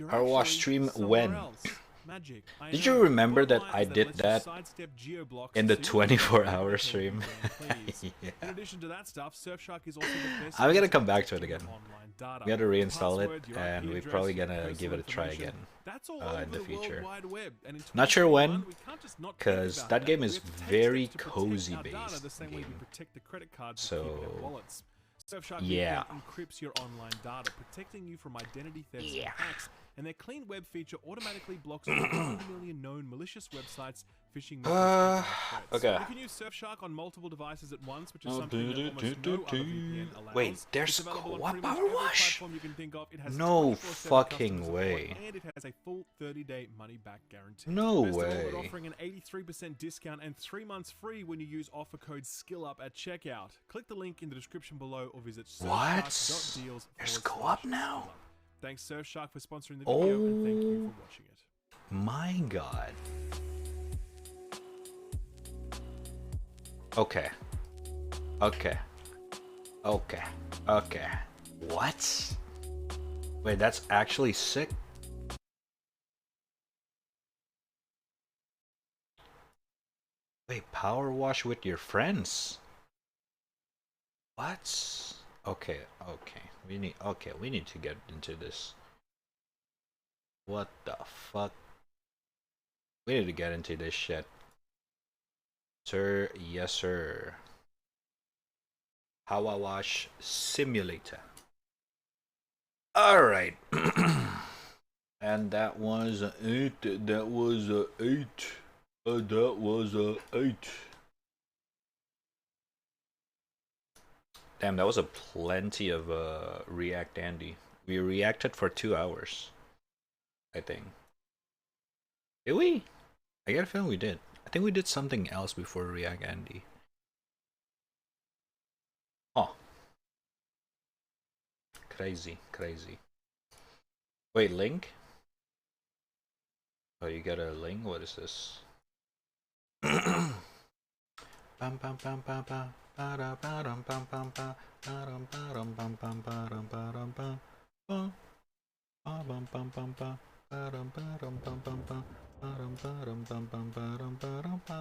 [SPEAKER 1] Our watch stream when? Did you remember that I did that in the 24-hour stream? Yeah. I'm gonna come back to it again. We gotta reinstall it, and we're probably gonna give it a try again in the future. Not sure when, because that game is very cozy based game. So yeah.
[SPEAKER 21] Encrypts your online data, protecting you from identity thefts and hacks, and their clean web feature automatically blocks over 1 million known malicious websites, phishing methods,
[SPEAKER 1] okay.
[SPEAKER 21] You can use Surfshark on multiple devices at once, which is something that almost no other VPN allows.
[SPEAKER 1] Wait, there's co-op Power Wash? No fucking way.
[SPEAKER 21] And it has a full 30-day money-back guarantee.
[SPEAKER 1] No
[SPEAKER 21] Best of all,
[SPEAKER 1] way.
[SPEAKER 21] we're offering an 83% discount and 3 months free when you use offer code SKILLUP at checkout. Click the link in the description below or visit surfshark.deals.
[SPEAKER 1] There's co-op now?
[SPEAKER 21] Thanks Surfshark for sponsoring the video and thank you for watching it.
[SPEAKER 1] My god. Okay. Okay. Okay. Okay. What? Wait, that's actually sick. Wait, power wash with your friends? What? Okay, okay. We need to get into this. What the fuck? We need to get into this shit. Sir, yes sir. Power Wash Simulator. Alright. And that was a 8. That was a 8. That was a 8. Damn, that was a plenty of React Andy. We reacted for 2 hours, I think. Did we? I get a feeling we did. I think we did something else before React Andy. Oh. Crazy, crazy. Wait, link? Oh, you got a link? What is this? Bam bam bam bam bam. Ba ba dum bam bam ba dum ba dum bam bam ba dum ba dum ba ba bam bam bam ba dum ba dum bam bam ba dum ba dum bam bam ba dum ba dum ba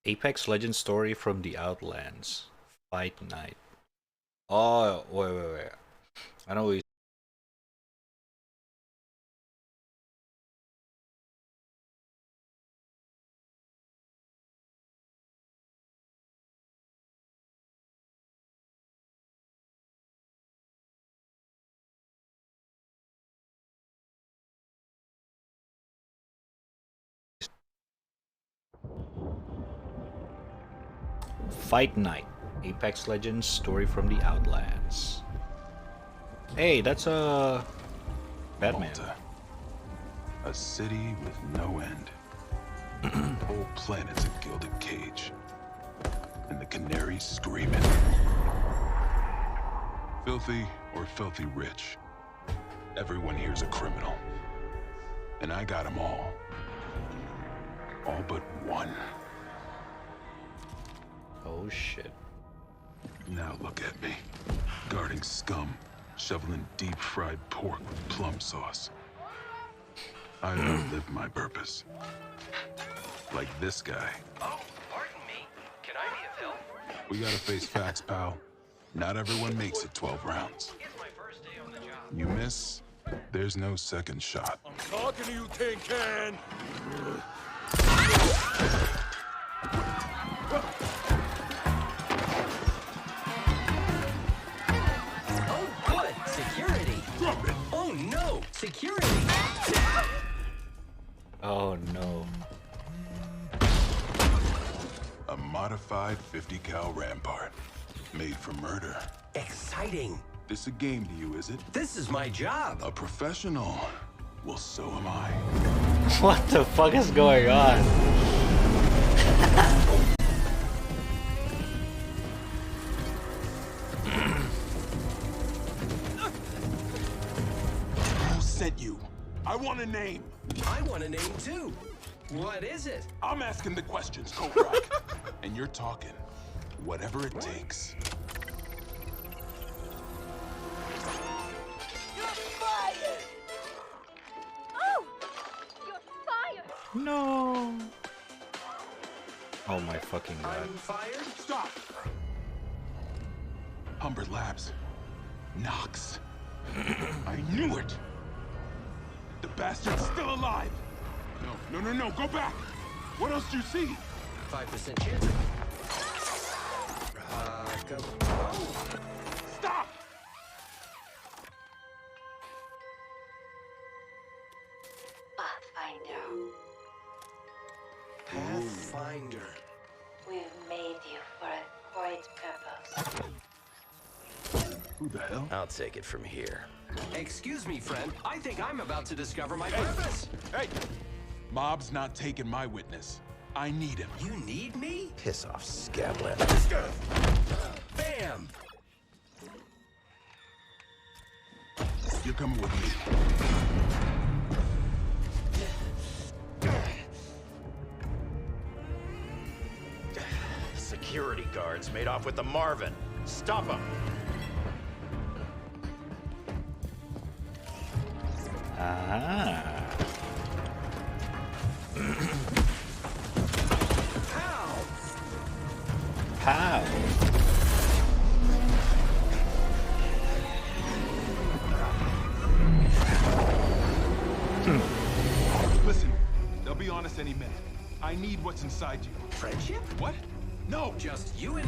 [SPEAKER 1] Apex Legends story from the Outlands. Fight Night. Oh, wait. I know we Fight Night, Apex Legends Story from the Outlands. Hey, that's Batman.
[SPEAKER 5] Malta. A city with no end. The whole planet's a gilded cage. And the canaries screaming. Filthy or filthy rich. Everyone here's a criminal. And I got them all. All but one.
[SPEAKER 1] Oh shit.
[SPEAKER 5] Now look at me. Guarding scum. Shoveling deep-fried pork with plum sauce. I've outlived my purpose. Like this guy.
[SPEAKER 8] Oh, pardon me. Can I be of help?
[SPEAKER 5] We gotta face facts, pal. Not everyone makes it 12 rounds.
[SPEAKER 8] It's my first day on the job.
[SPEAKER 5] You miss, there's no second shot.
[SPEAKER 8] I'm talking to you, Tin Can! Oh, good! Security!
[SPEAKER 5] Drop it!
[SPEAKER 8] Oh, no! Security!
[SPEAKER 1] Oh no.
[SPEAKER 5] A modified 50 cal Rampart. Made for murder.
[SPEAKER 8] Exciting!
[SPEAKER 5] This a game to you, is it?
[SPEAKER 8] This is my job!
[SPEAKER 5] A professional. Well, so am I.
[SPEAKER 1] What the fuck is going on?
[SPEAKER 5] Who sent you? I want a name.
[SPEAKER 8] I want a name, too. What is it?
[SPEAKER 5] I'm asking the questions, Kobrak. And you're talking. Whatever it takes.
[SPEAKER 10] You're fired! Oh! You're fired!
[SPEAKER 1] No. Oh my fucking god.
[SPEAKER 8] I'm fired?
[SPEAKER 5] Stop! Humber Labs. Knox. I knew it! The bastard's still alive! No, go back! What else do you see?
[SPEAKER 8] 5% chance.
[SPEAKER 5] Stop!
[SPEAKER 8] Pathfinder.
[SPEAKER 23] We've made you for a great purpose.
[SPEAKER 5] Who the hell?
[SPEAKER 8] I'll take it from here. Excuse me, friend. I think I'm about to discover my purpose.
[SPEAKER 5] Hey! Mob's not taking my witness. I need him.
[SPEAKER 8] You need me? Piss off, scablet. Bam!
[SPEAKER 5] You're coming with me.
[SPEAKER 8] Security guards made off with the Marvin. Stop them.
[SPEAKER 1] Ah. Pow.
[SPEAKER 5] Listen, they'll be on us any minute. I need what's inside you.
[SPEAKER 8] Friendship?
[SPEAKER 5] What? No!
[SPEAKER 8] Just you and me.